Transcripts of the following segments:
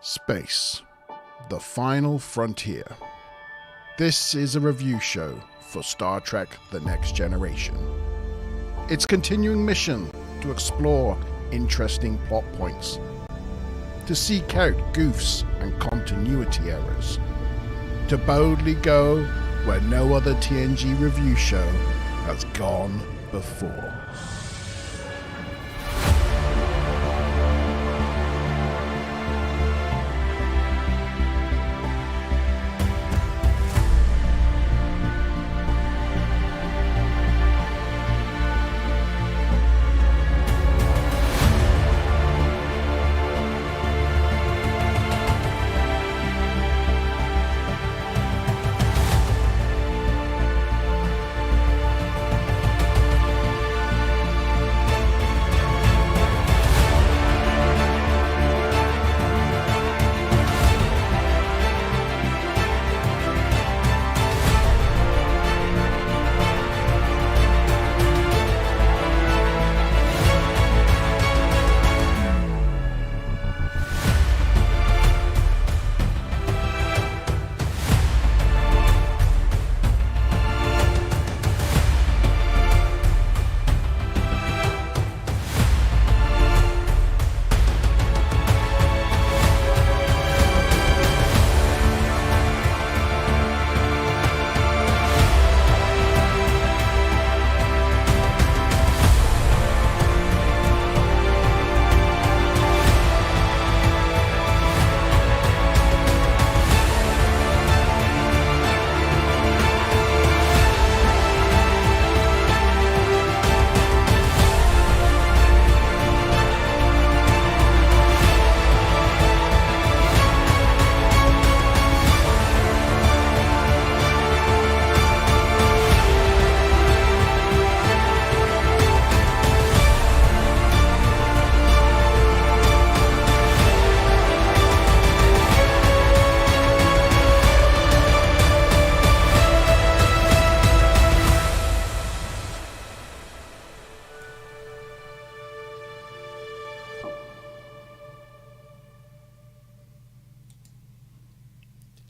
Space, the final frontier. This is a review show for Star Trek The Next Generation. Its continuing mission to explore interesting plot points, to seek out goofs and continuity errors, to boldly go where no other TNG review show has gone before.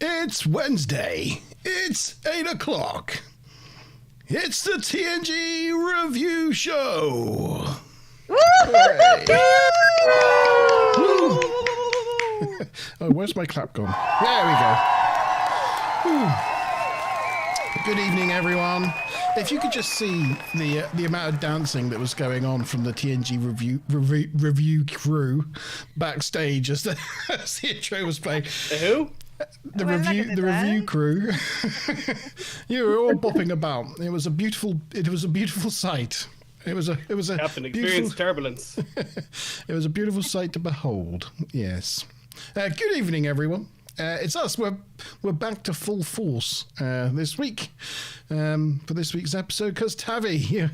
It's Wednesday. It's 8 o'clock. It's the TNG review show. Oh, where's my clap gone? There we go. Good evening, everyone. If you could just see the amount of dancing that was going on from the TNG review crew backstage as the intro was playing. Who? The review crew. You were all bopping about. It was a beautiful sight. It was a Captain experienced turbulence. It was a beautiful sight to behold. Yes. Good evening, everyone. It's us. We're back to full force this week for this week's episode. Because Tavi,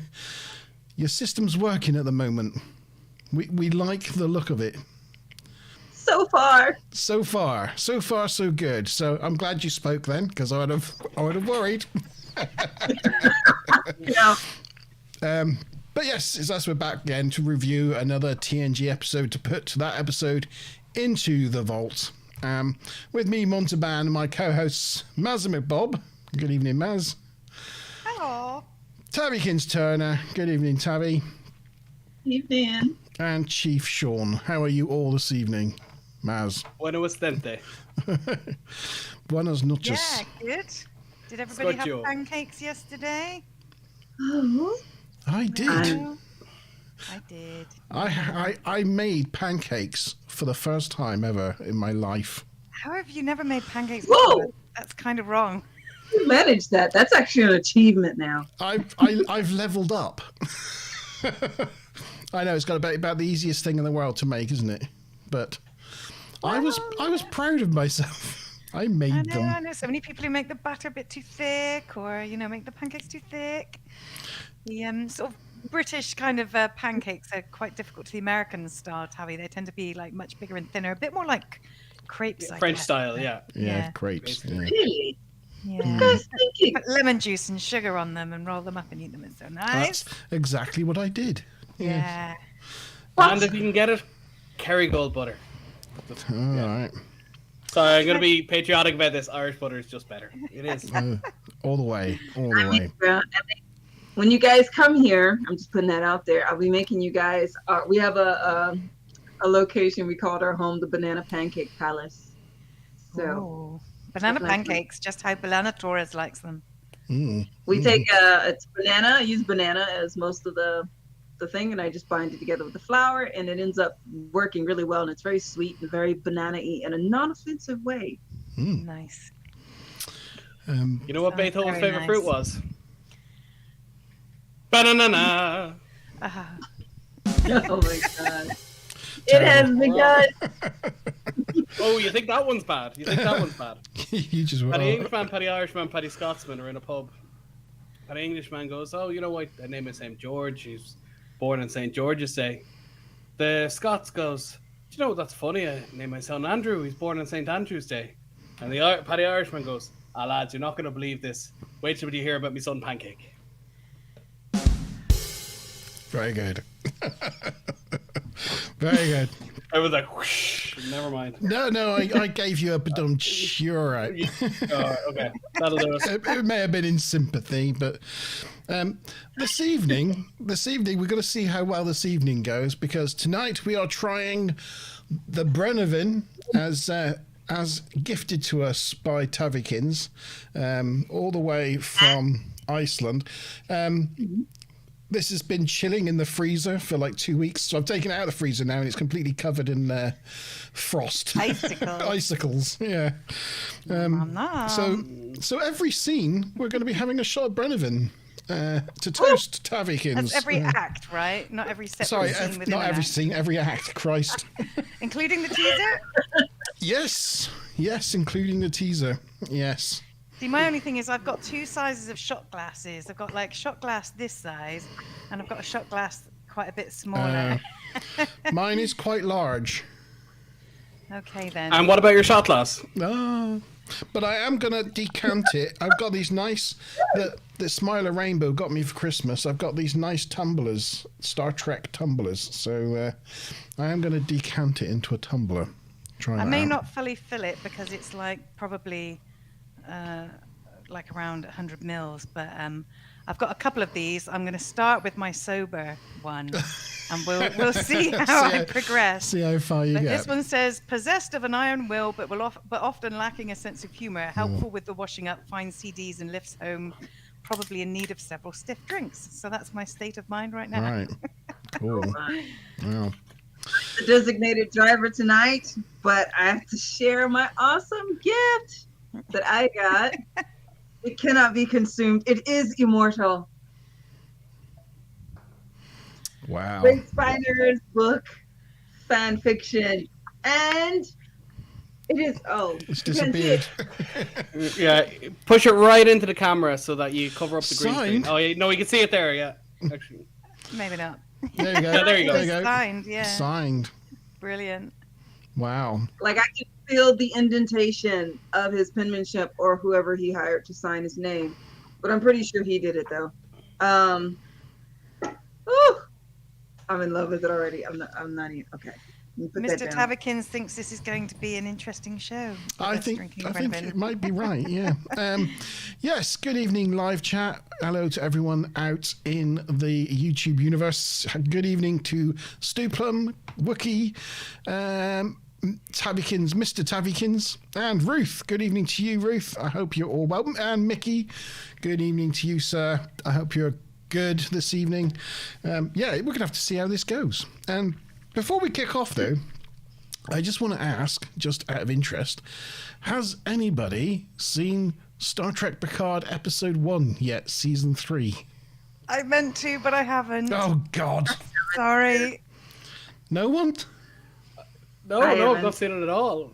your system's working at the moment. We like the look of it. So far, so good. So I'm glad you spoke then, because I would have worried. Yeah. But yes, it's us. We're back again to review another TNG episode, to put that episode into the vault. With me, Montalban, and my co-hosts, Maz and McBob. Good evening, Maz. Hello. Tabby Turner. Good evening, Tabby. Evening. And Chief Sean. How are you all this evening, Maz? Bueno estente. Buenas noches. Yeah, good. Did everybody have Scotcho. pancakes yesterday? Oh, I did. I did. I made pancakes for the first time ever in my life. How have you never made pancakes Whoa! before? That's kind of wrong. you managed that. That's actually an achievement now. I've leveled up. I know it's got about the easiest thing in the world to make, isn't it? But I was proud of myself. I made them. I know so many people who make the batter a bit too thick, or make the pancakes too thick. The sort of British kind of pancakes are quite difficult to the American style, Tabby. They tend to be like much bigger and thinner, a bit more like crepes. I French guess. style, yeah. Yeah, crepes. Yeah. Really? Yeah. Guys, thank you. Put lemon juice and sugar on them and roll them up and eat them. It's so nice. That's exactly what I did. Yeah. And if you can get it, Kerrygold butter. Just, All right. Sorry, I'm gonna be patriotic about this. Irish butter is just better. It is. All the way. All the way. When you guys come here, I'm just putting that out there. I'll be making you guys. We have a location. We called our home the Banana Pancake Palace. So Ooh. Banana pancakes, just how Banana Torres likes them. we take it's banana. I use banana as most of the thing, and I just bind it together with the flour, and it ends up working really well. And it's very sweet and very banana-y in a non-offensive way. Nice. You know what Beethoven's very favorite nice. fruit was? Banana. Oh my god! It has begun. Oh, you think that one's bad? You think that one's bad? You just Paddy Englishman, Paddy Irishman, Paddy Scotsman are in a pub. Paddy Englishman goes, "Oh, you know what? I name his name George. He's born on St. George's Day." The Scots goes, "Do you know what? That's funny. I named my son Andrew. He's born on St. Andrew's Day." And the Paddy Irishman goes, "Ah, lads, you're not going to believe this. Wait till you hear about my son Pancake." Very good. Very good. I was like, whoosh, never mind. No, I gave you a badum. You're all right. Okay, that'll do us. It may have been in sympathy, but this evening we're going to see how well this evening goes, because tonight we are trying the Brennivin as gifted to us by Tavikins, all the way from Iceland. This has been chilling in the freezer for like 2 weeks, so I've taken it out of the freezer now, and it's completely covered in frost. Icicles, yeah. So every scene we're going to be having a shot of Brennivin to toast Tavikins. That's every act, right? Not every separate scene within not an every act. scene, every act. Christ. Including the teaser? Yes, including the teaser. Yes. See, my only thing is I've got two sizes of shot glasses. I've got like shot glass this size, and I've got a shot glass quite a bit smaller. Mine is quite large. Okay, then. And what about your shot glass? But I am going to decant it. I've got these nice... The Smiler Rainbow got me for Christmas. I've got these nice tumblers, Star Trek tumblers. So I am going to decant it into a tumbler. I may not fully fill it because it's like probably... like around 100 mils, but I've got a couple of these. I'm going to start with my sober one, and we'll see how I progress. See how far you get. This one says, possessed of an iron will, but often lacking a sense of humour, helpful with the washing up, finds CDs and lifts home, probably in need of several stiff drinks. So that's my state of mind right now. Right. Cool. Wow. The designated driver tonight, but I have to share my awesome gift that I got. It cannot be consumed. It is immortal. Wow. Great Spider's book, fan fiction, and it is. It's disappeared. Yeah, push it right into the camera so that you cover up the green screen. Signed? Oh, yeah, no, you can see it there. Yeah, actually. Maybe not. There you go. Yeah, there you go. There you go. Signed, yeah. Signed. Brilliant. Wow. Like I can feel the indentation of his penmanship or whoever he hired to sign his name, but I'm pretty sure he did it though. I'm in love with it already. I'm not even okay. Mr. Tavikins thinks this is going to be an interesting show. I think it might be right. Yeah. Yes. Good evening, live chat. Hello to everyone out in the YouTube universe. Good evening to Stuplum, Wookie, Tavikins, Mr. Tavikins, and Ruth. Good evening to you, Ruth. I hope you're all well. And Mickey. Good evening to you, sir. I hope you're good this evening. Yeah, we're gonna have to see how this goes. And before we kick off, though, I just want to ask, just out of interest, has anybody seen Star Trek Picard Episode 1 yet, Season 3? I meant to, but I haven't. Oh, God. Sorry. No one? No, I I've haven't. not seen it at all.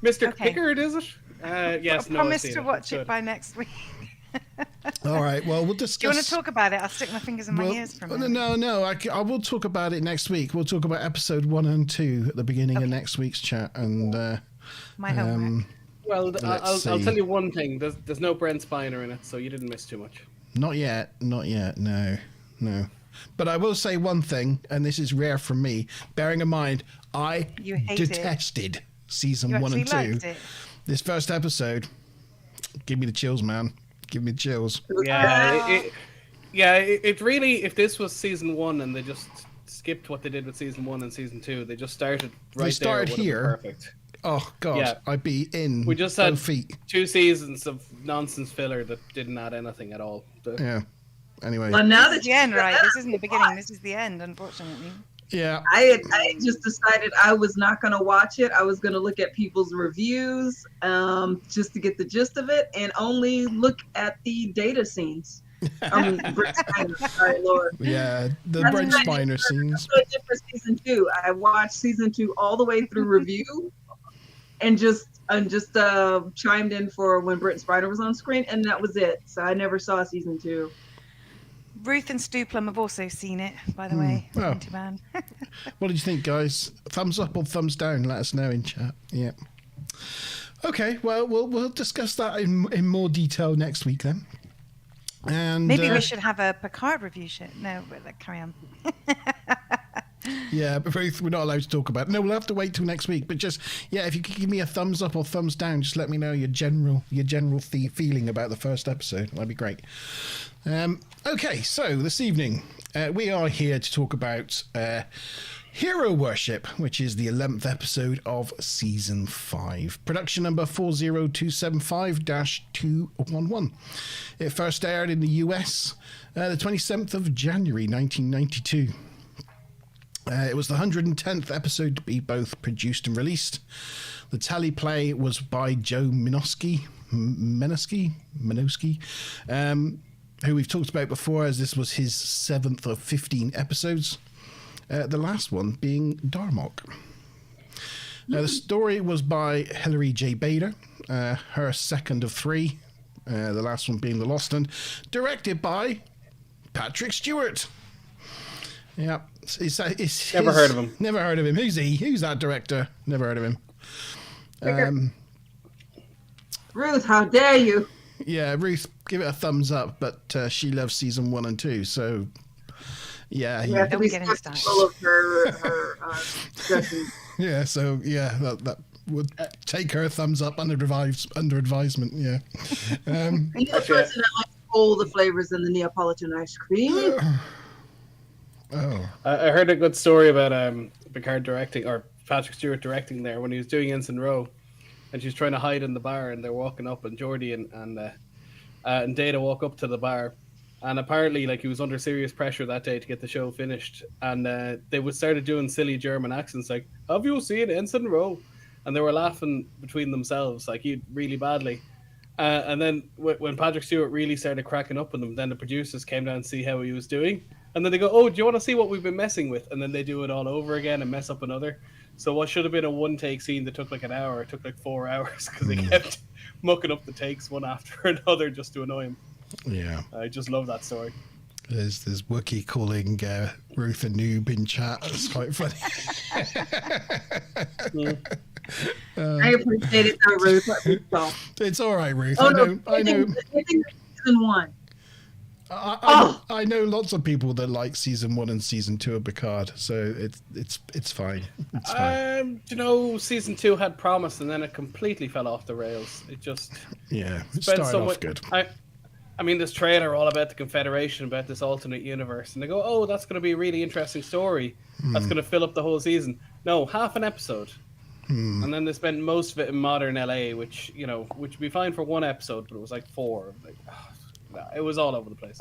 Mr. Okay. Pickard, is it? Yes, I no, I've promise seen to it. watch It's it good. by next week. All right, well, we'll discuss... Do you want to talk about it? I'll stick my fingers in my ears for a minute. No, I will talk about it next week. We'll talk about Episode 1 and 2 at the beginning of next week's chat. And My homework. Well, I'll see. tell you one thing. There's no Brent Spiner in it, so you didn't miss too much. Not yet, no. But I will say one thing, and this is rare from me, bearing in mind, I You hate it. detested season You 1 and 2. actually liked it. This first episode, give me the chills, man. Give me the chills. It really, if this was season 1 and they just skipped what they did with season 1 and season 2, they just started right They started there, it would have here. been perfect. Oh, God. Yeah. I'd be in We just had both feet. 2 seasons of nonsense filler that didn't add anything at all. Yeah. Anyway. Well, now This that is the end, right? This isn't the beginning. This is the end, unfortunately. Yeah. I had just decided I was not going to watch it. I was going to look at people's reviews just to get the gist of it and only look at the data scenes. Brent Spiner, sorry, Lord. Yeah. The That's Brent what I did Spiner scenes. That's what I did for season 2. I watched season 2 all the way through review and just chimed in for when Brent Spiner was on screen, and that was it. So I never saw season 2. Ruth and Stu Plum have also seen it, by the way. Oh. Too bad. What did you think, guys? Thumbs up or thumbs down? Let us know in chat. Yeah. Okay, well, we'll discuss that in more detail next week then. And Maybe we should have a Picard review show. No, but carry on. Yeah, but Ruth, we're not allowed to talk about it. No, we'll have to wait till next week. But just, yeah, if you could give me a thumbs up or thumbs down, just let me know your general feeling about the first episode. That'd be great. Okay, so this evening we are here to talk about Hero Worship, which is the 11th episode of Season 5. Production number 40275-211. It first aired in the US the 27th of January 1992. It was the 110th episode to be both produced and released. The teleplay was by Joe Minosky, who we've talked about before, as this was his 7th of 15 episodes. The last one being Darmok. The story was by Hilary J. Bader, her second of 3, the last one being The Lost, and directed by Patrick Stewart. Yeah. Never heard of him. Never heard of him. Who's he? Who's that director? Never heard of him. Ruth, how dare you? Yeah, Ruth, give it a thumbs up, but she loves season 1 and 2, so yeah. You have to be Don't get him skeptical of her discussion. Yeah, so yeah, that would take her a thumbs up under advisement. Yeah. Are you the person that likes all the flavors in the Neapolitan ice cream? Oh. I heard a good story about Picard directing, or Patrick Stewart directing there, when he was doing Ensign Row, and she's trying to hide in the bar, and they're walking up, and Geordie and Data walk up to the bar, and apparently, like, he was under serious pressure that day to get the show finished, and they started doing silly German accents, like, "Have you seen Ensign Row?" And they were laughing between themselves, like, really badly. And then when Patrick Stewart really started cracking up with them, then the producers came down to see how he was doing. And then they go, "Oh, do you want to see what we've been messing with?" And then they do it all over again and mess up another. So what should have been a one-take scene that took like an hour, it took like 4 hours because they kept mucking up the takes one after another just to annoy him. Yeah. I just love that story. There's Wookiee calling Ruth a noob in chat. It's quite funny. I appreciate it, though, Ruth. It's all right, Ruth. Oh, I know. no, I think season 1. I know lots of people that like season 1 and season 2 of Picard, so it's fine. It's fine. Season 2 had promise, and then it completely fell off the rails. It just It spent started off good. I mean, this trailer all about the Confederation, about this alternate universe, and they go, "Oh, that's going to be a really interesting story. That's going to fill up the whole season." No, half an episode. And then they spent most of it in modern LA, which would be fine for 1 episode, but it was like 4. Like, it was all over the place.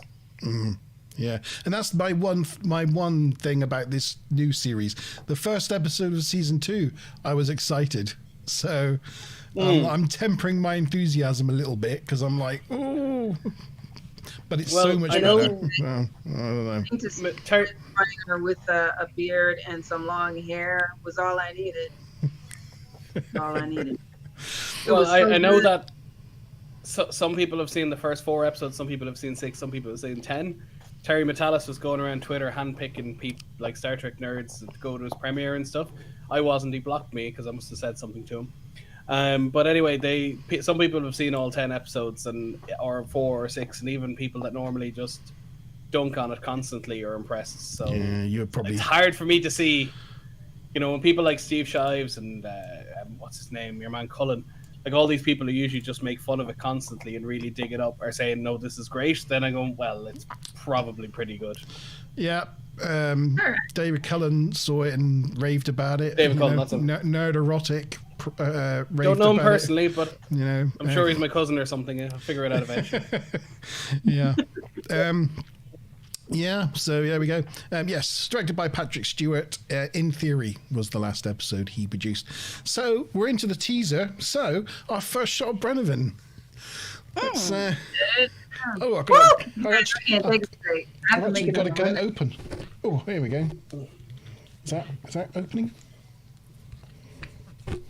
Yeah, and that's my one thing about this new series. The first episode of season 2, I was excited, so I'm tempering my enthusiasm a little bit because I'm like, oh, but it's so much better. I don't know. To see Spiner with a beard and some long hair was all I needed. All I needed. Well, I know that some people have seen the first 4 episodes, some people have seen 6, some people have seen 10. Terry Metalis was going around Twitter handpicking people like Star Trek nerds to go to his premiere and stuff. I wasn't. He blocked me because I must have said something to him. But anyway, some people have seen all 10 episodes, or 4 or 6, and even people that normally just dunk on it constantly or impress. So Yeah, you're probably. it's hard for me to see, when people like Steve Shives and what's his name, your man Cullen, like all these people who usually just make fun of it constantly and really dig it up are saying, no, this is great. Then I go, well, it's probably pretty good. Yeah. David Cullen saw it and raved about it. David Cullen, that's him. Nerd-erotic. Don't know him personally, but I'm sure he's my cousin or something. I'll figure it out eventually. Yeah. Yeah, so there we go. Yes, directed by Patrick Stewart. In Theory was the last episode he produced. So we're into the teaser. So our first shot of Brenovan. Let's, I actually got to get it open. Oh, here we go. Is that opening?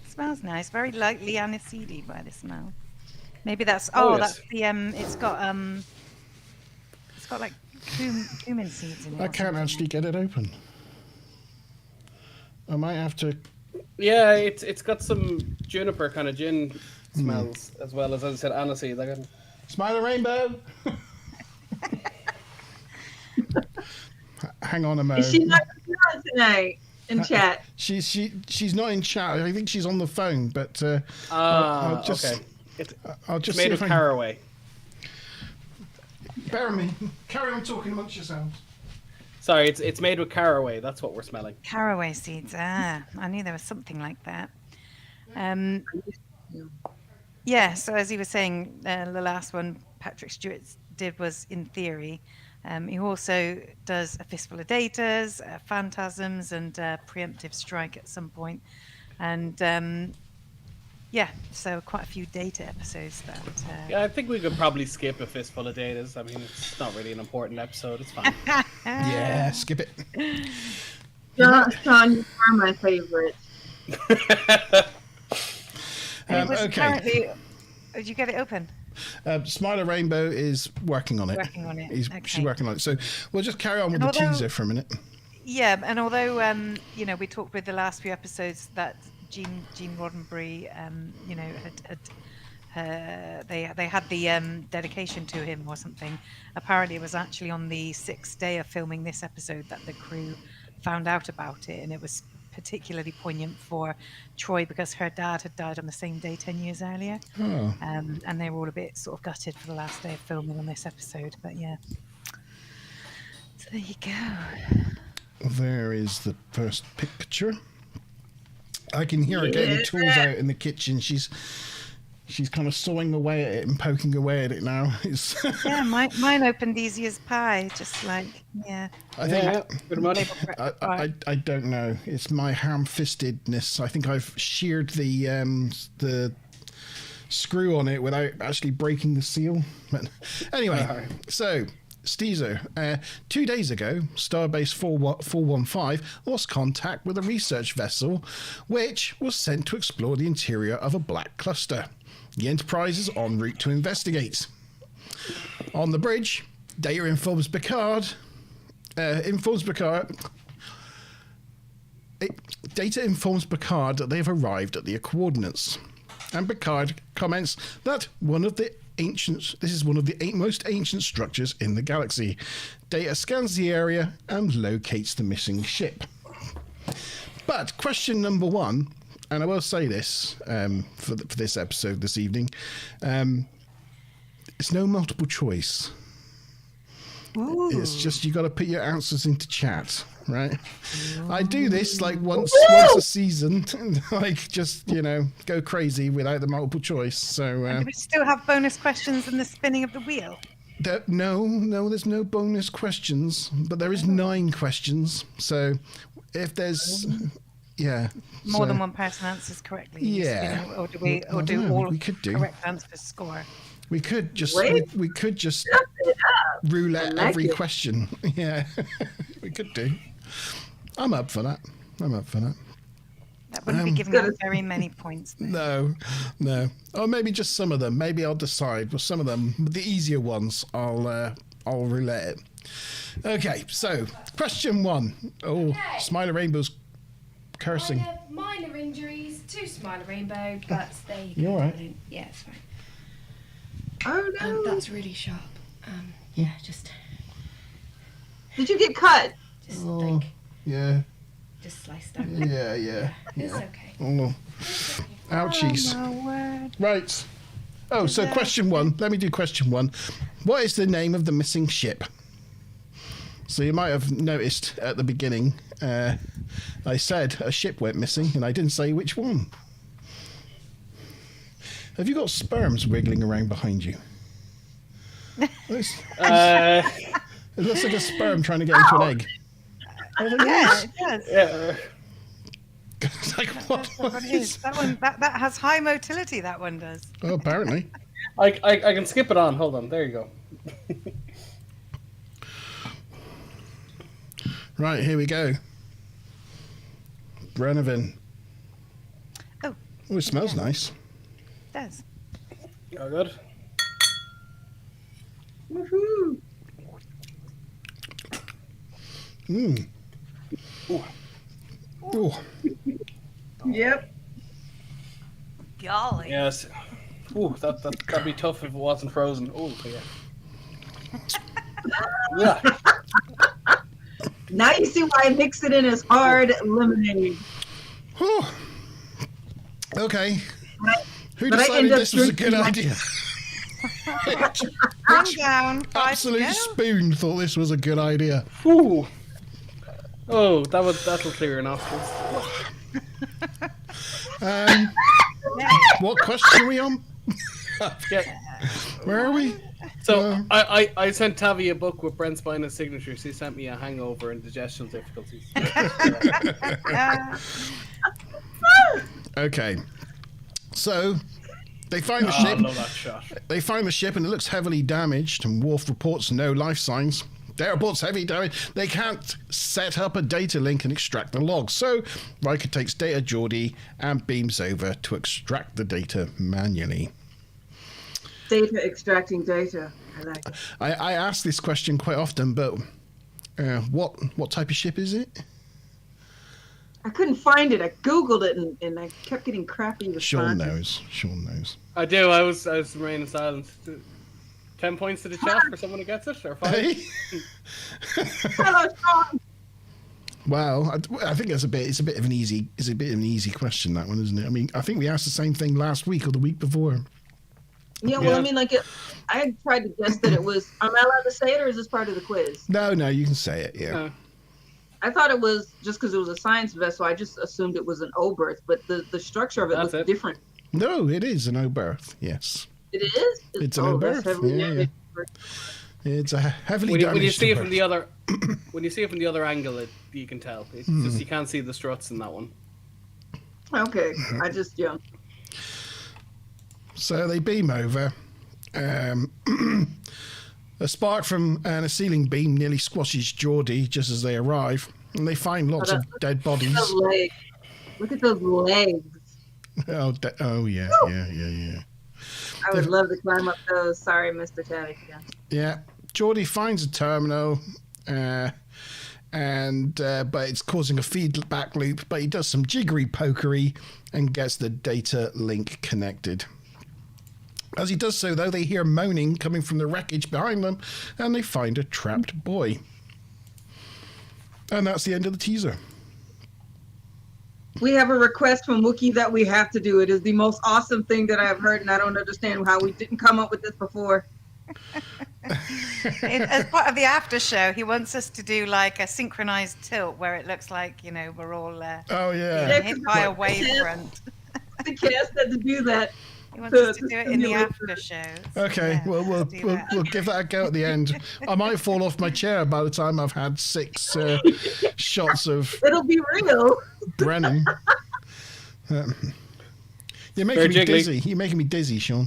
Smells nice. Very lightly aniseedy by the smell. Maybe that's. Yes. That's the. It's got like cumin seeds in it. I can't actually get it open. I might have to. Yeah, it's got some juniper kind of gin smells as well as I said, aniseed. Smile a rainbow. Hang on a moment. Is she not tonight in chat? She's not in chat. I think she's on the phone, but I'll just okay. I'll just It's made see of if caraway. Bear with me. Carry on talking amongst yourselves. Sorry, it's made with caraway. That's what we're smelling. Caraway seeds. I knew there was something like that. Yeah, so as he was saying, the last one Patrick Stewart did was In Theory. He also does A Fistful of Datas, Phantasms, and Preemptive Strike at some point. And yeah, so quite a few Data episodes that... Yeah, I think we could probably skip A Fistful of Datas. I mean, it's not really an important episode. It's fine. Yeah, skip it. Sean, you are my favorite. Okay. Currently, did you get it open? Smiler Rainbow is working on it. She's working on it. So we'll just carry on with the teaser for a minute. Yeah, and although we talked with the last few episodes that Gene Roddenberry, they had the dedication to him or something. Apparently, it was actually on the 6th day of filming this episode that the crew found out about it, and it was particularly poignant for Troy because her dad had died on the same day 10 years earlier. And they were all a bit sort of gutted for the last day of filming on this episode. But yeah, so there you go. There is the first picture. I can hear her getting the tools out in the kitchen. She's kind of sawing away at it and poking away at it now. Yeah, mine opened easy as pie, just like, yeah. I think I don't know. It's my ham-fistedness. I think I've sheared the screw on it without actually breaking the seal. But anyway, so Steezer, 2 days ago, Starbase 415 lost contact with a research vessel which was sent to explore the interior of a black cluster. The Enterprise is en route to investigate. On the bridge, Data informs Picard. Data informs Picard that they have arrived at the coordinates, and Picard comments that this is one of the most ancient structures in the galaxy. Data scans the area and locates the missing ship. But question number one. And I will say this for this episode this evening. It's no multiple choice. Ooh. It's just you got to put your answers into chat, right? Ooh. I do this like once a season, like just go crazy without the multiple choice. So do we still have bonus questions in the spinning of the wheel? No, there's no bonus questions, but there is 9 questions. So if there's more than one person answers correctly. Yeah. Or do all correct answers score? We could just roulette every question. Yeah, we could do. I'm up for that. That wouldn't be giving out very many points. Though. No. Or maybe just some of them. Maybe I'll decide. Well, some of them, the easier ones, I'll roulette it. Okay. So, question 1. Oh, okay. Smiler Rainbow's cursing. Minor injuries to Smiler Rainbow, but they. You all right? Yeah, it's fine. Oh no! That's really sharp. Yeah, just. Did you get cut? Just Oh, yeah. just sliced down. Yeah. It's okay. Oh, ouchies. Oh, my word. Right. Oh, so question one. Let me do question one. What is the name of the missing ship? So you might have noticed at the beginning, I said a ship went missing, and I didn't say which one. Have you got sperms wiggling around behind you? It looks like a sperm trying to get into an egg. Yeah, it does. Yeah. It's like, what What it is. That one, that has high motility. That one does. Oh, apparently. I can skip it on. Hold on. There you go. Right, here we go. Brenovan. Oh, Oh, it smells nice. it does. Oh, good. Woohoo! Mmm. Ooh. Yep. Golly. Yes. Ooh, that'd be tough if it wasn't frozen. Oh, yeah. Yeah. Now you see why I mix it in as hard lemonade. Whew. Okay. Who but I decided end up this was a good drinking idea? Bring down 5 Absolute to go. spoon thought this was a good idea. Ooh. Oh, that'll clear your nostrils. Um, Yeah. what question are we on? Yeah. Where are we? So I sent Tavi a book with Brent Spiner's signatures. He sent me a hangover and digestion difficulties. Okay. So they find the I ship. love that shot. They find the ship and it looks heavily damaged, and Worf reports no life signs. They reports heavy damage. They can't set up a data link and extract the logs. So Riker takes Data Geordie and beams over to extract the data manually. Data extracting data. I like it. I ask this question quite often, but what type of ship is it? I couldn't find it. I googled it and I kept getting crappy Sean responses. knows. Sean knows. I do. I was remaining silent. 10 points to the chat for someone who gets it, or 5? Hey? Hello, Sean. Well, I think it's a bit of an easy question, that one, isn't it? I mean, I think we asked the same thing last week or the week before. Yeah, well, Yeah. I mean, like, I tried to guess that it was. Am I allowed to say it, or is this part of the quiz? No, you can say it. Yeah. I thought it was just because it was a science vessel. I just assumed it was an O-berth, but the structure of it That's looks it. different. No, it is an O-berth. Yes, It is. It's an that's O-berth, heavily yeah, damaged. it's a heavily When damaged. you see it from O-berth. the other, when you see it from the other angle, you can tell. It's just you can't see the struts in that one. Okay, I just So they beam over. A spark from a ceiling beam nearly squashes Geordie just as they arrive, and they find lots of dead bodies. those legs. Look at those legs. Oh yeah. I would love to climb up those. Sorry, Mr. Taddy. Yeah. Yeah, Geordie finds a terminal, but it's causing a feedback loop. But he does some jiggery pokery and gets the data link connected. As he does so, though, they hear moaning coming from the wreckage behind them, and they find a trapped boy. And that's the end of the teaser. We have a request from Wookiee that we have to do. It is the most awesome thing that I have heard, and I don't understand how we didn't come up with this before. As part of the after show, he wants us to do like a synchronized tilt where it looks like, we're all Oh yeah. hit by a wavefront. The cast had to do that. He wants us to do it in the after show. Okay, Yeah, well, let's do that. we'll give that a go at the end. I might fall off my chair by the time I've had 6 shots of It'll be real. Brennan. You're making Very me jiggly. dizzy. You're making me dizzy, Sean.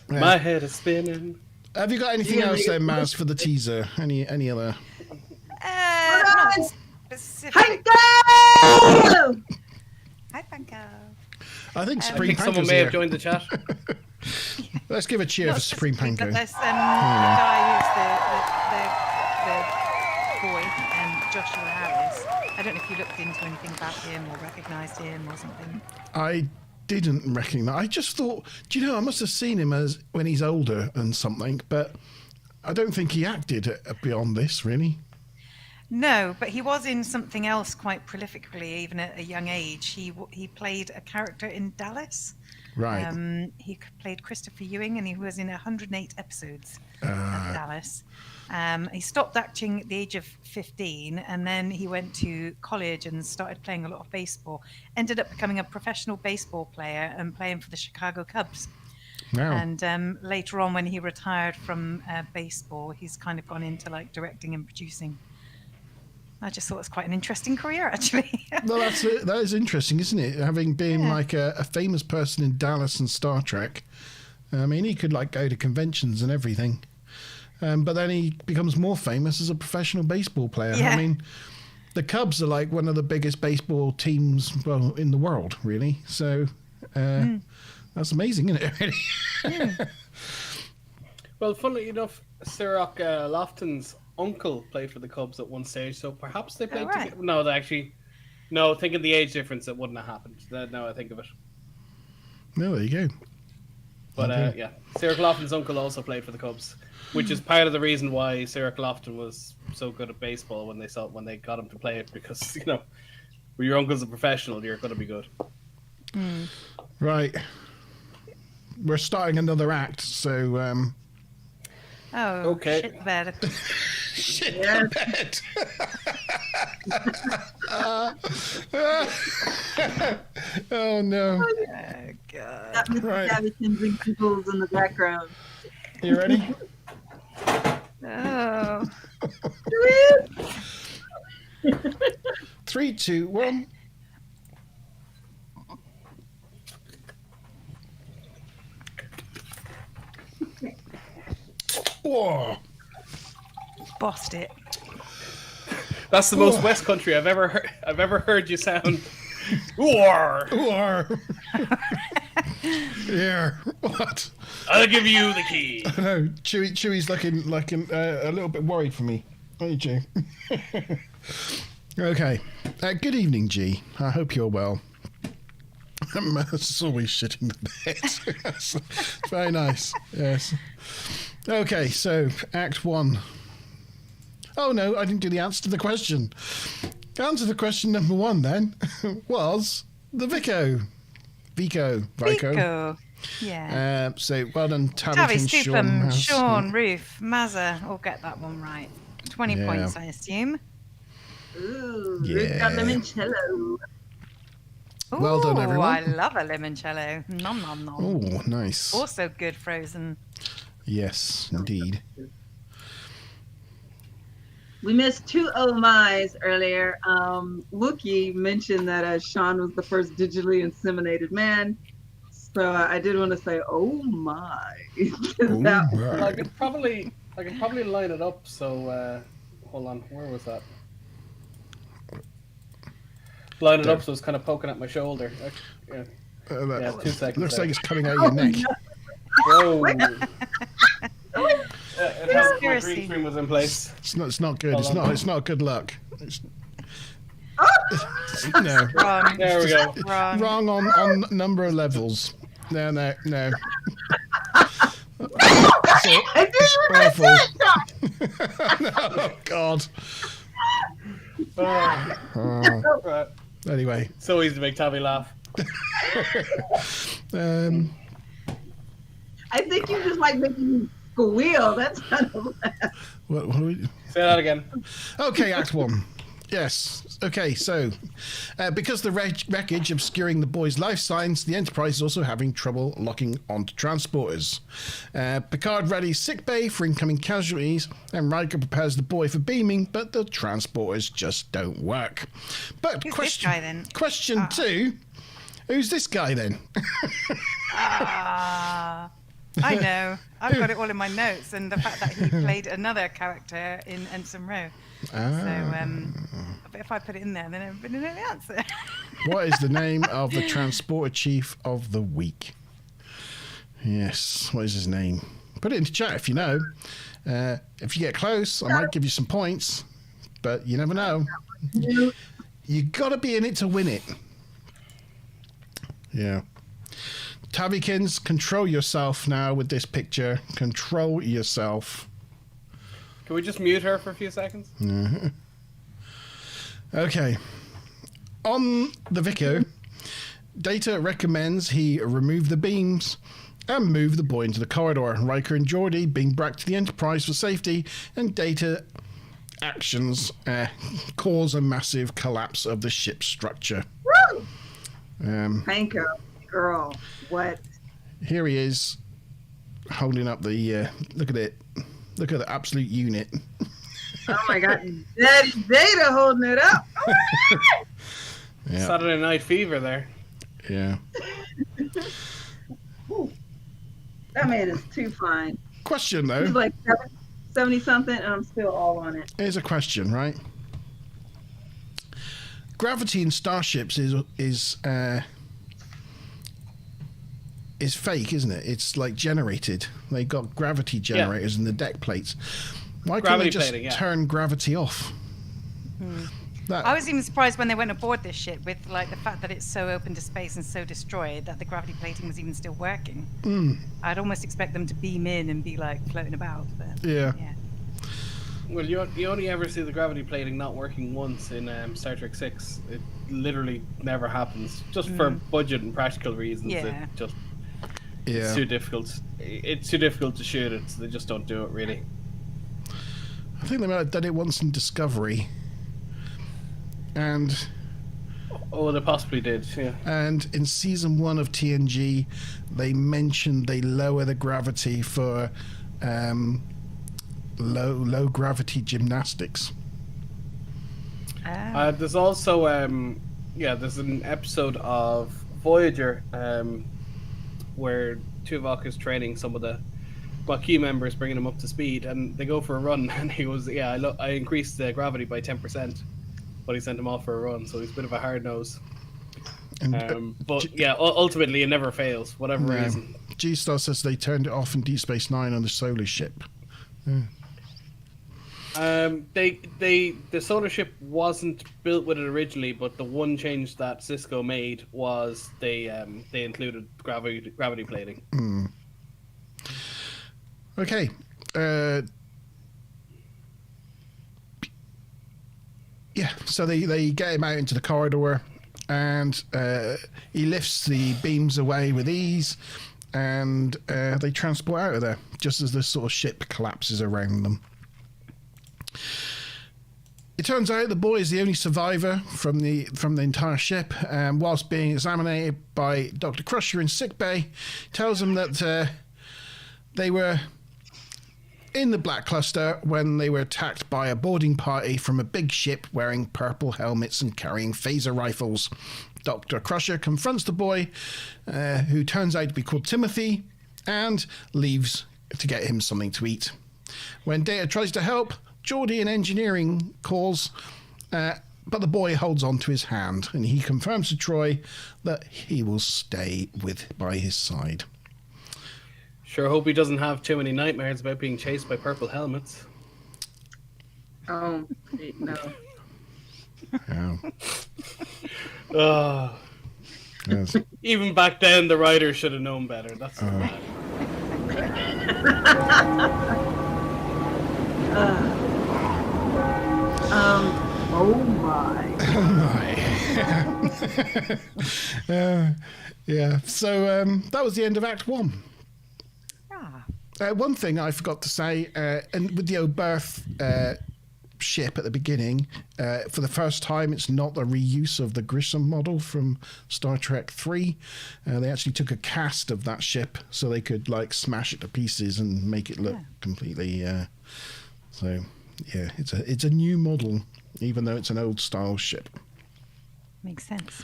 My head is spinning. Have you got anything Yeah, else yeah. then, Maz, for the teaser? Any other? Not specific. Hanko! Hi, Panko. I think I Supreme think someone Panko's may have here. joined the chat. Let's give a cheer Not for Supreme specifically, Panko. but there's the guy who's the boy, Joshua Harris. I don't know if you looked into anything about him or recognised him or something. I didn't recognise. I just thought, do you know, I must have seen him as when he's older and something, but I don't think he acted beyond this, really. No, but he was in something else quite prolifically, even at a young age. He played a character in Dallas. Right. He played Christopher Ewing, and he was in 108 episodes of Dallas. He stopped acting at the age of 15, and then he went to college and started playing a lot of baseball. Ended up becoming a professional baseball player and playing for the Chicago Cubs. Wow. And later on, when he retired from baseball, he's kind of gone into like directing and producing. I just thought it was quite an interesting career, actually. Well, that is interesting, isn't it? Having been like a famous person in Dallas and Star Trek. I mean, he could like go to conventions and everything. But then he becomes more famous as a professional baseball player. Yeah. I mean, the Cubs are like one of the biggest baseball teams, well, in the world, really. So that's amazing, isn't it? Really? Well, funnily enough, Sirach Lofton's uncle played for the Cubs at one stage, so perhaps they played right. together. No, no, thinking the age difference, it wouldn't have happened. Now I think of it. No, there you go. But Okay. yeah, Sirach Lofton's uncle also played for the Cubs, which is part of the reason why Sirach Lofton was so good at baseball when they got him to play it, because when your uncle's a professional, you're going to be good. Right. We're starting another act, so Oh, Okay. shit the bed. shit Yes. the bed. Oh no. Oh, God. Got Mr. Right. Davison bring peoples in the background. You ready? Oh. 3, 2, 1. Whoa. Bossed it. That's the most West Country I've ever heard you sound. Roar! Or yeah, what? I'll give you the key. No, Chewie's looking like a little bit worried for me. Hey, Chew. Okay. Good evening, G. I hope you're well. It's always shitting the bed. It's very nice. Yes. Okay, so Act 1. Oh no, I didn't do the answer to the question. Answer to question number 1 then was the Vico. Vico. Yeah. So well done, Tavi, Tavi, Stupum, Sean, Ruth, Mazza all get that one right. 20 Yeah. points, I assume. Ooh, Yeah. Ruth got limoncello. Well done, Ooh, everyone. I love a limoncello. Nom nom nom. Oh, nice. Also good frozen. Yes, indeed. We missed 2 oh my's earlier. Wookie mentioned that Sean was the first digitally inseminated man. So I did want to say, oh my. Oh, That- Well, I right. could probably line it up. So hold on, where was that? Line it up so it's kind of poking at my shoulder. Yeah. That Yeah, 2 seconds. looks there. like it's coming out of your neck. Whoa. It helped my Conspiracy. green screen was in place. It's not good. Hold on. It's not good luck. No. Wrong. There we go. Wrong. Wrong on number of levels. No. I Awful. didn't Oh God. Oh, Right. anyway, So easy to make Tabby laugh. I think you just like making me squeal. That's kind of what do we? Say that again. Okay, Act 1. Yes. Okay, so because the wreckage obscuring the boys' life signs, the Enterprise is also having trouble locking onto transporters. Picard readies sickbay for incoming casualties, and Riker prepares the boy for beaming, but the transporters just don't work. But Who's this guy then? Question 2: who's this guy then? I know. I've got it all in my notes, and the fact that he played another character in Ensign Row. But if I put it in there, then everybody knows the answer. What is the name of the transporter chief of the week? Yes, what is his name? Put it into chat if you know. If you get close, I might give you some points, but you never know. You got to be in it to win it. Yeah. Tavikins, control yourself now with this picture. Control yourself. Can we just mute her for a few seconds? Okay. On the Vico, Data recommends he remove the beams and move the boy into the corridor. Riker and Geordi being brought to the Enterprise for safety, and Data actions cause a massive collapse of the ship's structure. Woo! Um, Panko, girl, what? Here he is, holding up the. Look at it. Look at the absolute unit. Oh my God, Daddy Data holding it up. Oh my God! Yeah. Saturday Night Fever there. Yeah. That man is too fine. Question though. He's like 70 something, and I'm still all on it. Here's a question, right? Gravity in starships is fake, isn't it? It's like generated. They got gravity generators in the deck plates. Why can't they just turn gravity off? I was even surprised when they went aboard this ship with like the fact that it's so open to space and so destroyed that the gravity plating was even still working. I'd almost expect them to beam in and be like floating about. But, Yeah. Well, you only ever see the gravity plating not working once in Star Trek 6. It literally never happens, just for budget and practical reasons. Yeah. It's too difficult. It's too difficult to shoot it, so they just don't do it really. I think they might have done it once in Discovery. And they possibly did, yeah. And in season 1 of TNG, they mentioned they lower the gravity for low gravity gymnastics. There's also there's an episode of Voyager where Tuvok is training some of the key members, bringing them up to speed, and they go for a run, and he goes, I increased the gravity by 10%, but he sent him off for a run, so he's a bit of a hard nose. Ultimately it never fails, whatever reason. G-Star says they turned it off in Deep Space Nine on the solar ship. The solar ship wasn't built with it originally, but the one change that Cisco made was they included gravity plating. Okay. So they get him out into the corridor, and he lifts the beams away with ease, and they transport out of there just as this sort of ship collapses around them. It turns out the boy is the only survivor from the entire ship, and whilst being examined by Dr. Crusher in sickbay, tells him that they were in the Black Cluster when they were attacked by a boarding party from a big ship wearing purple helmets and carrying phaser rifles. Dr. Crusher confronts the boy, who turns out to be called Timothy, and leaves to get him something to eat. When Data tries to help, Geordi in engineering calls, but the boy holds on to his hand, and he confirms to Troy that he will stay by his side. Sure hope he doesn't have too many nightmares about being chased by purple helmets. Oh, no. Yeah. Yes. Even back then, the writer should have known better. That's bad. Oh my. Yeah. So that was the end of Act 1. One thing I forgot to say, and with the Oberth ship at the beginning, for the first time, it's not a reuse of the Grissom model from Star Trek 3. They actually took a cast of that ship so they could like smash it to pieces and make it look completely. So, yeah, it's a new model, even though it's an old style ship. Makes sense.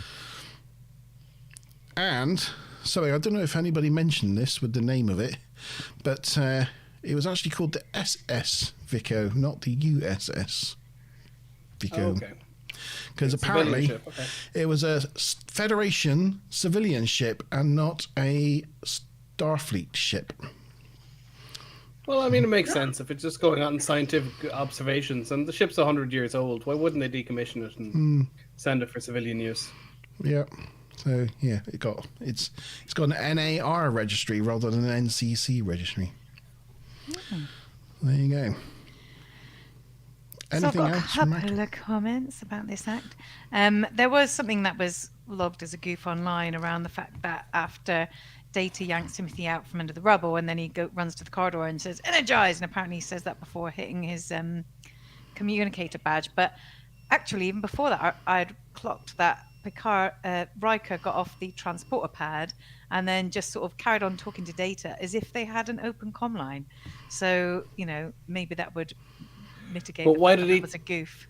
And sorry, I don't know if anybody mentioned this with the name of it, but it was actually called the SS Vico, not the USS Vico. Oh, okay. Because apparently it was a Federation civilian ship and not a Starfleet ship. Well, I mean, it makes sense. If it's just going on scientific observations, and the ship's 100 years old, why wouldn't they decommission it and send it for civilian use? Yeah. So yeah, it's got an NAR registry rather than an NCC registry. There you go. Anything so I've got else a from couple of comments about this act. There was something that was logged as a goof online around the fact that after Data yanks Timothy out from under the rubble, and then he runs to the corridor and says "Energize," and apparently he says that before hitting his communicator badge. But actually, even before that, I'd clocked that Riker got off the transporter pad and then just sort of carried on talking to Data as if they had an open comm line. So, maybe that would mitigate But the why fact did that he- was a goof.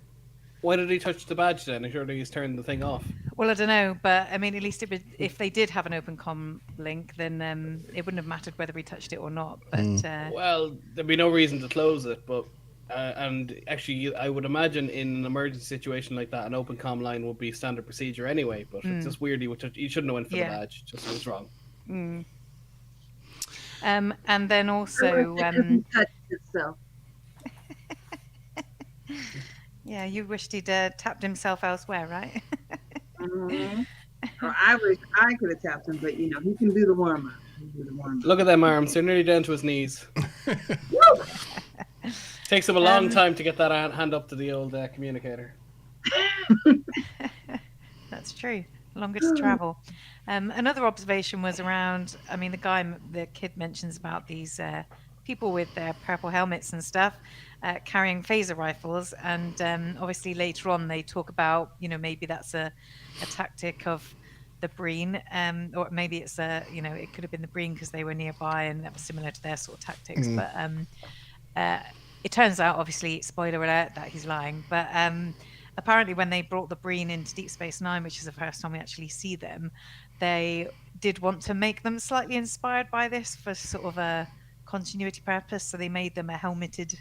Why did he touch the badge then? Surely he's turned the thing off. Well, I don't know, but I mean, at least if they did have an open comm link, then it wouldn't have mattered whether he touched it or not. But Well, there'd be no reason to close it, but and actually, I would imagine in an emergency situation like that, an open comm line would be standard procedure anyway. But it's just weird he shouldn't have went for the badge. Just was wrong. And then also, Touch itself. yeah, you wished he'd tapped himself elsewhere, right? Or I wish I could have tapped him, but he can do the warm up. Look at them arms; they're nearly down to his knees. Takes him a long time to get that hand up to the old communicator. That's true. Longer to travel. Another observation was around, I mean, the kid mentions about these people with their purple helmets and stuff carrying phaser rifles. And obviously later on they talk about, maybe that's a tactic of the Breen, or maybe it's it could have been the Breen because they were nearby and that was similar to their sort of tactics. But it turns out, obviously, spoiler alert, that he's lying. But apparently when they brought the Breen into Deep Space Nine, which is the first time we actually see them, they did want to make them slightly inspired by this for sort of a continuity purpose. So they made them a helmeted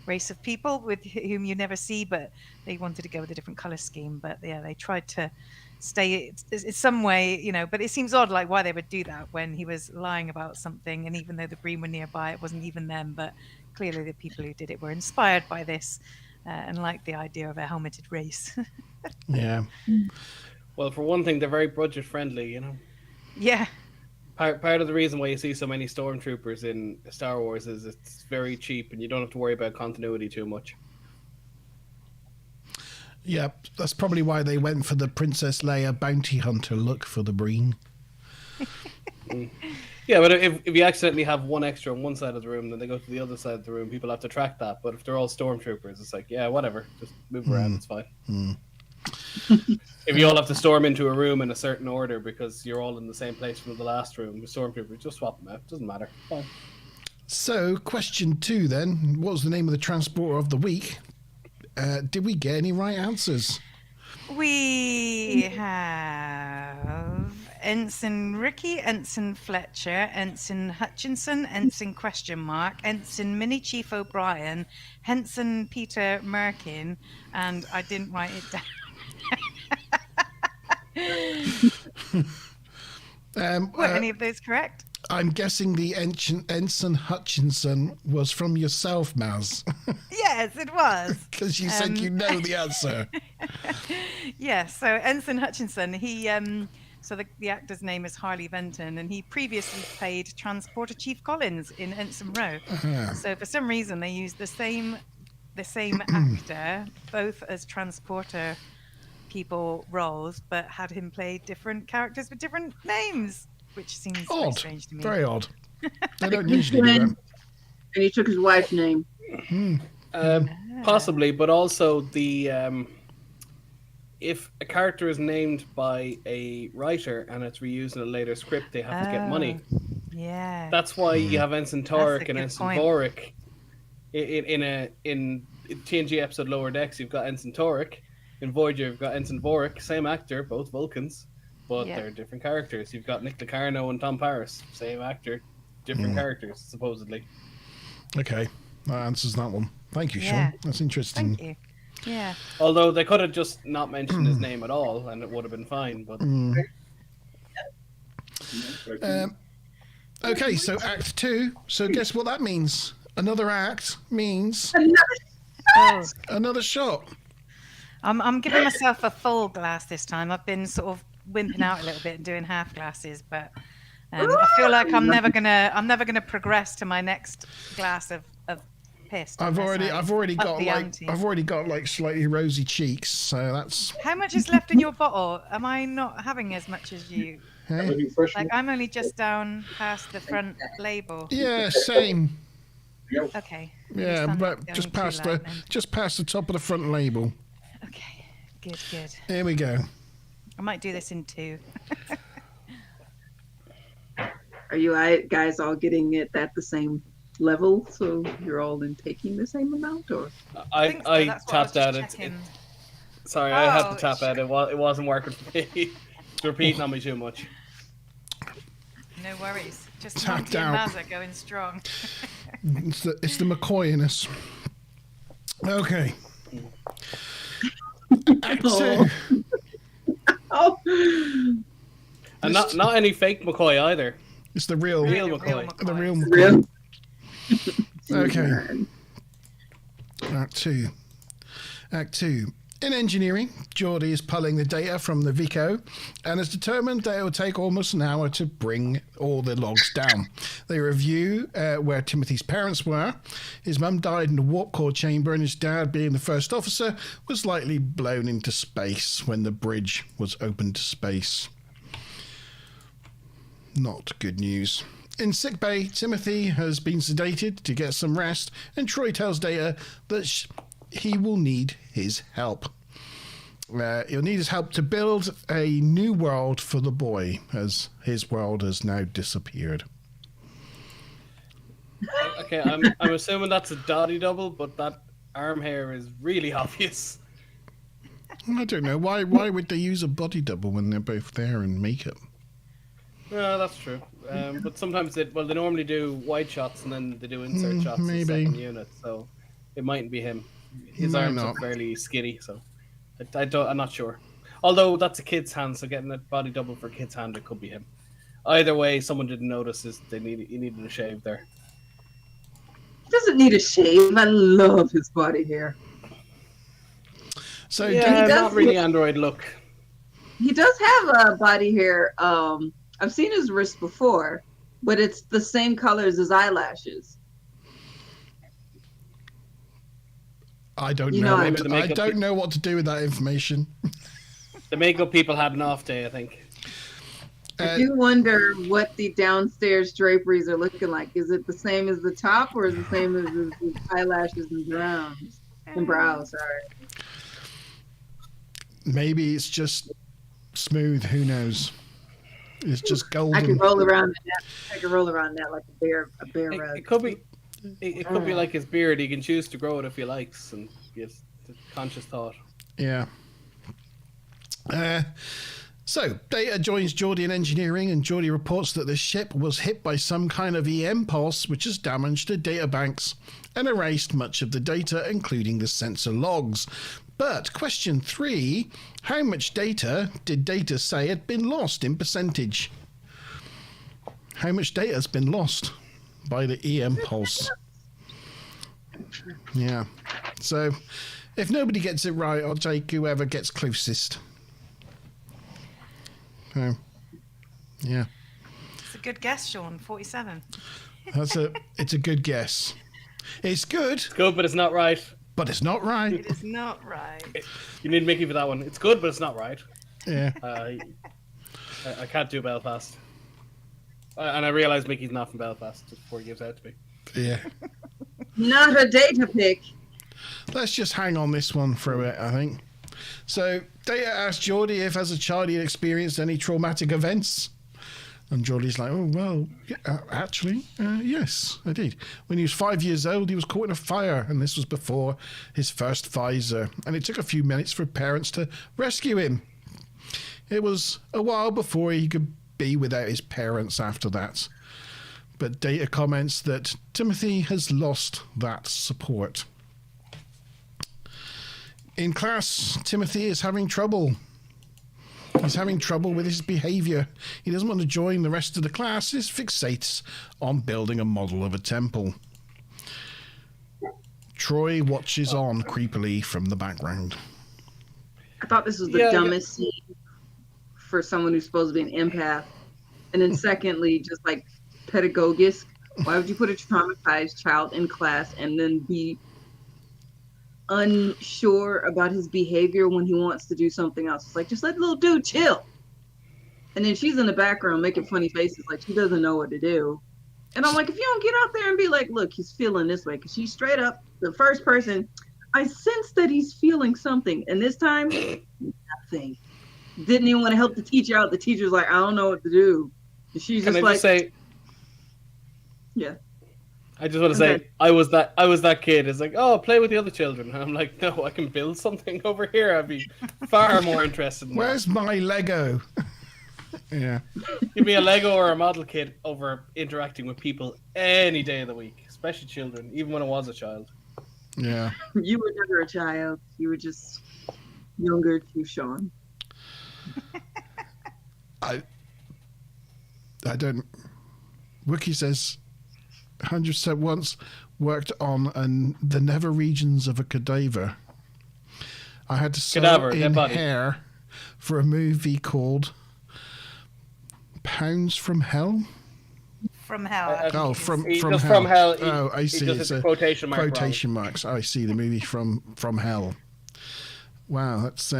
race of people with whom you never see, but they wanted to go with a different color scheme. But yeah, they tried to stay in some way, but it seems odd, like why they would do that when he was lying about something. And even though the Breen were nearby, it wasn't even them, but clearly the people who did it were inspired by this and liked the idea of a helmeted race. Yeah. Well, for one thing, they're very budget friendly, Yeah. Part of the reason why you see so many stormtroopers in Star Wars is it's very cheap and you don't have to worry about continuity too much. Yeah, that's probably why they went for the Princess Leia bounty hunter look for the Breen. Yeah, but if you accidentally have one extra on one side of the room, then they go to the other side of the room, people have to track that. But if they're all stormtroopers, it's like, yeah, whatever, just move around, it's fine. If you all have to storm into a room in a certain order because you're all in the same place from the last room, the stormtroopers, just swap them out, doesn't matter, fine. So, question 2 then. What was the name of the transporter of the week? Did we get any right answers? We have Ensign Ricky, Ensign Fletcher, Ensign Hutchinson, Ensign Question Mark, Ensign Mini Chief O'Brien, Ensign Peter Merkin, and I didn't write it down. Were any of those correct? I'm guessing the Ensign Hutchinson was from yourself, Maz. Yes, it was. Because you said you know the answer. Yes, so Ensign Hutchinson, he so the actor's name is Harley Benton, and he previously played Transporter Chief Collins in Ensign Row. So for some reason they used the same actor both as transporter people roles, but had him play different characters with different names, which seems very strange to me. Very odd. They don't usually do that. And he took his wife's name. Possibly, but also the if a character is named by a writer and it's reused in a later script, they have to get money. Yeah. That's why you have Ensign Torek and good Ensign point. Vorik. In TNG episode Lower Decks, you've got Ensign Torek. In Voyager, you've got Ensign Vorik, same actor, both Vulcans, but they're different characters. You've got Nick DiCarno and Tom Paris, same actor, different characters, supposedly. Okay, that answers that one. Thank you, Yeah. Sean. That's interesting. Thank you. Yeah. Although they could have just not mentioned his name at all, and it would have been fine. But Okay, so Act 2. So guess what that means? Another act means Oh, another shot. I'm giving myself a full glass this time. I've been sort of wimping out a little bit and doing half glasses, but I feel like I'm never gonna progress to my next glass of pissed. Oh, I've unless already up got the like ante. I've already got like slightly rosy cheeks, so that's How much is left in your bottle? Am I not having as much as you? hey. Like I'm only just down past the front label. Yeah, same. Okay. At Yeah, least I'm but not going just too past loud then. the top of the front label. Okay. Good. Good. Here we go. I might do this in 2. Are you guys all getting it at the same level? So you're all in taking the same amount, or? I think so, that's what I was tapped out. just checking. Sorry, I had to Oh, tap out. It wasn't working for me. It's repeating on me too much. No worries. Just Tapped Monty and out. Mazza going strong. It's the McCoy in us. Okay. Act Oh. 2. Oh, And not any fake McCoy either. It's the real Real The McCoy. the real real? McCoy. Okay. Act 2. Act 2. In engineering, Geordie is pulling the data from the Vico and is determined that it will take almost an hour to bring all the logs down. They review where Timothy's parents were. His mum died in the warp core chamber, and his dad, being the first officer, was likely blown into space when the bridge was opened to space. Not good news. In sickbay, Timothy has been sedated to get some rest, and Troy tells Data that he will need his help. He'll need his help to build a new world for the boy, as his world has now disappeared. Okay, I'm assuming that's a Dottie double, but that arm hair is really obvious. I don't know. Why would they use a body double when they're both there in makeup? No, that's true. But sometimes they normally do wide shots and then they do insert shots in the maybe. second unit, so it mightn't be him. His Might arms not. are fairly skinny, so I'm not sure. Although that's a kid's hand, so getting a body double for a kid's hand, it could be him. Either way, someone didn't notice he needed a shave there. He doesn't need a shave. I love his body hair. So Yeah, does not really look- android look. He does have a body hair. I've seen his wrist before, but it's the same color as his eyelashes. I don't You know. know, Maybe the I makeup don't know what to do with that information. The makeup people had an off day, I think. I do wonder what the downstairs draperies are looking like. Is it the same as the top, or is it the same as his eyelashes and brows? Sorry. Maybe it's just smooth. Who knows? It's just golden. I could roll around in that. I could roll around that like a bear rug. It could be. It could be like his beard. He can choose to grow it if he likes, and gives conscious thought. Yeah. So, Data joins Geordie in engineering, and Geordie reports that the ship was hit by some kind of EM pulse, which has damaged the data banks and erased much of the data, including the sensor logs. But question 3, how much data did Data say had been lost in percentage? How much data has been lost by the EM pulse? Yeah. So, if nobody gets it right, I'll take whoever gets closest. So, yeah. It's a good guess, Sean. 47. It's a good guess. It's good, It's good, but it's not right. but it's not right. It is not right. You need Mickey for that one. It's good, but it's not right. Yeah. I can't do Belfast. And I realise Mickey's not from Belfast just before he gives out to me. Yeah. Not a data pick. Let's just hang on this one for a bit, I think. So, Data asked Geordie if, as a child, he had experienced any traumatic events. And Geordie's like, oh, well, yeah, actually, yes, I did. When he was 5 years old, he was caught in a fire, and this was before his first visor. And it took a few minutes for parents to rescue him. It was a while before he could be without his parents after that. But Data comments that Timothy has lost that support. In class, Timothy is having trouble. He's having trouble with his behaviour. He doesn't want to join the rest of the class. He fixates on building a model of a temple. Troy watches on creepily from the background. I thought this was the dumbest scene for someone who's supposed to be an empath. And then secondly, just like pedagogic Why would you put a traumatized child in class and then be unsure about his behavior when he wants to do something else? It's like, just let the little dude chill. And then she's in the background making funny faces like she doesn't know what to do. And I'm like, if you don't get out there and be like, look, he's feeling this way, because she's straight up the first person, I sense that he's feeling something. And this time, nothing. Didn't even want to help the teacher out. The teacher's like, I don't know what to do. And she's Can just I like, just say, yeah. I just want to say, I was that kid. It's like, oh, play with the other children. And I'm like, no, I can build something over here. I'd be far more interested in Where's my Lego? Yeah. Give me a Lego or a model kit over interacting with people any day of the week, especially children, even when I was a child. Yeah. You were never a child. You were just younger to Sean. I don't. Wiki says 100% once worked on the nether regions of a cadaver. I had to sew in hair for a movie called Pounds from Hell. From Hell. From Hell. From Hell. Oh, I see. It's a quotation mark. Quotation marks. I see the movie from Hell. Wow, that's.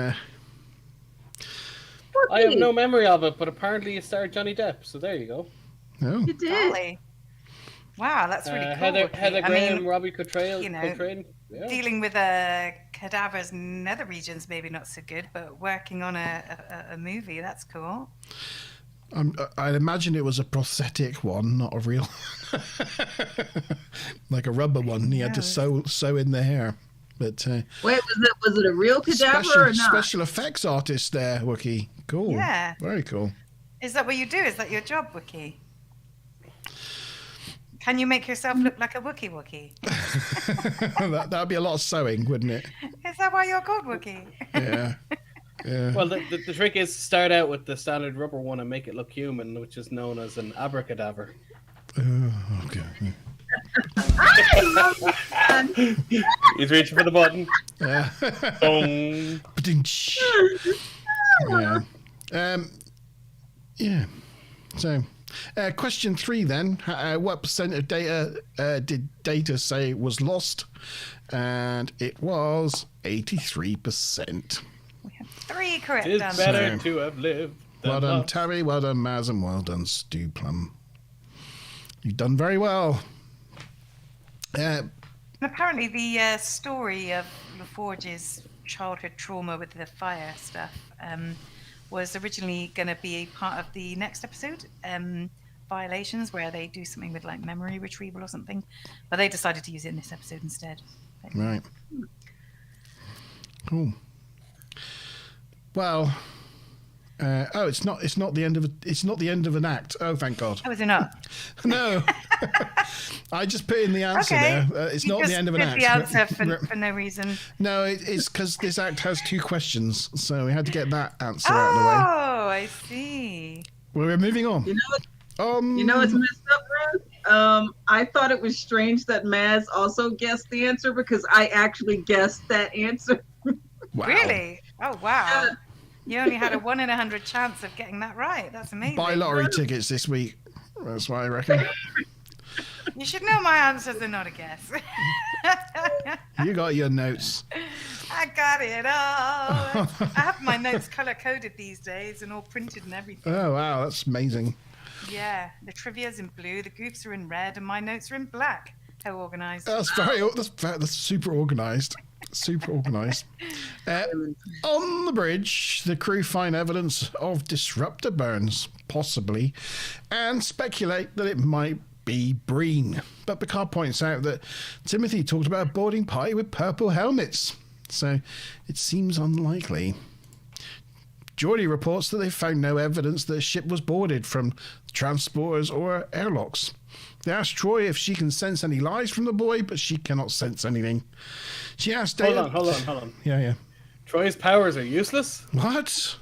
I have no memory of it, but apparently it starred Johnny Depp. So there you go. Oh. You did. Golly. Wow, that's really cool. Heather Graham, I mean, Robbie Coltrane. Yeah. Dealing with cadavers in nether regions, maybe not so good, but working on a movie, that's cool. I'd imagine it was a prosthetic one, not a real, like a rubber one. He had to sew in the hair. But wait, was it a real cadaver or not? Special effects artist there, Wookie. Cool. Yeah. Very cool. Is that what you do? Is that your job, Wookie? Can you make yourself look like a Wookie? That'd be a lot of sewing, wouldn't it? Is that why you're called Wookie? Yeah. Yeah. Well, the trick is to start out with the standard rubber one and make it look human, which is known as an abracadaver. Okay. He's reaching for the button. Yeah. Yeah. Yeah. So, question 3 then. What percent of data did data say was lost? And it was 83%. We have 3 correct It's answers. better to have lived. Well done, Terry. Well done, Maz. And well done, Stu Plum. You've done very well. Apparently, the story of LaForge's childhood trauma with the fire stuff was originally going to be part of the next episode, Violations, where they do something with like memory retrieval or something. But they decided to use it in this episode instead. Right. Cool. Well, it's not the end of an act. Oh, thank God. Oh, is it not? No. I just put in the answer there. It's not the end of an act. The answer for no reason. No, it's because this act has 2 questions, so we had to get that answer out of the way. Oh, I see. Well, we're moving on. You know what's messed up, Ruth? I thought it was strange that Maz also guessed the answer because I actually guessed that answer. Wow. Really? Oh, wow. You only had a 1 in 100 chance of getting that right. That's amazing. Buy lottery tickets this week. That's what I reckon. You should know my answers are not a guess. You got your notes. I got it all. I have my notes color-coded these days and all printed and everything. Oh, wow. That's amazing. Yeah. The trivia's in blue, the goofs are in red, and my notes are in black. How organised. That's super organised. Super organised. On the bridge, the crew find evidence of disruptor burns, possibly, and speculate that it might be Breen. But Picard points out that Timothy talked about a boarding party with purple helmets, so it seems unlikely. Geordi reports that they found no evidence that a ship was boarded from transporters or airlocks. They ask Troy if she can sense any lies from the boy, but she cannot sense anything. She asks Data... Hold on. Yeah. Troy's powers are useless? What?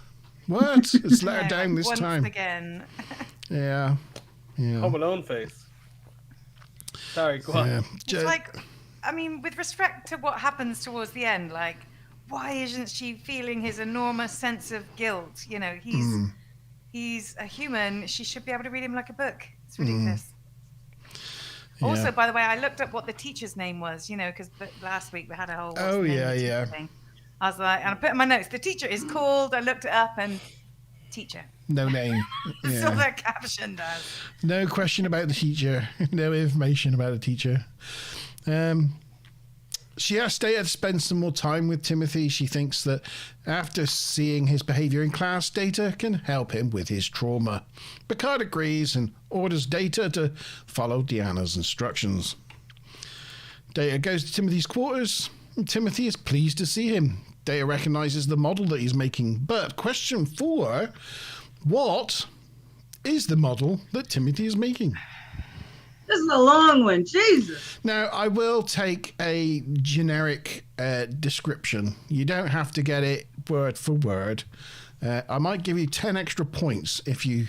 It's let her down this time. Once again. Yeah. Home Alone face. Sorry, go on. Yeah. It's like, I mean, with respect to what happens towards the end, like, why isn't she feeling his enormous sense of guilt? You know, he's a human. She should be able to read him like a book. It's ridiculous. Also, by the way, I looked up what the teacher's name was, because last week we had a whole what's Oh, the name yeah, of the yeah. teacher thing. I was like, and I put in my notes, the teacher is called, I looked it up, and teacher. No name. That's all Yeah. that caption does. No question about the teacher. No information about the teacher. She asked Data to spend some more time with Timothy. She thinks that after seeing his behavior in class, Data can help him with his trauma. Picard agrees and orders Data to follow Deanna's instructions. Data goes to Timothy's quarters, and Timothy is pleased to see him. Data recognizes the model that he's making, but question 4, what is the model that Timothy is making? This is a long one. Jesus. Now, I will take a generic description. You don't have to get it word for word. I might give you 10 extra points if you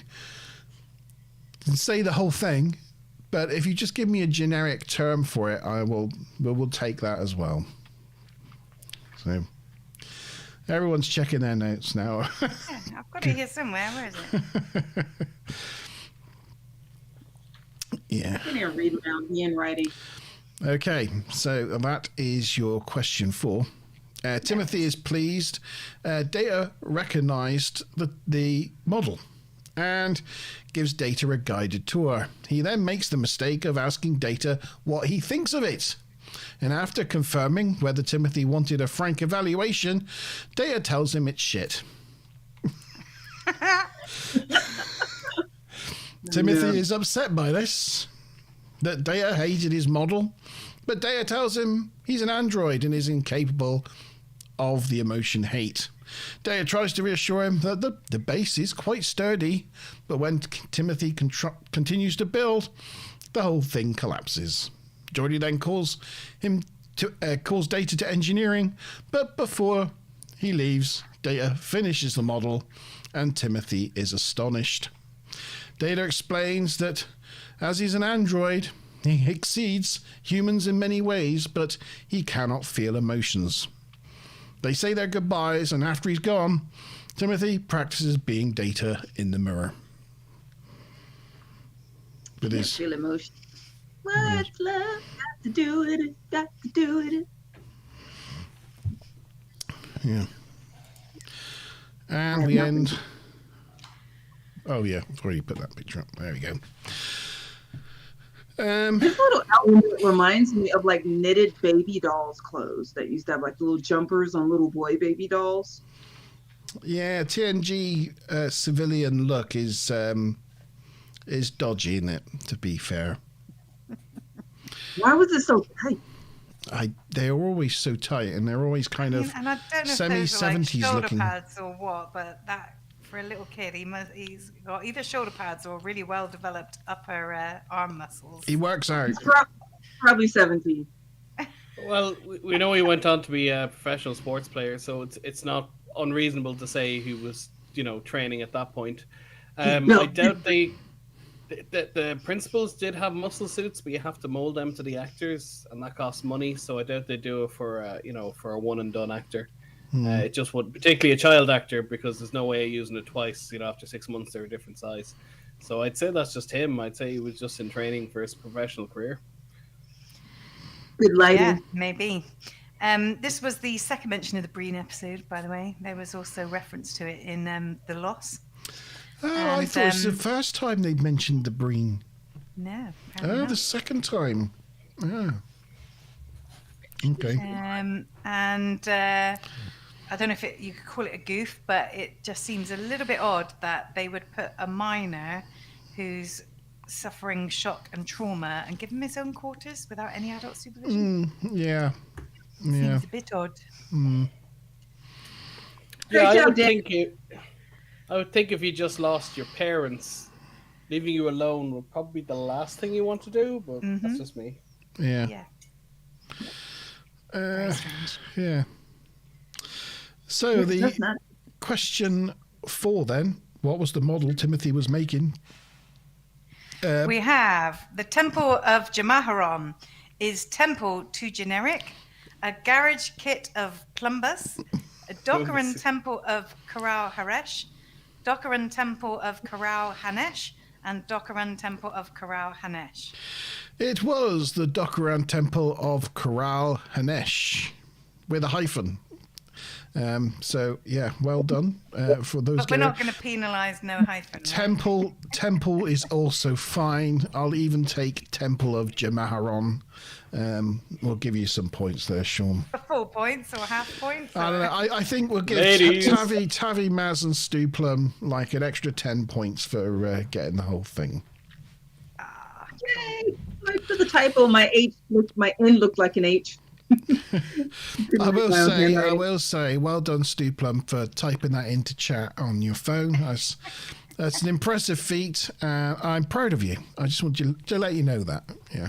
can say the whole thing, but if you just give me a generic term for it, we'll take that as well. So, everyone's checking their notes now. Yeah, I've got it here somewhere. Where is it? Yeah. I can't read around being writing. Okay, so that is your question 4. Timothy is pleased. Data recognized the model and gives Data a guided tour. He then makes the mistake of asking Data what he thinks of it. And after confirming whether Timothy wanted a frank evaluation, Data tells him it's shit. Timothy is upset by this, that Data hated his model, but Data tells him he's an android and is incapable of the emotion hate. Data tries to reassure him that the base is quite sturdy, but when Timothy continues to build, the whole thing collapses. Geordi then calls Data to engineering, but before he leaves, Data finishes the model and Timothy is astonished. Data explains that as he's an android, he exceeds humans in many ways, but he cannot feel emotions. They say their goodbyes, and after he's gone, Timothy practices being Data in the mirror. With Can't his feel emotion. What's love got to do with it? Got to do with it. yeah. And we end. Oh yeah, I've already put that picture up. There we go. This little outfit reminds me of like knitted baby dolls clothes that used to have like little jumpers on little boy baby dolls. Yeah, TNG civilian look is dodgy, isn't it? To be fair, Why was it so tight? they're always so tight, and they're always kind of And I don't know if those are like 70s shoulder looking. pads or what, but that for a little kid, he's got either shoulder pads or really well developed upper arm muscles. He works out. It's probably 17. Well, we know he went on to be a professional sports player, so it's not unreasonable to say he was, training at that point. No. I doubt the principals did have muscle suits, but you have to mold them to the actors, and that costs money. So I doubt they do it for a one and done actor. It just would, particularly a child actor, because there's no way of using it twice. After 6 months, they're a different size. So I'd say that's just him. I'd say he was just in training for his professional career. Good lighting. Yeah, maybe. This was the second mention of the Breen episode, by the way. There was also reference to it in The Loss. Oh, I And, thought it was the first time they'd mentioned the Breen. No. Oh, the second time. Oh. Okay. I don't know if you could call it a goof, but it just seems a little bit odd that they would put a minor who's suffering shock and trauma and give him his own quarters without any adult supervision. Yeah. Yeah. Seems a bit odd. Yeah, Great I job, would Dan. think if you just lost your parents, leaving you alone would probably be the last thing you want to do. But that's just me. Yeah. Yeah. Very strange. Yeah. So That's the not. question 4 then, what was the model Timothy was making? We have the Temple of Jamaharon. Is Temple too generic? A garage kit of Plumbus, a Dokkaran Temple of Karau Haresh, Dokkaran Temple of Karau Hanesh, and Dokkaran Temple of Karau Hanesh. It was the Dokuran Temple of Kural Hanesh with a hyphen. So yeah, well done for those. But we're not going to penalise no hyphen. Right? Temple is also fine. I'll even take Temple of Jemaharon. We'll give you some points there, Sean. Full points or half points? I don't know. I think we'll give Ladies. Tavi, Maz, and Stu Plum like an extra 10 points for getting the whole thing. Yay! For the typo, my N looked like an H. I will say, well done, Stu Plum, for typing that into chat on your phone. That's an impressive feat. I'm proud of you. I just want to let you know that. Yeah.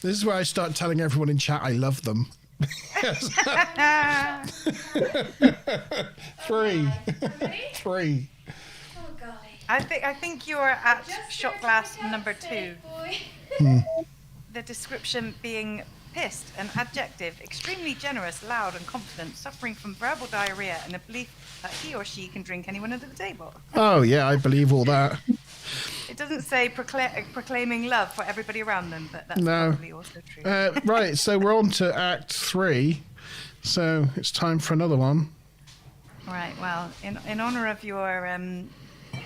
This is where I start telling everyone in chat I love them. Three. Oh, golly. I think you're at Just shot there glass to be number upset, 2. boy. The description being pissed, an adjective, extremely generous, loud and confident, suffering from verbal diarrhea and a belief that he or she can drink anyone under the table. Oh, yeah, I believe all that. It doesn't say proclaiming love for everybody around them, but that's No. probably also true. Right, so we're on to Act 3. So it's time for another one. Right, well, in honour of your, I'm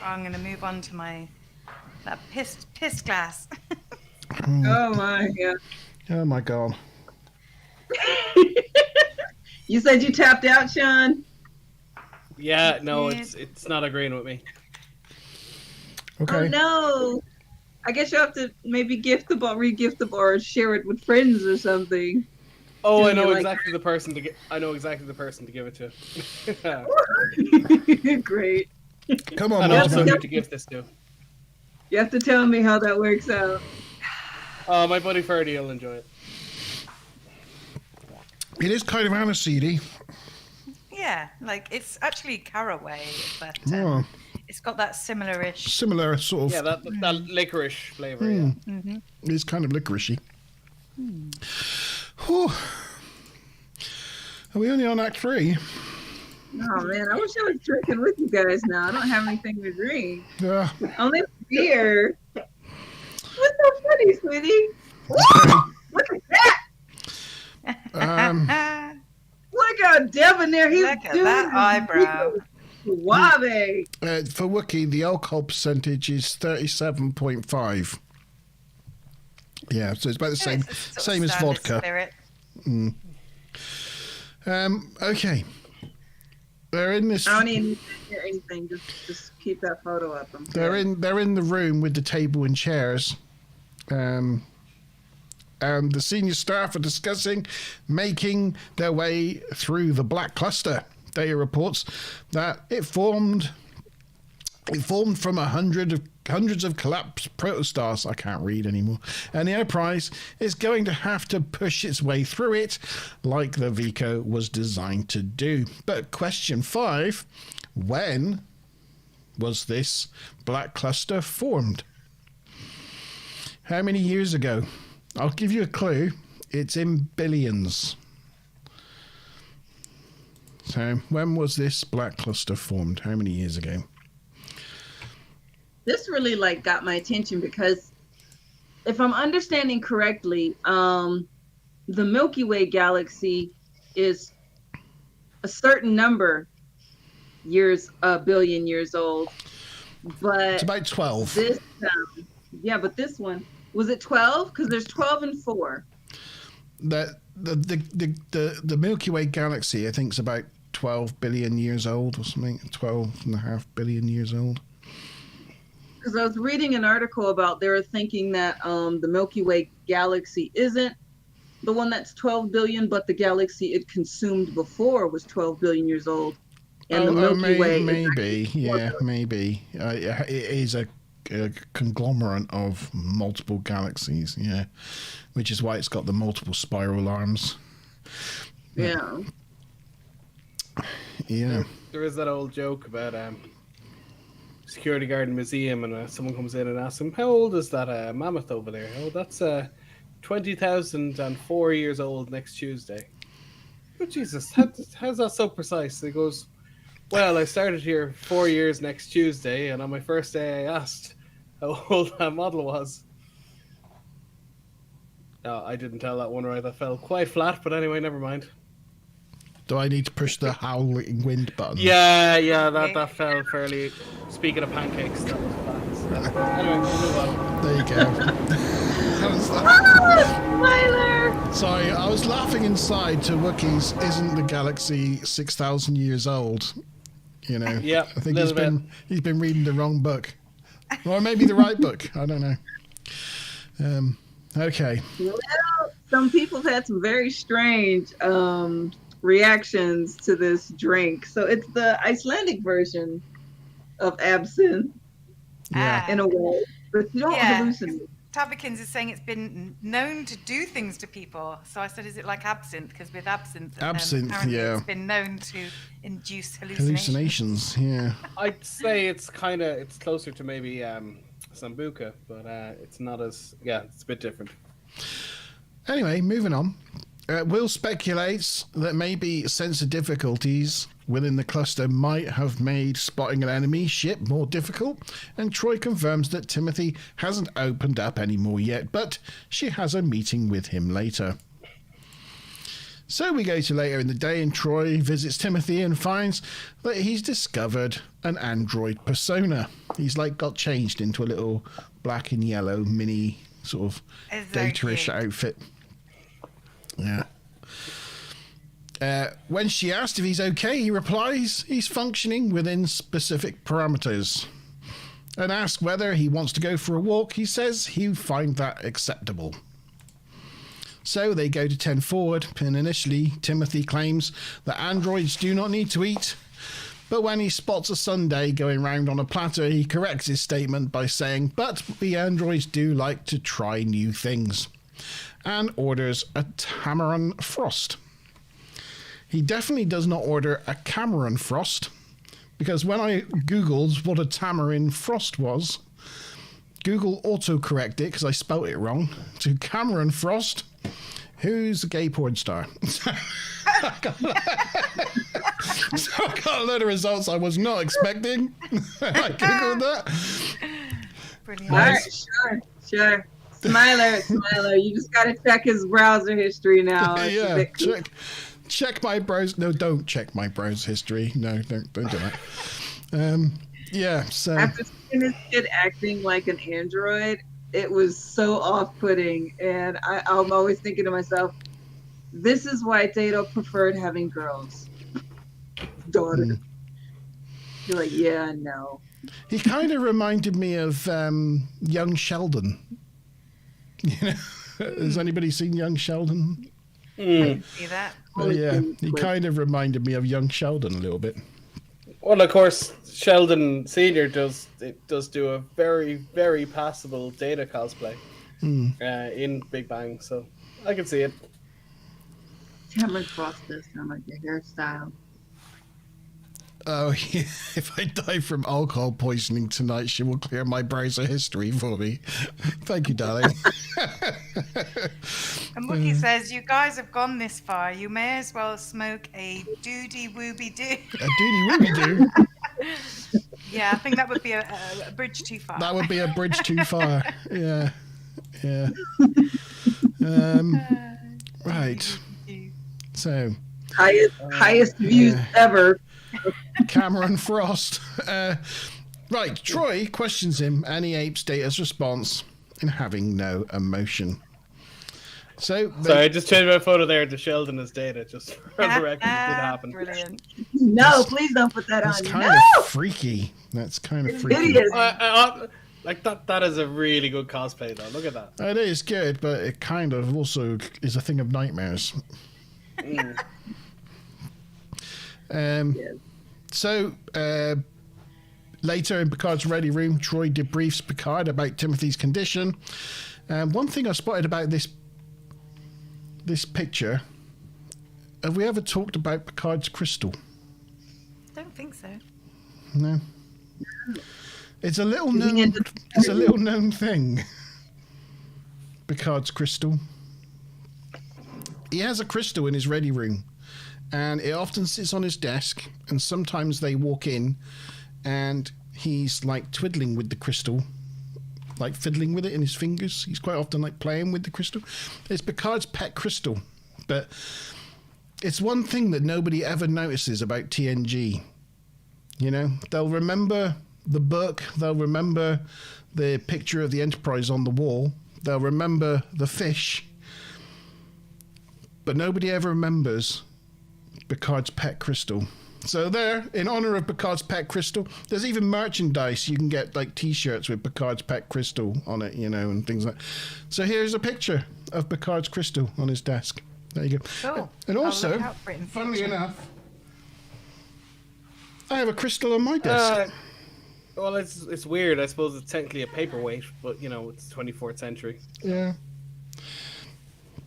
going to move on to that piss glass. Oh my god! Oh, my God. You said you tapped out, Sean. Yeah, no, it's not agreeing with me. Okay. Oh no! I guess you have to maybe re-gift the bar, or share it with friends or something. Oh, I Do know you like- exactly the person to give it to. Great. Come I on, know Yes, Martin. who to give this to. You have to tell me how that works out. Oh, my buddy Ferdy will enjoy it. It is kind of aniseedy. Yeah, like it's actually caraway, but Oh, it's got that similar-ish. similar sort of. Yeah, that licorice flavour. Yeah. It's kind of licoricey. Whew. Are we only on Act 3? Oh man, I wish I was drinking with you guys now. I don't have anything to drink. Yeah. Only beer. What's so funny, sweetie? Look at that! Look at Devin there. He's Look at doing that eyebrow. Suave. For Wookiee, the alcohol percentage is 37.5. Yeah, so it's about the same, It's a sort of same as standard vodka. spirit. Okay. They're in this. I don't even hear anything. Just keep that photo up. They're in the room with the table and chairs, and the senior staff are discussing making their way through the black cluster. Data reports that it formed from hundreds of collapsed protostars. I can't read anymore. And the Enterprise is going to have to push its way through it like the Vico was designed to do. But question 5, when was this black cluster formed? How many years ago? I'll give you a clue. It's in billions. So when was this black cluster formed? How many years ago? This really got my attention because if I'm understanding correctly, the Milky Way galaxy is a certain number billion years old. But It's about 12. this but this one, was it 12? Because there's 12 and 4. The Milky Way galaxy, I think, is about 12 billion years old or something. 12.5 billion years old. Because I was reading an article about they were thinking that the Milky Way galaxy isn't the one that's 12 billion, but the galaxy it consumed before was 12 billion years old. And the Milky Way maybe. It is a conglomerate of multiple galaxies, yeah, which is why it's got the multiple spiral arms. Yeah. Yeah. There is that old joke about security guard in a museum, and someone comes in and asks him, "How old is that mammoth over there?" "Oh, that's 20,004 years old next Tuesday." "Oh, Jesus, how's that so precise?" And he goes, "Well, I started here 4 years next Tuesday, and on my first day I asked how old that model was." No, I didn't tell that one right. That fell quite flat, but anyway, never mind. Do I need to push the howling wind button? Yeah, that fell fairly. Speaking of pancakes, that was flat. So. Anyway, we'll move on. There you go. Smiler! Sorry, I was laughing inside to Wookiees. Isn't the galaxy 6,000 years old? You know. Yeah, I think little he's been reading the wrong book, or maybe the right book. I don't know. Okay. Well, some people have had some very strange reactions to this drink. So it's the Icelandic version of absinthe Yeah. in a way, but you don't hallucinate. Tabakins is saying it's been known to do things to people. So I said, is it like absinthe? Because with absinthe, apparently it's been known to induce hallucinations. Yeah. I'd say it's closer to maybe Sambuca, but it's not as it's a bit different. Anyway, moving on. Will speculates that maybe sensor difficulties within the cluster might have made spotting an enemy ship more difficult, and Troy confirms that Timothy hasn't opened up anymore yet, but she has a meeting with him later. So we go to later in the day, and Troy visits Timothy and finds that he's discovered an android persona. He's got changed into a little black and yellow mini sort of data-ish outfit. Yeah. When she asked if he's okay, he replies he's functioning within specific parameters. And asked whether he wants to go for a walk, he says he'd find that acceptable. So they go to 10 forward, and initially Timothy claims that androids do not need to eat. But when he spots a sundae going round on a platter, he corrects his statement by saying, but the androids do like to try new things, and orders a Tamarin Frost. He definitely does not order a Cameron Frost, because when I googled what a Tamarin Frost was, Google autocorrected it because I spelt it wrong to Cameron Frost, who's a gay porn star. So I got a load of results I was not expecting. I googled that. Brilliant. All right, sure. Smiler, you just gotta check his browser history now. Yeah, check my browser. No, don't check my browser history. No, don't do that. Yeah, so after seeing this kid acting like an android, it was so off-putting, and I'm always thinking to myself, this is why Tato preferred having girls. Daughter. You're like, yeah, no. He kind of reminded me of young Sheldon. You know, has anybody seen young Sheldon? See that? Yeah, he kind of reminded me of young Sheldon a little bit. Well, of course, Sheldon Senior does do a very, very passable Data cosplay in Big Bang, so I can see it. Cameron Frost does sound like the hairstyle. Oh, yeah. If I die from alcohol poisoning tonight, she will clear my browser history for me. Thank you, darling. And Wookie says, you guys have gone this far. You may as well smoke a doody-wooby-doo. A doody-wooby-doo? Yeah, I think that would be a bridge too far. That would be a bridge too far. Yeah. Right. So. Highest views ever. Cameron Frost. Right, Troy questions him, and he apes Data's response in having no emotion. So, sorry, I just changed my photo there to Sheldon as Data, just for the record. It did happen. Brilliant. No, please don't put that That's on. kind of freaky. That's kind of freaky. Hideous. Like that is a really good cosplay, though. Look at that. It is good, but it kind of also is a thing of nightmares. So, later in Picard's ready room, Troy debriefs Picard about Timothy's condition. One thing I spotted about this picture, have we ever talked about Picard's crystal? Don't think so. No. It's a little known thing. Picard's crystal. He has a crystal in his ready room, and it often sits on his desk, and sometimes they walk in and he's like twiddling with the crystal, like fiddling with it in his fingers. He's quite often like playing with the crystal. It's Picard's pet crystal, but it's one thing that nobody ever notices about TNG. You know, they'll remember the book, they'll remember the picture of the Enterprise on the wall, they'll remember the fish, but nobody ever remembers Picard's pet crystal. So there, in honor of Picard's pet crystal, there's even merchandise. You can get like T-shirts with Picard's pet crystal on it, you know, and things like. So here's a picture of Picard's crystal on his desk. There you go. Cool. And I'll also, look out for it in funnily future. enough, I have a crystal on my desk. Well, it's weird. I suppose it's technically a paperweight, but you know, it's 24th century. Yeah.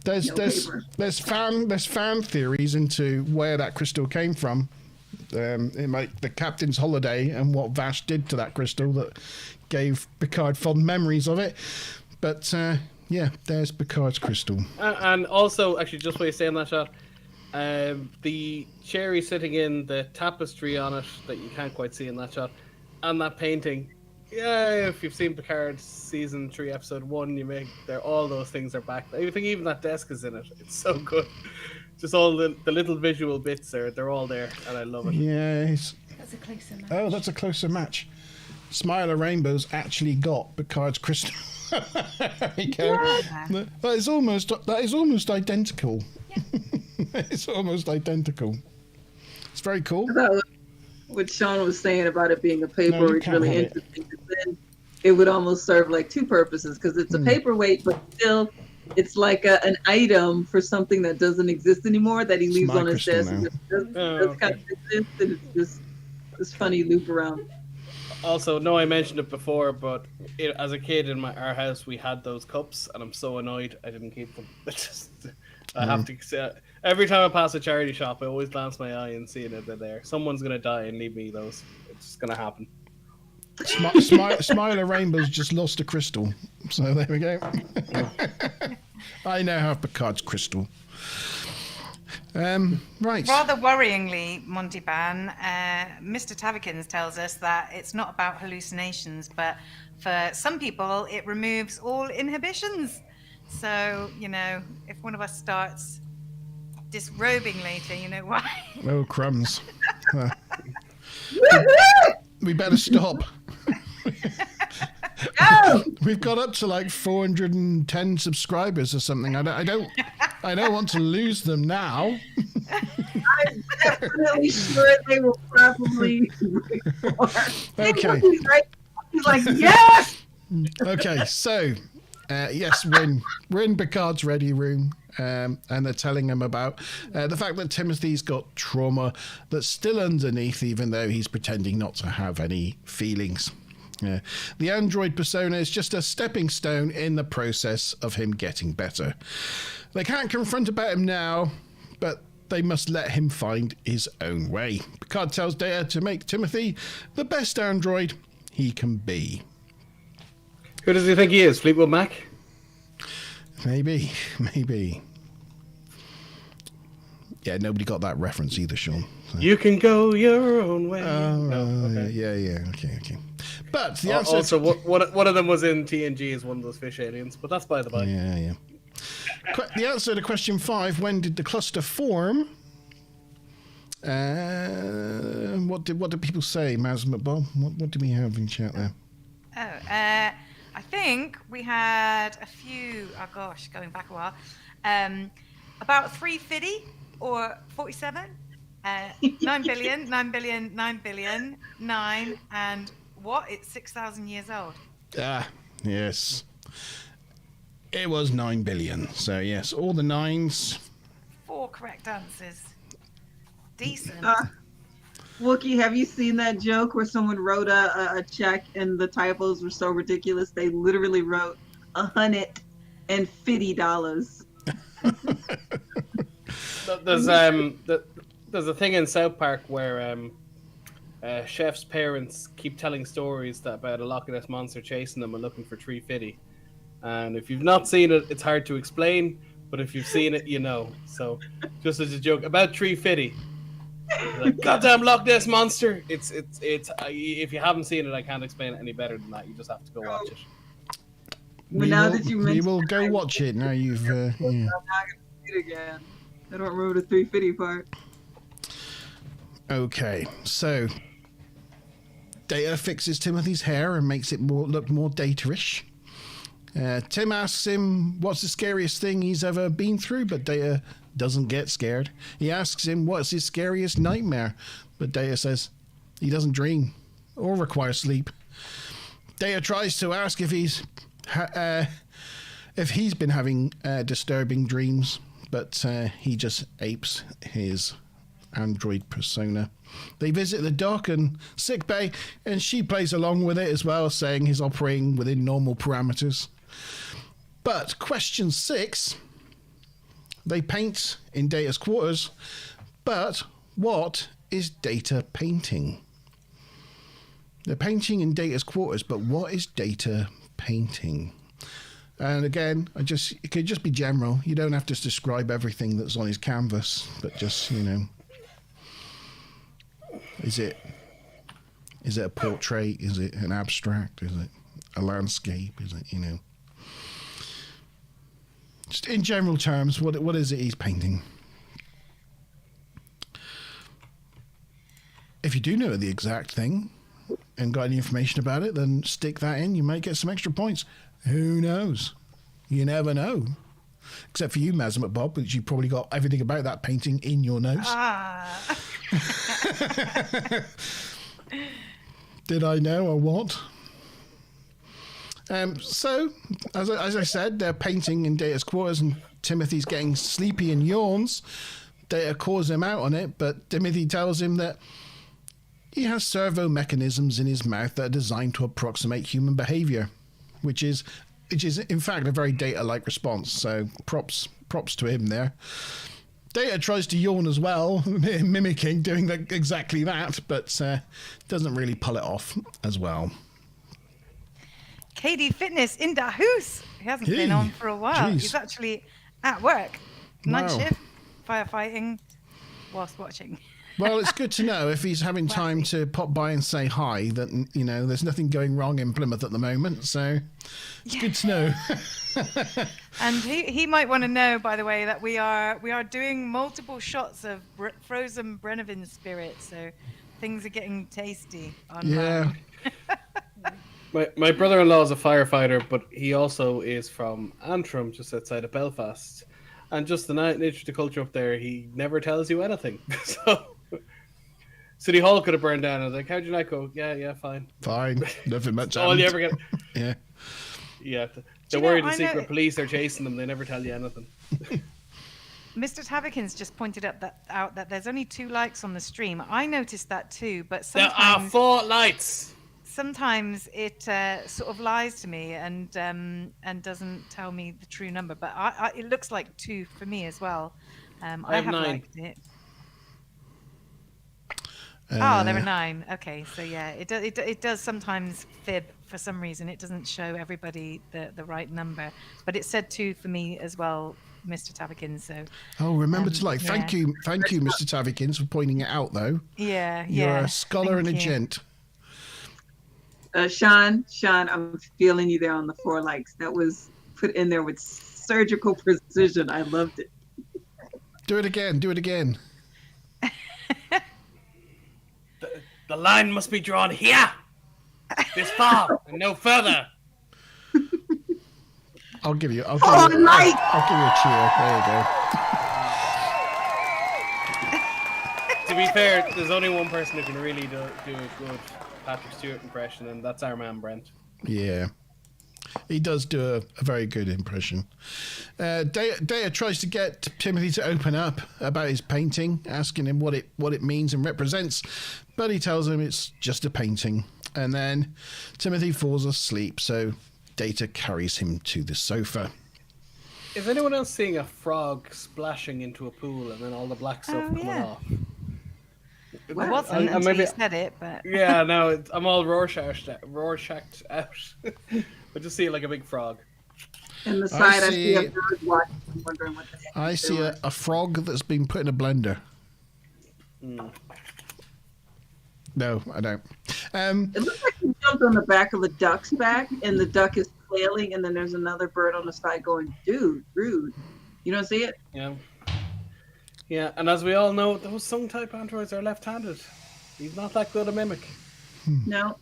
There's fan theories into where that crystal came from. In like the captain's holiday and what Vash did to that crystal that gave Picard fond memories of it. But yeah, there's Picard's crystal. And also, actually, just while you're saying that shot, the cherry sitting in the tapestry on it that you can't quite see in that shot, and that painting. Yeah, if you've seen Picard season 3, episode 1, all those things are back. I think even that desk is in it. It's so good. Just all the little visual bits they're all there, and I love it. Yes. That's a closer match. Oh, that's a closer match. Smiler Rainbow's actually got Picard's crystal. There you go. That is almost identical. Yeah. It's almost identical. It's very cool. About what Sean was saying about it being a No, you paperweight can't really have it. interesting. Then it would almost serve like two purposes because it's a paperweight, but still it's like an item for something that doesn't exist anymore that he leaves my on his crystal desk. now. It does kind of exist, and it's just this funny loop around. Also, no, I mentioned it before, but as a kid in our house, we had those cups, and I'm so annoyed I didn't keep them. I have to say, every time I pass a charity shop, I always glance my eye and see that they're there. Someone's gonna die and leave me those. It's just gonna happen. Smiler Rainbow's just lost a crystal. So there we go. I now have Picard's crystal. Right. Rather worryingly, Monty Ban, Mr. Tavikins tells us that it's not about hallucinations, but for some people, it removes all inhibitions. So, you know, if one of us starts disrobing later, you know why. Oh, crumbs. We better stop. We've got up to like 410 subscribers or something. I don't want to lose them now. I'm definitely sure they will probably Okay. He's like, yes! Okay, so yes, we're in Picard's ready room, and they're telling him about the fact that Timothy's got trauma that's still underneath, even though he's pretending not to have any feelings. The android persona is just a stepping stone in the process of him getting better. They can't confront about him now, but they must let him find his own way. Picard tells Data to make Timothy the best android he can be. Who does he think he is? Fleetwood Mac? Maybe. Yeah, nobody got that reference either, Sean. So. You can go your own way. Okay. Yeah. Okay. But the answer. Also, one of them was in TNG as one of those fish aliens, but that's by the by. Yeah. The answer to question 5: when did the cluster form? What did people say, Maz McBob? What did we have in chat there? I think we had a few, going back a while, about 350 or 47, 9 billion, 9 billion, 9 billion, 9, and what? It's 6,000 years old. Yes. It was 9 billion. So, yes, all the 9s. 4 correct answers. Decent. Wookie, have you seen that joke where someone wrote a check and the typos were so ridiculous they literally wrote $150? There's a thing in South Park where Chef's parents keep telling stories about a Loch Ness monster chasing them and looking for 350. And if you've not seen it, it's hard to explain, but if you've seen it, you know. So, just as a joke about 350. Like, goddamn Loch Ness monster! It's if you haven't seen it, I can't explain it any better than that. You just have to go watch it. Now that you we mentioned will it, go watch it. Now you've. Yeah. I'm not gonna see it again. I don't remember the 350 part. Okay, so Data fixes Timothy's hair and makes it look more Data-ish. Tim asks him what's the scariest thing he's ever been through, but Data doesn't get scared. He asks him what's his scariest nightmare, but Data says he doesn't dream or require sleep. Data tries to ask if he's been having disturbing dreams, but he just apes his android persona. They visit the dock and sickbay, and she plays along with it as well, saying he's operating within normal parameters. But question 6, they paint in Data's quarters, but what is Data painting? They're painting in Data's quarters, but what is Data painting? And again, it could just be general. You don't have to describe everything that's on his canvas, but just, is it a portrait? Is it an abstract? Is it a landscape? Is it, just in general terms, what is it he's painting? If you do know the exact thing and got any information about it, then stick that in. You might get some extra points. Who knows? You never know. Except for you, Mazam Bob, which you probably got everything about that painting in your notes. Did I know or what? So, as I said, they're painting in Data's quarters, and Timothy's getting sleepy and yawns. Data calls him out on it, but Timothy tells him that he has servo mechanisms in his mouth that are designed to approximate human behavior, which is in fact a very Data-like response. So props to him there. Data tries to yawn as well, mimicking doing exactly that, but doesn't really pull it off as well. KD Fitness in the house. He hasn't been on for a while. Geez. He's actually at work, night Wow. shift, firefighting, whilst watching. Well, it's good to know if he's having time to pop by and say hi that, there's nothing going wrong in Plymouth at the moment. So it's good to know. And he might want to know, by the way, that we are doing multiple shots of frozen Brennivin spirit. So things are getting tasty. Yeah. My brother-in-law is a firefighter, but he also is from Antrim, just outside of Belfast. And just the nature of the culture up there, he never tells you anything. So City Hall could have burned down. I was like, how'd your night go? Yeah, fine. Fine. Nothing much All you ever happened. get. Yeah. Yeah. They're worried the I know- secret police are chasing them. They never tell you anything. Mr. Tavakins just pointed out that there's only 2 likes on the stream. I noticed that too, but There are sometimes 4 lights. sometimes it sort of lies to me and doesn't tell me the true number. But it looks like 2 for me as well. I have have 9. liked it. Oh, there are 9. Okay, so yeah, it does sometimes fib for some reason. It doesn't show everybody the right number, but it said 2 for me as well, Mr. Tavakins. So Remember to like. yeah. Thank you, Mr. Tavikins, for pointing it out, though. yeah, You're a scholar thank and a you. gent. Sean, I'm feeling you there on the 4 likes. That was put in there with surgical precision. I loved it. Do it again. The line must be drawn here. This far and no further. I'll give you. I'll Oh, give you Mike! I'll give you a cheer. There you go. To be fair, there's only one person who can really do a good Patrick Stewart impression, and that's our man Brent. Yeah. He does do a very good impression. Data tries to get Timothy to open up about his painting, asking him what it means and represents, but he tells him it's just a painting. And then Timothy falls asleep, so Data carries him to the sofa. Is anyone else seeing a frog splashing into a pool and then all the black stuff coming yeah. off? It wasn't until you said it, but Yeah, no, I'm all Rorschached out. I just see it like a big frog. And the side, I see a see- bird watching. I'm wondering what the heck I he's see doing. a frog that's been put in a blender. No, I don't. It looks like he jumped on the back of a duck's back, and the duck is sailing, and then there's another bird on the side going, "Dude, rude." You don't see it? Yeah. Yeah, and as we all know, those Sung-type androids are left-handed. He's not that good a mimic. No.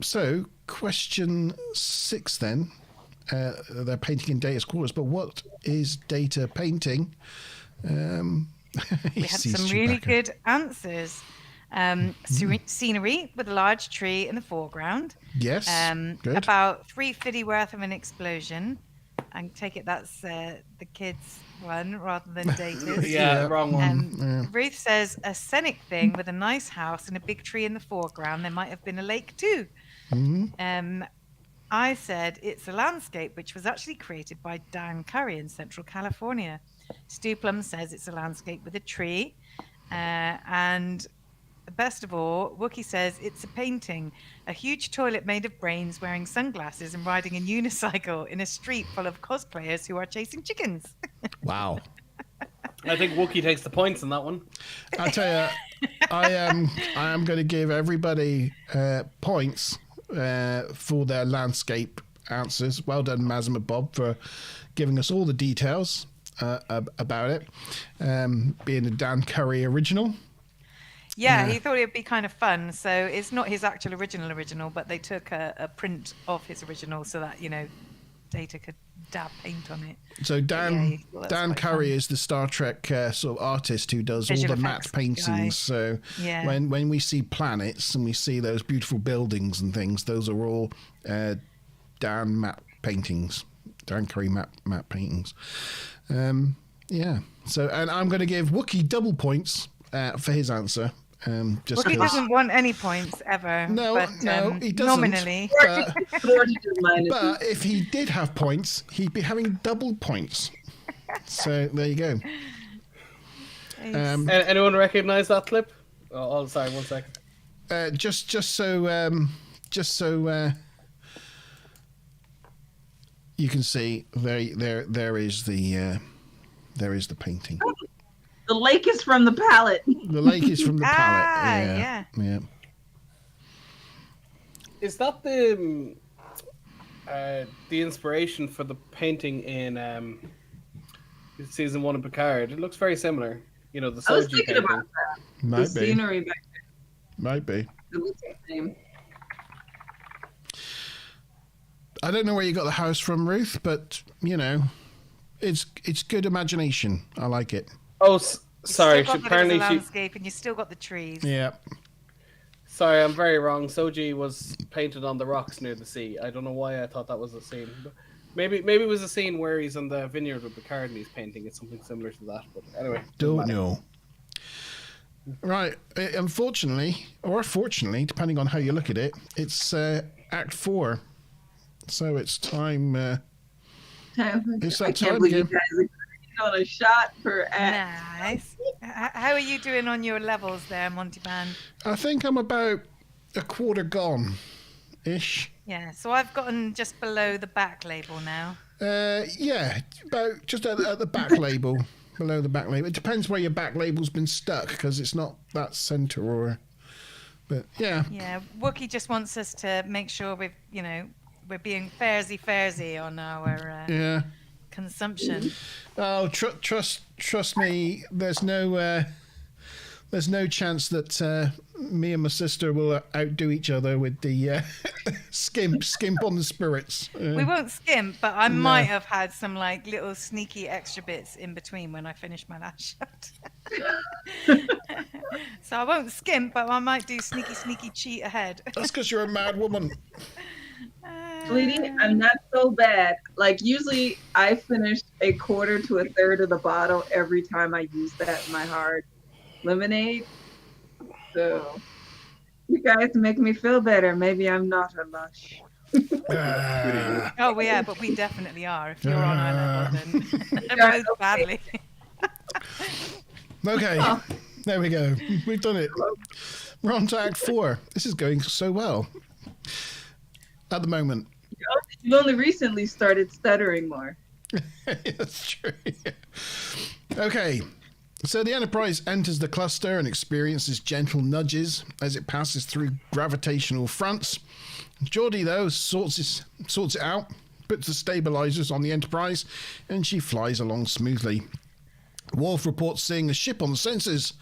So, question 6 then. They're painting in Data's quarters, but what is Data painting? We had some really good answers. Scenery with a large tree in the foreground. Yes, good. About 350 worth of an explosion. I take it that's the kids' one rather than Data's. Yeah, wrong one. Ruth says a scenic thing with a nice house and a big tree in the foreground. There might have been a lake too. I said it's a landscape which was actually created by Dan Curry in Central California. Stu Plum says it's a landscape with a tree. And best of all, Wookie says it's a painting, a huge toilet made of brains wearing sunglasses and riding a unicycle in a street full of cosplayers who are chasing chickens. Wow. I think Wookie takes the points in that one. I'll tell you, I am going to give everybody points for their landscape answers. Well done, Mazma Bob, for giving us all the details about it, being a Dan Curry original. Yeah, he thought it'd be kind of fun. So it's not his actual original, but they took a print of his original so that, Data could dab paint on it. So Dan Curry fun. is the Star Trek sort of artist who does Visual all the matte effects paintings. guy. So Yeah. when we see planets and we see those beautiful buildings and things, those are all Dan matte paintings, Dan Curry matte paintings. Yeah. So, and I'm going to give Wookie double points for his answer. Just Wookie 'cause- doesn't want any points ever. No, but, he doesn't. Nominally. But if he did have points, he'd be having double points. So there you go. Anyone recognize that clip? Oh, sorry, 1 second. Just so you can see, there is the painting. The lake is from the palette. The lake is from the palette. Yeah. Is that the inspiration for the painting in season 1 of Picard? It looks very similar. The I was Soji thinking painting. about that. Might The be. scenery back Might be. there. It looks the same. I don't know where you got the house from, Ruth, but it's good imagination. I like it. Oh, sorry. You still got Apparently, the landscape, and you still got the trees. Yeah. Sorry, I'm very wrong. Soji was painted on the rocks near the sea. I don't know why I thought that was a scene. But maybe it was a scene where he's in the vineyard with Picard and he's painting. It's something similar to that. But anyway, Don't know. Right. Unfortunately, or fortunately, depending on how you look at it, it's Act 4. So it's time. It's I that can't time believe you again. guys agreed on a shot per act. Nice. How are you doing on your levels there, Monty Band? I think I'm about a quarter gone-ish. Yeah, so I've gotten just below the back label now. Yeah, about just at the back label, below the back label. It depends where your back label's been stuck, because it's not that centre or... But, yeah. Yeah, Wookie just wants us to make sure we're being fairsy on our Yeah. consumption. Oh, trust me. There's no chance that me and my sister will outdo each other with the skimp on the spirits. We won't skimp, but I might have had some little sneaky extra bits in between when I finish my last shot. So I won't skimp, but I might do sneaky cheat ahead. That's because you're a mad woman. Sweetie, I'm not so bad. Usually I finish a quarter to a third of the bottle every time I use that in my hard lemonade. So you guys make me feel better. Maybe I'm not a lush. Oh, well, yeah, but we definitely are. If you're on our level, then both badly. Okay, there we go. We've done it. We're on to Act 4. This is going so well at the moment. You've only recently started stuttering more. That's true. Okay, So the Enterprise enters the cluster and experiences gentle nudges as it passes through gravitational fronts. Geordie, though, sorts it out, puts the stabilizers on the Enterprise, and she flies along smoothly. Worf reports seeing a ship on the sensors,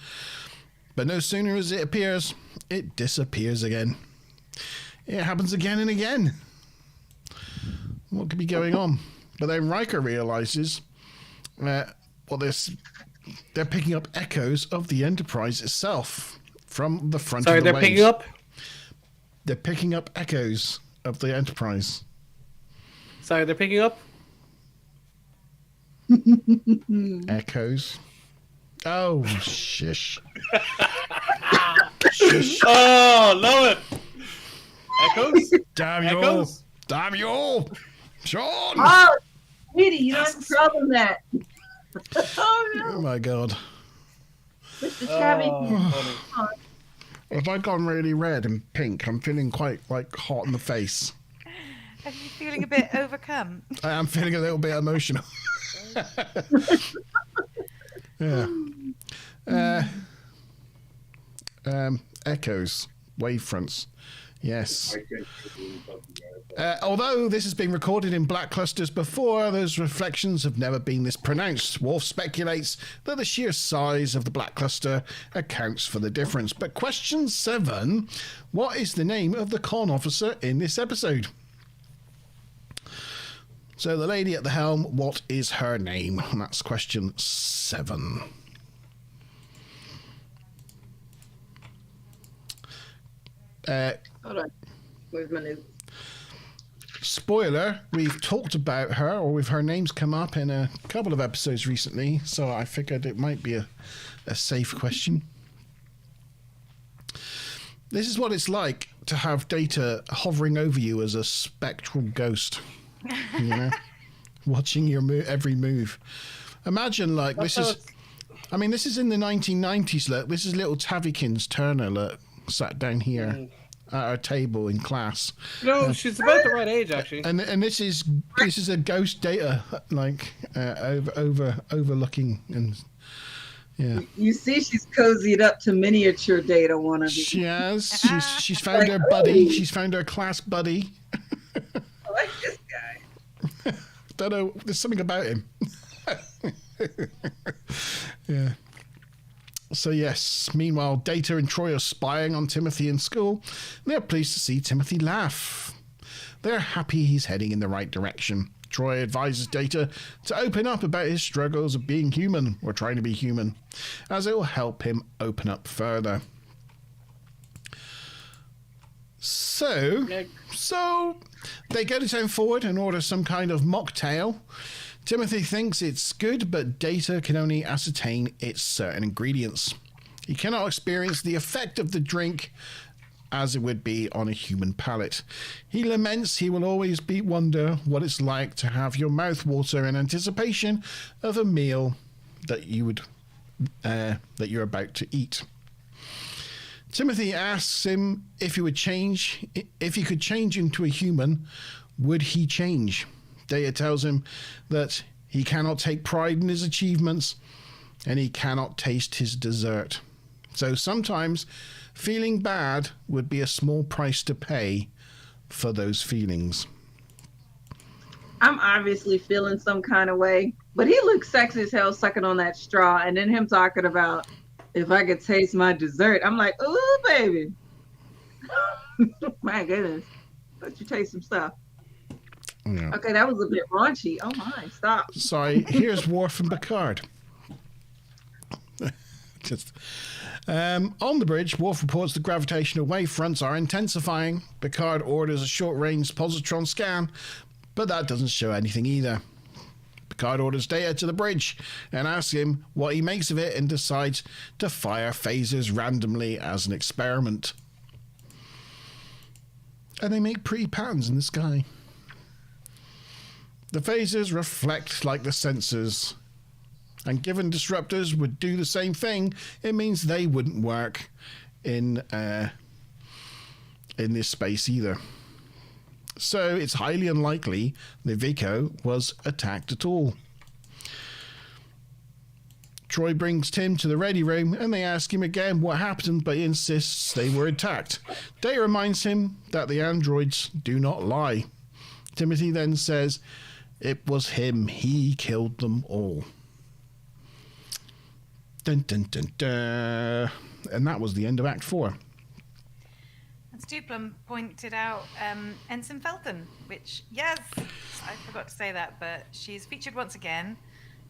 but no sooner as it appears, it disappears again. It happens again and again. What could be going on? But then Riker realizes they're picking up echoes of the Enterprise itself from the front of the they're waves. picking up? They're picking up echoes of the Enterprise. Sorry, they're picking up? Echoes. Oh, shish. Shish. Oh, love it. Echoes? Damn you all. Echoes? Damn you all. Sean. Oh, sweetie, you don't have to tell them that. Oh, no. Oh, my God. Mr. Shabby. funny. Have I gone really red and pink? I'm feeling quite, hot in the face. Are you feeling a bit overcome? I am feeling a little bit emotional. Yeah. Echoes. Wavefronts. Yes. Although this has been recorded in black clusters before, those reflections have never been this pronounced. Worf speculates that the sheer size of the black cluster accounts for the difference. But question 7, what is the name of the con officer in this episode? So the lady at the helm, what is her name? And that's question 7. Hold on. Where's my notes? Spoiler, we've talked about her, or with her name's come up in a couple of episodes recently, so I figured it might be a safe question. This is what it's like to have Data hovering over you as a spectral ghost, you know, watching your every move. Imagine, like, this is in the 1990s, look. This is little Tavikins Turner, look, sat down here at our table in class. No, she's about the right age, actually. And this is a ghost Data, like, overlooking, and yeah. You see, she's cozied up to miniature Data wannabe. She has. She's found her buddy. She's found her class buddy. I like this guy. Don't know. There's something about him. Yeah. So yes. Meanwhile, Data and Troy are spying on Timothy in school. They're pleased to see Timothy laugh. They're happy he's heading in the right direction. Troy advises Data to open up about his struggles of being human, or trying to be human, as it will help him open up further. So they go to town forward and order some kind of mocktail. Timothy thinks it's good, but Data can only ascertain its certain ingredients. He cannot experience the effect of the drink as it would be on a human palate. He laments he will always wonder what it's like to have your mouth water in anticipation of a meal that you're about to eat. Timothy asks him if he could change into a human, would he change? Data tells him that he cannot take pride in his achievements and he cannot taste his dessert. So sometimes feeling bad would be a small price to pay for those feelings. I'm obviously feeling some kind of way, but he looks sexy as hell sucking on that straw, and then him talking about if I could taste my dessert. I'm like, ooh, baby. My goodness. Let you taste some stuff. Yeah. Okay, that was a bit raunchy. Oh my, stop. Sorry, here's Worf and Picard. On the bridge, Worf reports the gravitational wave fronts are intensifying. Picard orders a short-range positron scan, but that doesn't show anything either. Picard orders Data to the bridge and asks him what he makes of it and decides to fire phasers randomly as an experiment. And they make pretty patterns in the sky. The phasers reflect like the sensors. And given disruptors would do the same thing, it means they wouldn't work in this space either. So it's highly unlikely the Vico was attacked at all. Troy brings Tim to the ready room and they ask him again what happened, but he insists they were attacked. Data reminds him that the androids do not lie. Timothy then says it was him. He killed them all. Dun, dun, dun, dun. And that was the end of Act 4. And Stuplum pointed out Ensign Felton, which, yes, I forgot to say that, but she's featured once again.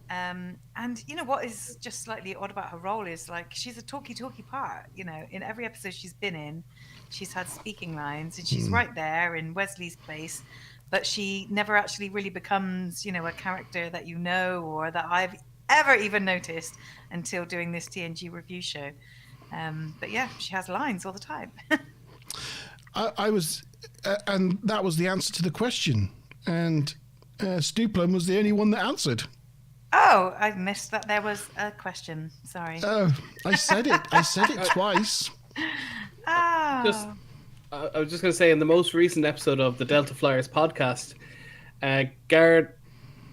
And you know what is just slightly odd about her role is like she's a talky part. You know, in every episode she's been in, she's had speaking lines, and she's right there in Wesley's place. But she never actually really becomes, you know, a character that you know or that I've ever even noticed until doing this TNG review show. But yeah, she has lines all the time. I was, and that was the answer to the question. And Stuplum was the only one that answered. Oh, I missed that there was a question. Sorry. Oh, I said it. I said it twice. Oh. I was just going to say, in the most recent episode of the Delta Flyers podcast, Garrett,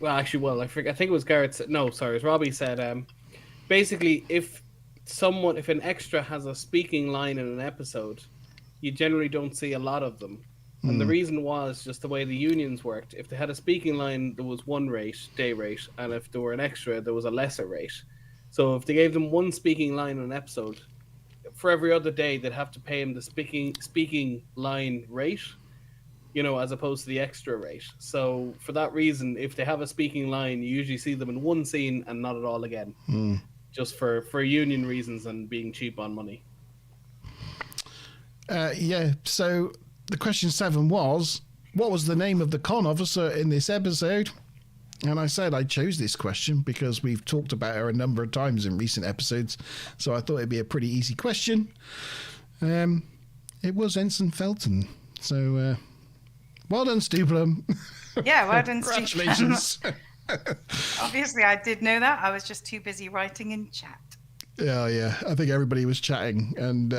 I think it was Garrett. No, sorry, it was Robbie said, basically, if an extra has a speaking line in an episode, you generally don't see a lot of them. And the reason was just the way the unions worked. If they had a speaking line, there was one day rate, and if there were an extra, there was a lesser rate. So if they gave them one speaking line in an episode, for every other day, they'd have to pay him the speaking line rate, you know, as opposed to the extra rate. So for that reason, if they have a speaking line, you usually see them in one scene and not at all again, just for union reasons and being cheap on money. Yeah, so the question 7 was, what was the name of the con officer in this episode? And I said I chose this question because we've talked about her a number of times in recent episodes, so I thought it'd be a pretty easy question. It was Ensign Felton. So, well done, Stuplum. Yeah, well done, Congratulations. Obviously, I did know that. I was just too busy writing in chat. Yeah. I think everybody was chatting and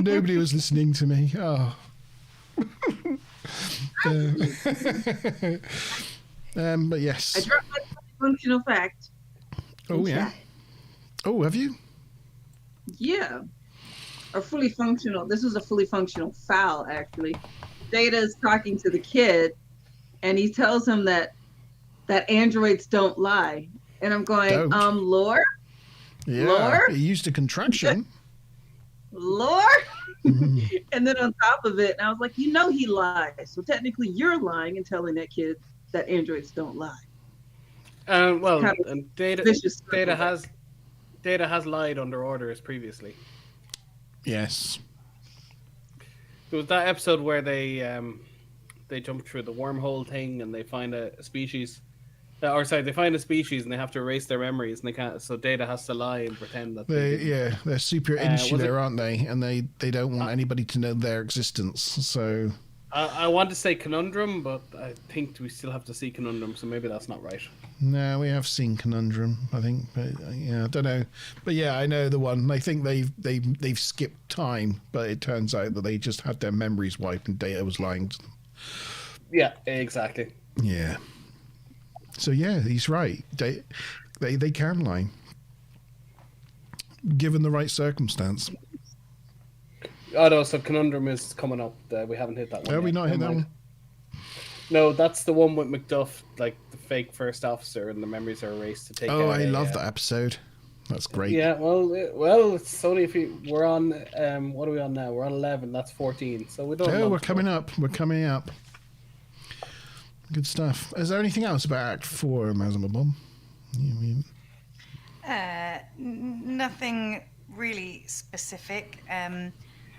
nobody was listening to me. Oh. But yes. I dropped my functional fact. Oh, yeah. Oh, have you? Yeah. A fully functional. This was a fully functional foul, actually. Data is talking to the kid, and he tells him that androids don't lie. And I'm going, lore? Yeah, lore? He used a contraction. Lore? And then on top of it, I was like, you know he lies. So technically you're lying and telling that kid that androids don't lie. And Data has lied under orders previously. Yes. There was that episode where they jump through the wormhole thing and they find a species. They find a species and they have to erase their memories and they can't. So Data has to lie and pretend that they're super insular, aren't they? And they don't want anybody to know their existence. So I want to say Conundrum, but I think we still have to see Conundrum, so maybe that's not right. No, we have seen Conundrum, I think, but yeah, I don't know. But yeah, I know the one. I think they've skipped time, but it turns out that they just had their memories wiped and Data was lying to them. Yeah, exactly. Yeah. So yeah, he's right. They can lie, given the right circumstance. Oh no, so Conundrum is coming up. We haven't hit that one. Have we not hit that one? No, that's the one with Macduff, like the fake first officer, and the memories are erased to take. Oh, I love that episode. That's great. Yeah, well, it's only if we're on. What are we on now? We're on 11. That's 14. So we don't. Oh, we're coming up. We're coming up. Good stuff. Is there anything else about Act 4, Mazma Bomb? Nothing really specific.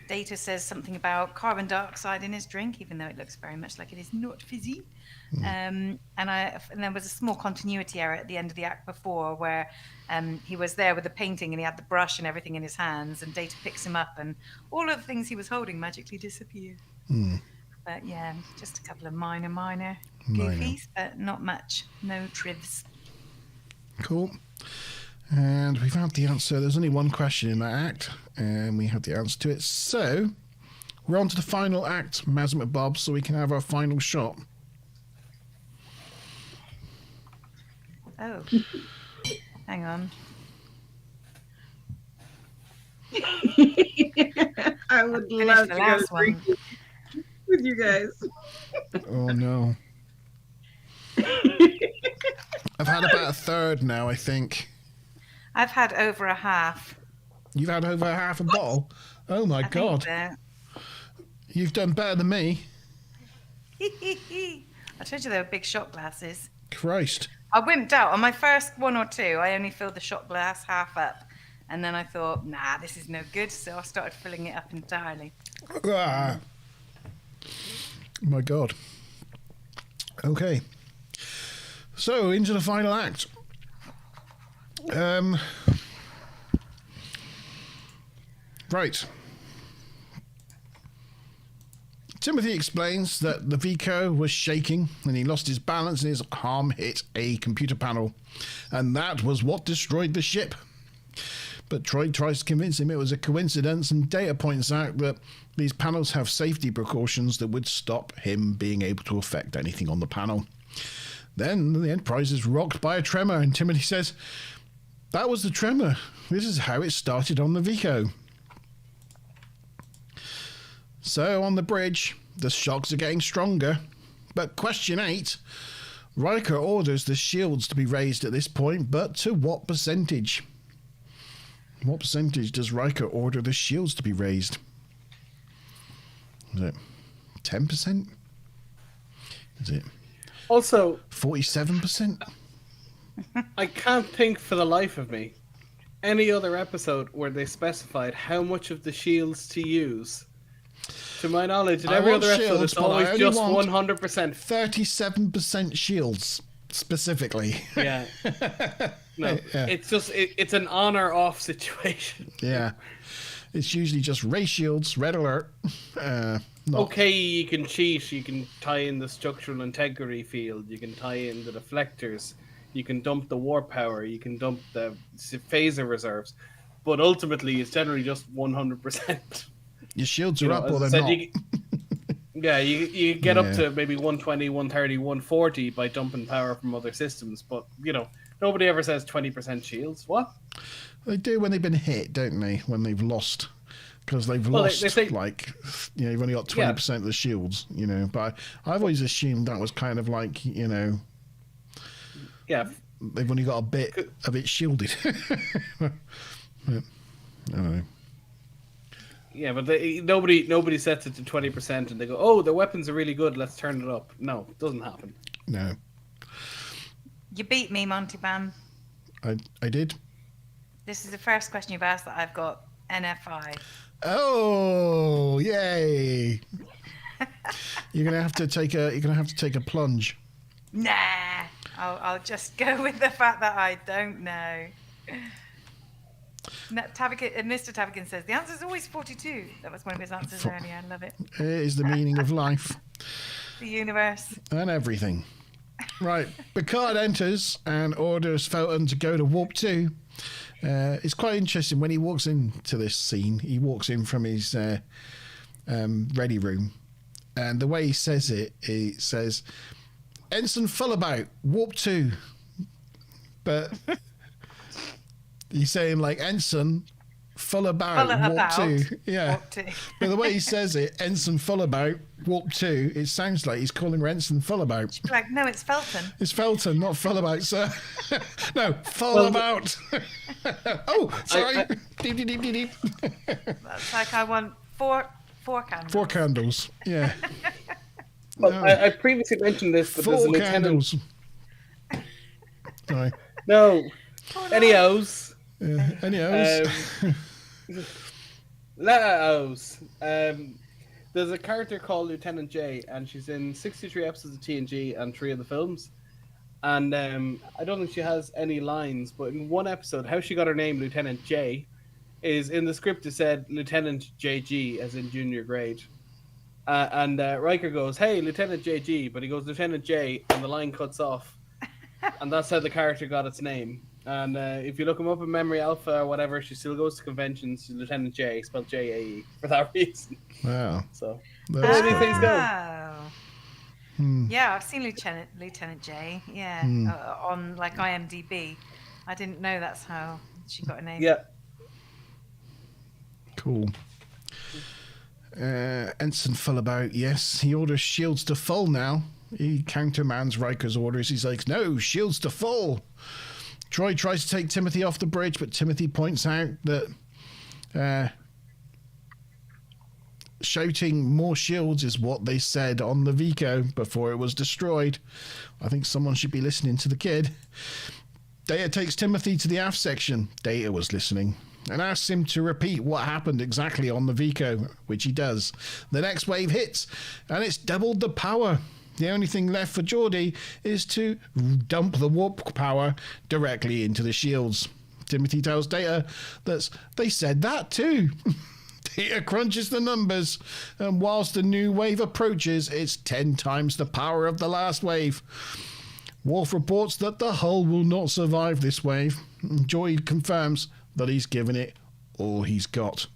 Data says something about carbon dioxide in his drink, even though it looks very much like it is not fizzy. And there was a small continuity error at the end of the act before where he was there with the painting and he had the brush and everything in his hands, and Data picks him up and all of the things he was holding magically disappear. But yeah, just a couple of minor goofies, but not much. No trivs. Cool. And we've had the answer. There's only one question in that act, and we had the answer to it. So we're on to the final act, Mazma Bob, so we can have our final shot. Oh, hang on. I would Finish love the to go last one. drinking with you guys. Oh no. I've had about a third now, I think. I've had over a half. You've had over half a bottle? Oh my I god. think You've done better than me. so. I told you they were big shot glasses. Christ. I wimped out on my first one or two. I only filled the shot glass half up, and then I thought, nah, this is no good. So I started filling it up entirely. Ah. My god. Okay. So, into the final act. Right. Timothy explains that the Vico was shaking and he lost his balance and his arm hit a computer panel. And that was what destroyed the ship. But Troy tries to convince him it was a coincidence, and Data points out that these panels have safety precautions that would stop him being able to affect anything on the panel. Then the Enterprise is rocked by a tremor, and Timothy says, "That was the tremor. This is how it started on the Vico." So on the bridge, the shocks are getting stronger. But question 8, Riker orders the shields to be raised at this point, but to what percentage? What percentage does Riker order the shields to be raised? Is it 10%? Is it Also, 47%? I can't think for the life of me any other episode where they specified how much of the shields to use. To my knowledge, in I every want other episode, shields, it's but I always only just want 100%. 37% shields, specifically. Yeah. No, Yeah. it's just it's an on or off situation. Yeah. It's usually just ray shields, red alert. Not Okay, you can cheat. You can tie in the structural integrity field. You can tie in the deflectors. You can dump the warp power. You can dump the phaser reserves. But ultimately, it's generally just 100%. Your shields are up as or I they're said, not. you get up Yeah. to maybe 120, 130, 140 by dumping power from other systems. But, nobody ever says 20% shields. What? They do when they've been hit, don't they? When they've lost. Because they've Well, lost, they say- you've only got 20% of the shields, But I've always assumed that was kind of like, Yeah. they've only got a bit of it shielded. But, I don't know. Yeah, but nobody sets it to 20% and they go, "Oh, the weapons are really good. Let's turn it up." No, it doesn't happen. No. You beat me, Monty Bam. I did. This is the first question you've asked that I've got NFI. Oh, yay! You're gonna have to take a plunge. Nah, I'll just go with the fact that I don't know. Mr. Tavikin says the answer is always 42. That was one of his answers earlier. I love it. It is the meaning of life The universe. and everything. Right, Picard enters and orders Felton to go to Warp 2. It's quite interesting when he walks into this scene. He walks in from his ready room, and the way he says it, he says, "Ensign Fullabout, Warp 2." But he's saying like Ensign Fullabout, Warp 2. Yeah. Warp 2. But the way he says it, Ensign Fullabout, Warp 2, it sounds like he's calling her Ensign Fullabout. Like, no, it's Felton. It's Felton, not Fullabout, sir. No, Fullabout. Oh, sorry. Deep, deep, deep, deep, deep. That's like I want four candles. 4 candles. Yeah. Well, No. I previously mentioned this, but there's a 4 lieutenant. candles. Sorry. No, anyhows. Anyways. Laos. There's a character called Lieutenant J, and she's in 63 episodes of TNG and 3 of the films. And I don't think she has any lines, but in one episode, how she got her name, Lieutenant J, is in the script it said Lieutenant JG, as in junior grade. And Riker goes, "Hey, Lieutenant JG," but he goes, "Lieutenant J," and the line cuts off. And that's how the character got its name. And if you look him up in Memory Alpha or whatever, she still goes to conventions. She's Lieutenant J, spelled J-A-E, for that reason. Wow. So, That's how do these things go? Oh. Yeah, I've seen Lieutenant J. Yeah, on like IMDb. I didn't know that's how she got a name. Yeah. Cool. Ensign Fullabout, yes, he orders shields to full now. He countermands Riker's orders. He's like, no, shields to full. Troy tries to take Timothy off the bridge, but Timothy points out that shouting more shields is what they said on the Vico before it was destroyed. I think someone should be listening to the kid. Data takes Timothy to the aft section. Data was listening and asks him to repeat what happened exactly on the Vico, which he does. The next wave hits, and it's doubled the power. The only thing left for Geordie is to dump the warp power directly into the shields. Timothy tells Data that they said that too. Data crunches the numbers, and whilst the new wave approaches, it's 10 times the power of the last wave. Worf reports that the hull will not survive this wave. Joy confirms that he's given it all he's got.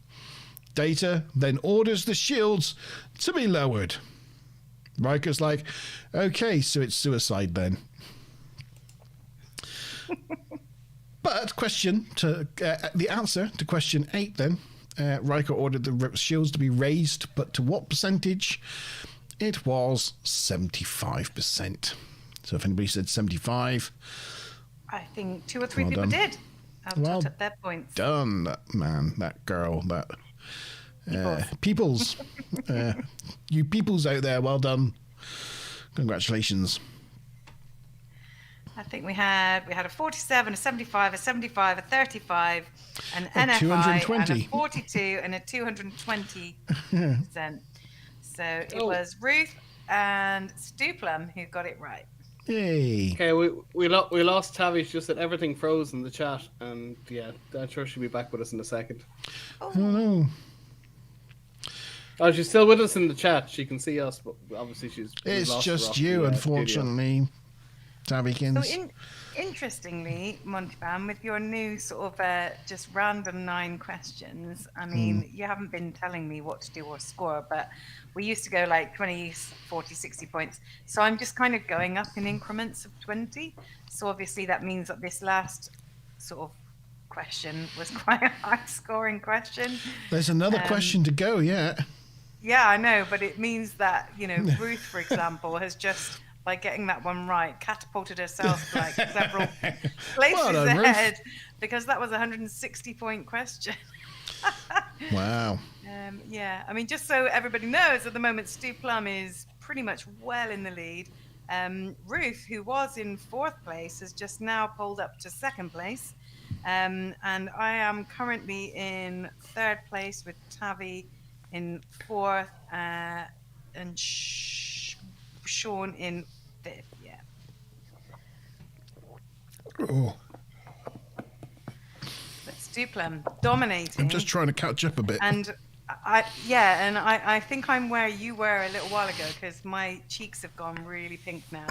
Data then orders the shields to be lowered. Riker's like, okay, so it's suicide then. But the answer to question 8 then, Riker ordered the shields to be raised, but to what percentage? It was 75%. So if anybody said 75... I think 2 or 3 well people done. did. I'll Well tot up their points. done, that man, that girl, that... peoples. You peoples out there, well done. Congratulations. I think we had a 47, a 75, a 75, a 35, an NFI, 220. and a 42, and a 220%. So it was Ruth and Stuplum who got it right. Yay. Okay, we lost Tavi. She just said everything froze in the chat, and yeah, I'm sure she'll be back with us in a second. Oh no. Oh, she's still with us in the chat. She can see us, but obviously she's. It's lost her just off you, the, unfortunately, Tabikins. So interestingly, Montyban, with your new sort of just random 9 questions, I mean, you haven't been telling me what to do or score, but we used to go like 20, 40, 60 points. So I'm just kind of going up in increments of 20. So obviously that means that this last sort of question was quite a high scoring question. There's another question to go yet. Yeah, I know, but it means that, you know, Ruth, for example, has just, by getting that one right, catapulted herself like several places ahead, because that was a 160-point question. Wow. Yeah, I mean, just so everybody knows, at the moment, Stu Plum is pretty much well in the lead. Ruth, who was in 4th place, has just now pulled up to 2nd place. And I am currently in 3rd place with Tavi in 4th, and Sean in 5th. Yeah. Oh, But Stuplum dominating. I'm just trying to catch up a bit. And I think I'm where you were a little while ago, because my cheeks have gone really pink now,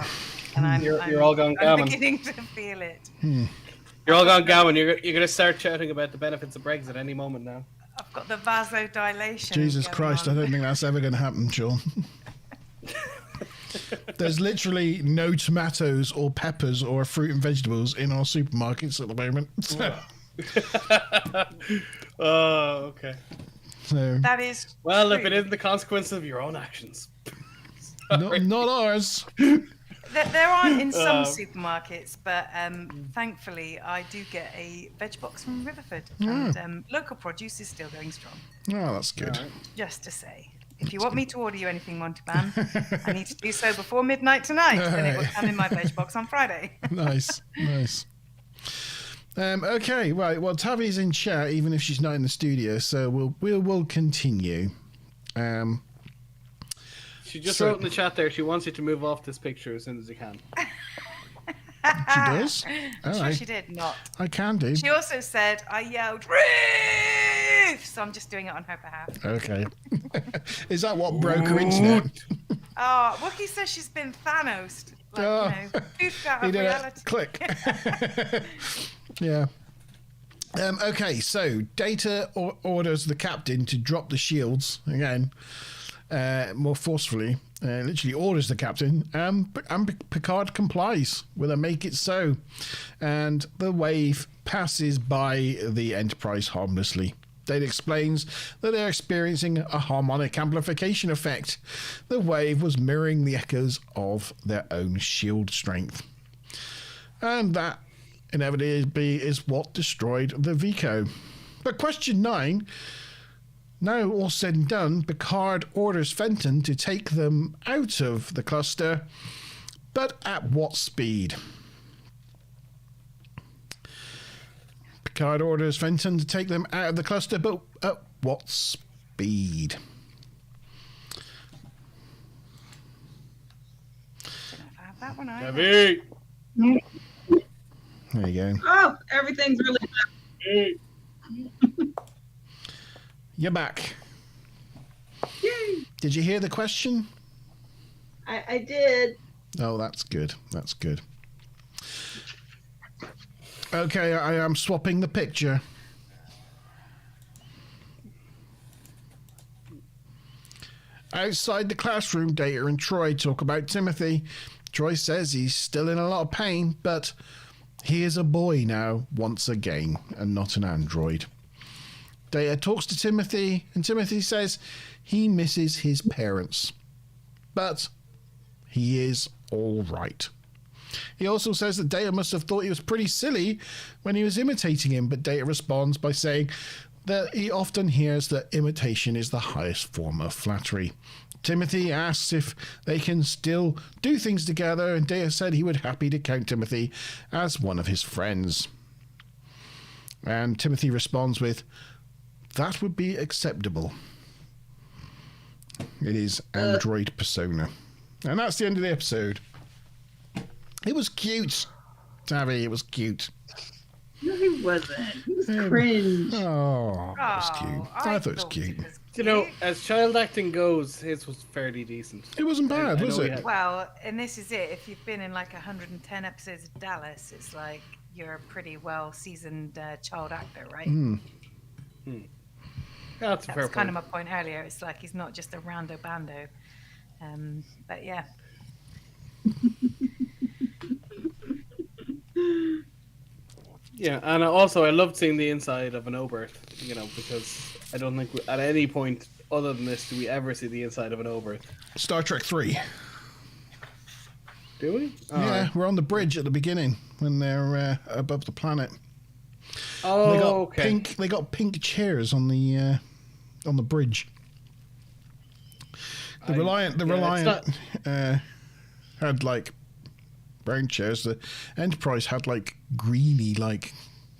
and You're all gone I'm gammon. beginning to feel it. You're all gone gammon. You're going to start shouting about the benefits of Brexit any moment now. I've got the vasodilation. Jesus going Christ, on. I don't think that's ever going to happen, Sean. There's literally no tomatoes or peppers or fruit and vegetables in our supermarkets at the moment. Oh, okay. So, That is Well, if true. it isn't the consequence of your own actions. not ours. There aren't in some supermarkets, but thankfully I do get a veg box from Riverford, and local produce is still going strong. Oh, that's good. Just to say, if you want me to order you anything, Montyban, I need to do so before midnight tonight, and it will come in my veg box on Friday. Nice. Okay, right. Well, Tavi's in chat, even if she's not in the studio, so we'll continue. She just wrote in the chat there she wants you to move off this picture as soon as you can. She does? I'm All sure right. she did not. I can do. She also said I yelled Ruth, so I'm just doing it on her behalf. Okay. Is that what broke her internet? Oh, Wookie says she's been Thanos. Like, poofed out He of did reality. it. Click. Yeah. Okay, so Data orders the captain to drop the shields again, more forcefully. Literally orders the captain, and Picard complies with a "make it so," and the wave passes by the Enterprise harmlessly. Data explains that they're experiencing a harmonic amplification effect. The wave was mirroring the echoes of their own shield strength. And that inevitably is what destroyed the Vico. But question 9, now all said and done, Picard orders Fenton to take them out of the cluster, but at what speed? Picard orders Fenton to take them out of the cluster, but at what speed? Don't know if I have that one either. Heavy. There you go. Oh, everything's really You're back. Yay! Did you hear the question? I did. Oh, that's good. That's good. Okay, I am swapping the picture. Outside the classroom, Data and Troy talk about Timothy. Troy says he's still in a lot of pain, but he is a boy now, once again, and not an android. Data talks to Timothy, and Timothy says he misses his parents. But he is all right. He also says that Data must have thought he was pretty silly when he was imitating him, but Data responds by saying that he often hears that imitation is the highest form of flattery. Timothy asks if they can still do things together, and Data said he would happy to count Timothy as one of his friends. And Timothy responds with, "That would be acceptable." It is Android Persona. And that's the end of the episode. It was cute, Tavi. It was cute. No, he wasn't. He was cringe. Oh, it was cute. I thought it was cute. You know, as child acting goes, his was fairly decent. It wasn't bad, I was know we it? had- Well, and this is it. If you've been in like 110 episodes of Dallas, it's like you're a pretty well seasoned child actor, right? Yeah, that's a That fair was kind of point. my point earlier. It's like he's not just a rando bando. But yeah. Yeah, and also I loved seeing the inside of an Oberth, you know, because I don't think at any point other than this do we ever see the inside of an Oberth. Star Trek 3. Do we? Yeah, we're on the bridge at the beginning when they're above the planet. Oh, They got okay. pink. They got pink chairs on the bridge. The Reliant had like brown chairs. The Enterprise had like greeny, like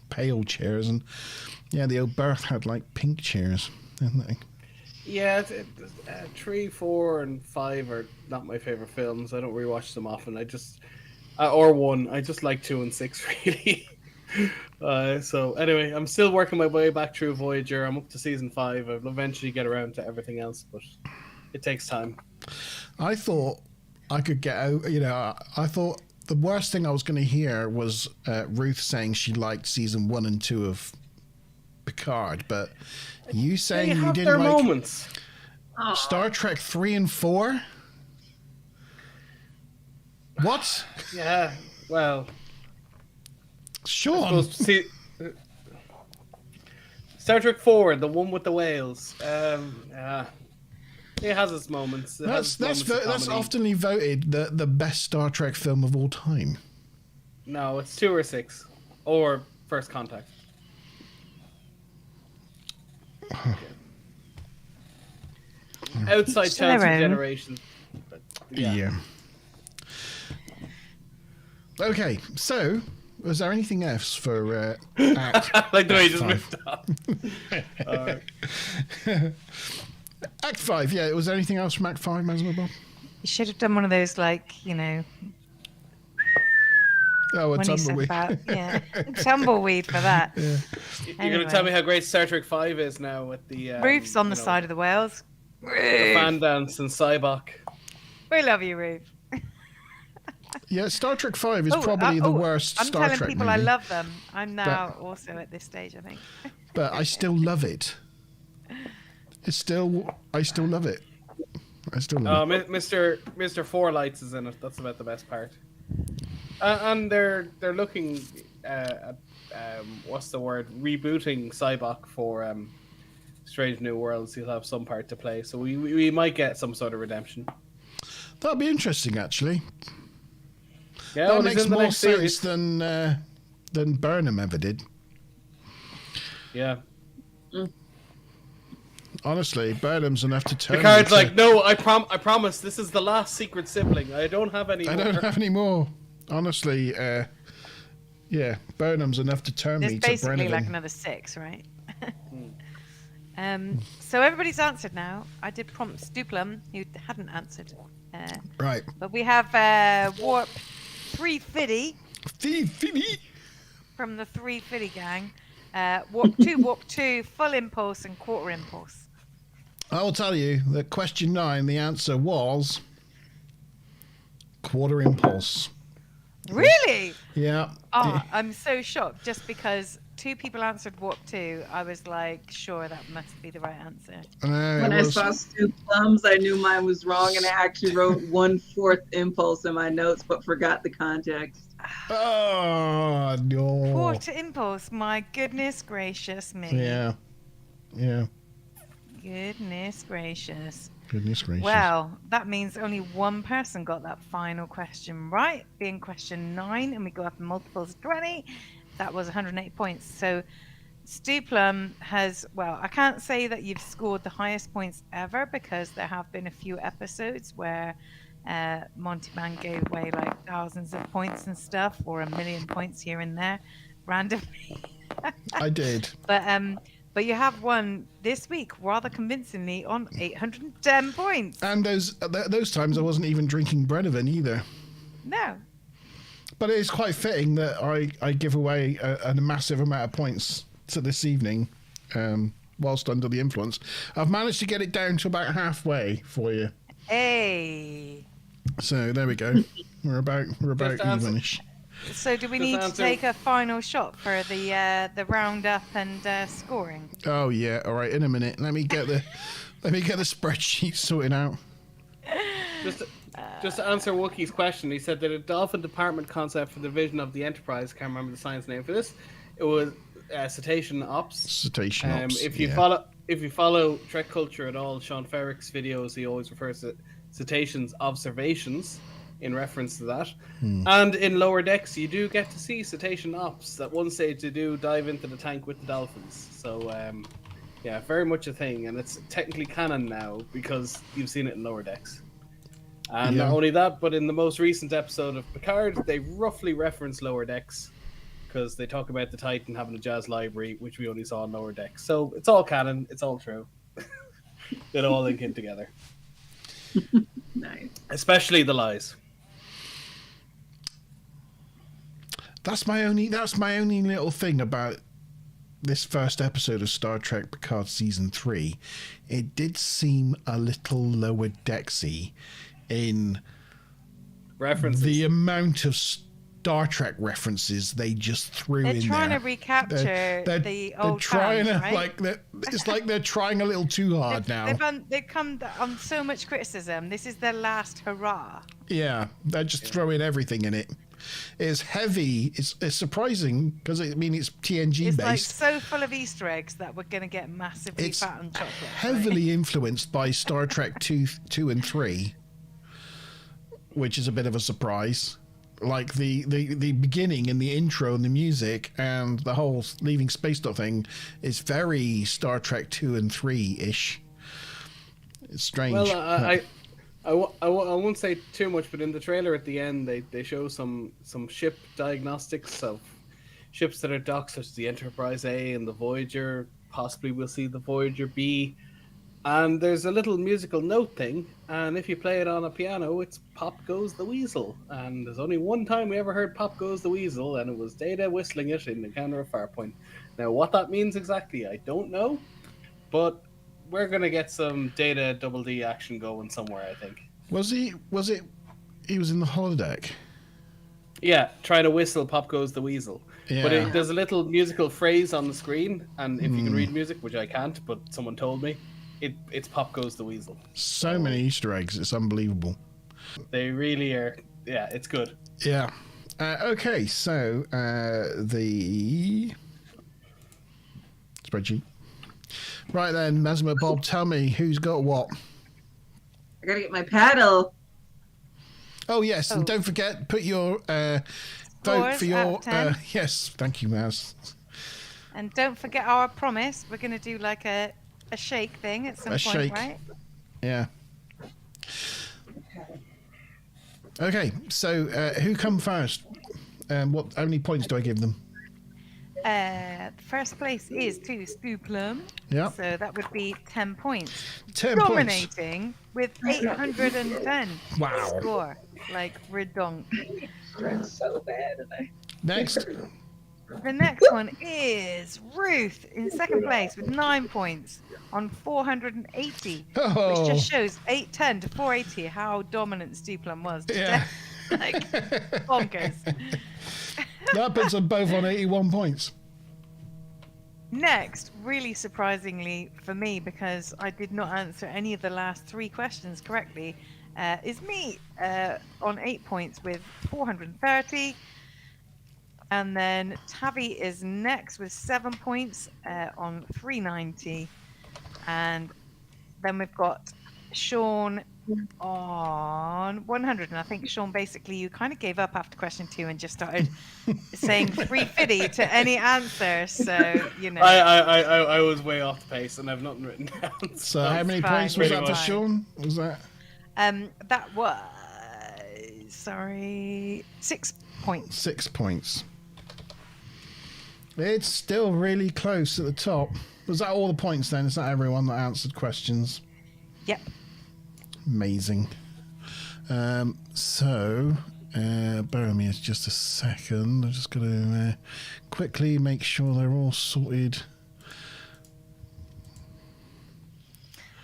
pale chairs, and yeah, the old Berth had like pink chairs, didn't they? Yeah, 3, 4, and 5 are not my favorite films. I don't rewatch them often. I just or 1. I just like 2 and 6 really. So anyway, I'm still working my way back through Voyager. I'm up to season 5. I'll eventually get around to everything else, but it takes time. I thought I could get out. You know, I thought the worst thing I was going to hear was Ruth saying she liked season 1 and 2 of Picard, but you saying They you have didn't their like moments. Star Trek 3 and 4? What? Yeah, well, Sean. see, Star Trek 4, the one with the whales. Yeah, it has its moments. It has That's its moments of that's comedy. oftenly voted the best Star Trek film of all time. No, it's 2 or 6, or First Contact. Outside chance of Sharon. generation. But, yeah. Okay, so was there anything else for Act? Like the way you just Five. moved on. Act 5? Yeah, was there anything else from Act 5, Mazma? You should have done one of those, like, you know, Oh, a when he said tumbleweed. about, yeah, tumbleweed for that. Yeah. You're Anyway. going to tell me how great Star Trek 5 is now with the... Ruth's on you the know, side of the whales. the Ruth. fan dance and Cybok. We love you, Ruth. Yeah, Star Trek 5 is Oh, probably the worst I'm Star telling Trek people movie. I love them. I'm now also at this stage, I think. But I still love it. I still love it. I still love it. Mr. Four Lights is in it. That's about the best part. And they're looking at what's the word, rebooting Cybok for Strange New Worlds, he'll have some part to play. So we might get some sort of redemption. That'll be interesting, actually. Yeah, That well, makes he's in the more next sense series. than Burnham ever did. Yeah. Honestly, Burnham's enough to turn. Picard's me to- like, no, I promise, this is the last secret sibling. I don't have any I more. don't have any more. Honestly, yeah, Burnham's enough to turn There's me to basically Brennan. like another 6, right? So everybody's answered now. I did prompt Stuplum, who hadn't answered. Right. But we have Warp 350 from the 350 gang. Warp 2, Full Impulse, and Quarter Impulse. I will tell you that question 9, the answer was Quarter Impulse. Really? Yeah. Oh, I'm so shocked. Just because 2 people answered Warp 2, I was like, sure, that must be the right answer. When I saw Stu Plums, I knew mine was wrong, and I actually wrote 1/4 impulse in my notes, but forgot the context. Oh, no. Quarter Impulse, my goodness gracious me. Yeah. Yeah. Goodness gracious. Goodness gracious. Well, that means only one person got that final question right, being question 9, and we go up in multiples of 20. That was 180 points. So Stu Plum has, well, I can't say that you've scored the highest points ever, because there have been a few episodes where Monty Man gave away like thousands of points and stuff, or 1,000,000 points here and there randomly. I did. But you have won this week rather convincingly on 810 points. And those times I wasn't even drinking Brenovan either. No. But it's quite fitting that I give away a massive amount of points to this evening whilst under the influence. I've managed to get it down to about halfway for you. Hey. So there we go. We're about evenish. So do we need to take a final shot for the roundup and scoring? Oh yeah, all right. In a minute, let me get the spreadsheet sorted out. Just to answer Wookie's question, he said that a Dolphin Department concept for the division of the Enterprise. Can't remember the science name for this. It was Cetacean Ops. Cetacean Ops. If you follow Trek culture at all, Sean Ferrick's videos, he always refers to Cetacean's observations in reference to that. And in Lower Decks, you do get to see Cetacean Ops. At one stage, they do dive into the tank with the dolphins. So, yeah, very much a thing. And it's technically canon now because you've seen it in Lower Decks. And not only that, but in the most recent episode of Picard, they roughly reference Lower Decks because they talk about the Titan having a jazz library, which we only saw in Lower Decks. So it's all canon. It's all true. It all link in together. Nice. Especially the lies. That's my only little thing about this first episode of Star Trek Picard season 3. It did seem a little Lower Decksy in References. the amount of Star Trek references they just threw They're in trying there. to recapture the old trying fans, to right? it's like they're trying a little too hard now. They've come on so much criticism. This is their last hurrah. Yeah, they're just throwing everything in it. It's heavy. It's surprising because it's TNG It's like based. so full of Easter eggs that we're going to get massively It's fat on chocolate. heavily influenced by Star Trek 2 and 3, which is a bit of a surprise. Like the beginning and the intro and the music and the whole leaving space dot thing is very Star Trek 2 and 3-ish. It's strange. Well, I won't say too much, but in the trailer at the end, they show some ship diagnostics of ships that are docked, such as the Enterprise A and the Voyager. Possibly we'll see the Voyager B. And there's a little musical note thing, and if you play it on a piano, it's Pop Goes the Weasel. And there's only one time we ever heard Pop Goes the Weasel, and it was Data whistling it in Encounter of Farpoint. Now, what that means exactly, I don't know, but we're going to get some Data Double D action going somewhere, I think. He was in the holodeck? Yeah, trying to whistle Pop Goes the Weasel. Yeah. But there's a little musical phrase on the screen, and if you can read music, which I can't, but someone told me, it's Pop Goes the Weasel. So many Easter eggs, it's unbelievable. They really are. Yeah, it's good. Yeah. Okay, so the spreadsheet. Right then, Mesmer Bob, tell me who's got what. I gotta get my paddle. Oh yes, and don't forget, put your vote for Scores out your. of 10. Yes, thank you, Maz. And don't forget our promise. We're going to do like a shake thing at some point, shake. right? Yeah. Okay, so who come first? What? How many points do I give them? First place is to Stu Plum. Yeah. So that would be 10 points. 10 points. Dominating with 810 Wow. score. Like redonk. That's so bad. Next. The next one is Ruth in second place with 9 points on 480, Oh. which just shows 810 to 480 how dominant Stu Plum was. Yeah. Like bonkers. That puts them both on 81 points. Next, really surprisingly for me, because I did not answer any of the last 3 questions correctly, is me on 8 points with 430. And then Tavi is next with 7 points on 390. And then we've got Sean on 100. And I think, Sean, basically you kind of gave up after question 2 and just started saying 350 to any answer. So, you know. I was way off the pace and I've nothing written down. So how many fine. points was Pretty that for much. Sean? Was that? That was, 6 points. 6 points. It's still really close at the top. Was that all the points then? Is that everyone that answered questions? Yep. Amazing. So, bear with me just a second. I'm just going to quickly make sure they're all sorted.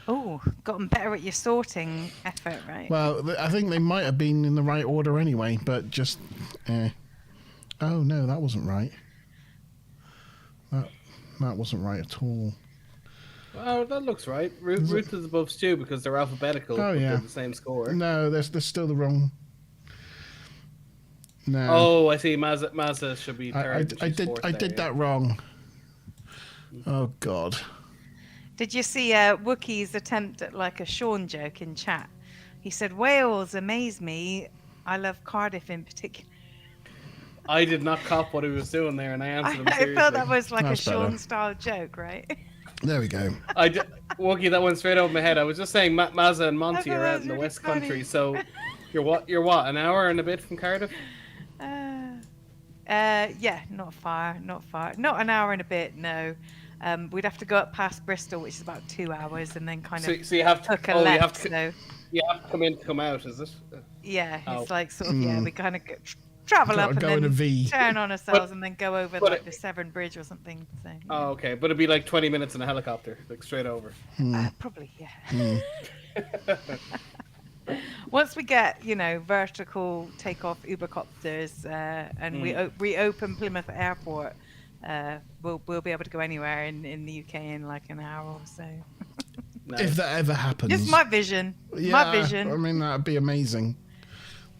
Oh, gotten better at your sorting effort, right? Well, I think they might have been in the right order anyway, but just... oh, no, that wasn't right. That wasn't right at all. Oh, that looks right. Ruth is above Stu because they're alphabetical. Oh, but yeah. they're the same score. No, they're still the wrong... No. Oh, I see. Mazza should be I third. and she's fourth I there, did yeah. that wrong. Oh, God. Did you see Wookie's attempt at like a Sean joke in chat? He said, Wales amaze me. I love Cardiff in particular. I did not cop what he was doing there, and I answered him I seriously. felt that was like That's a better. Sean style joke, right? There we go. Wookie, that went straight over my head. I was just saying Mazza and I Monty thought are that out was in the really West funny. Country, so you're what, an hour and a bit from Cardiff? Yeah, not far. Not an hour and a bit, no. We'd have to go up past Bristol, which is about 2 hours, and then kind of So you have to. hook a Oh, left. So you have to come in to come out, is it? yeah, it's Oh. like sort of we kind of travel up and Go in a then V. turn on ourselves and then go over but like the Severn Bridge or something. So Oh, okay, but it'd be like 20 minutes in a helicopter, like straight over. probably yeah. Once we get vertical takeoff Ubercopters and we reopen Plymouth Airport, we'll be able to go anywhere in the UK in like an hour or so. Nice. If that ever happens. Just my vision. Yeah, My vision. I mean, that'd be amazing.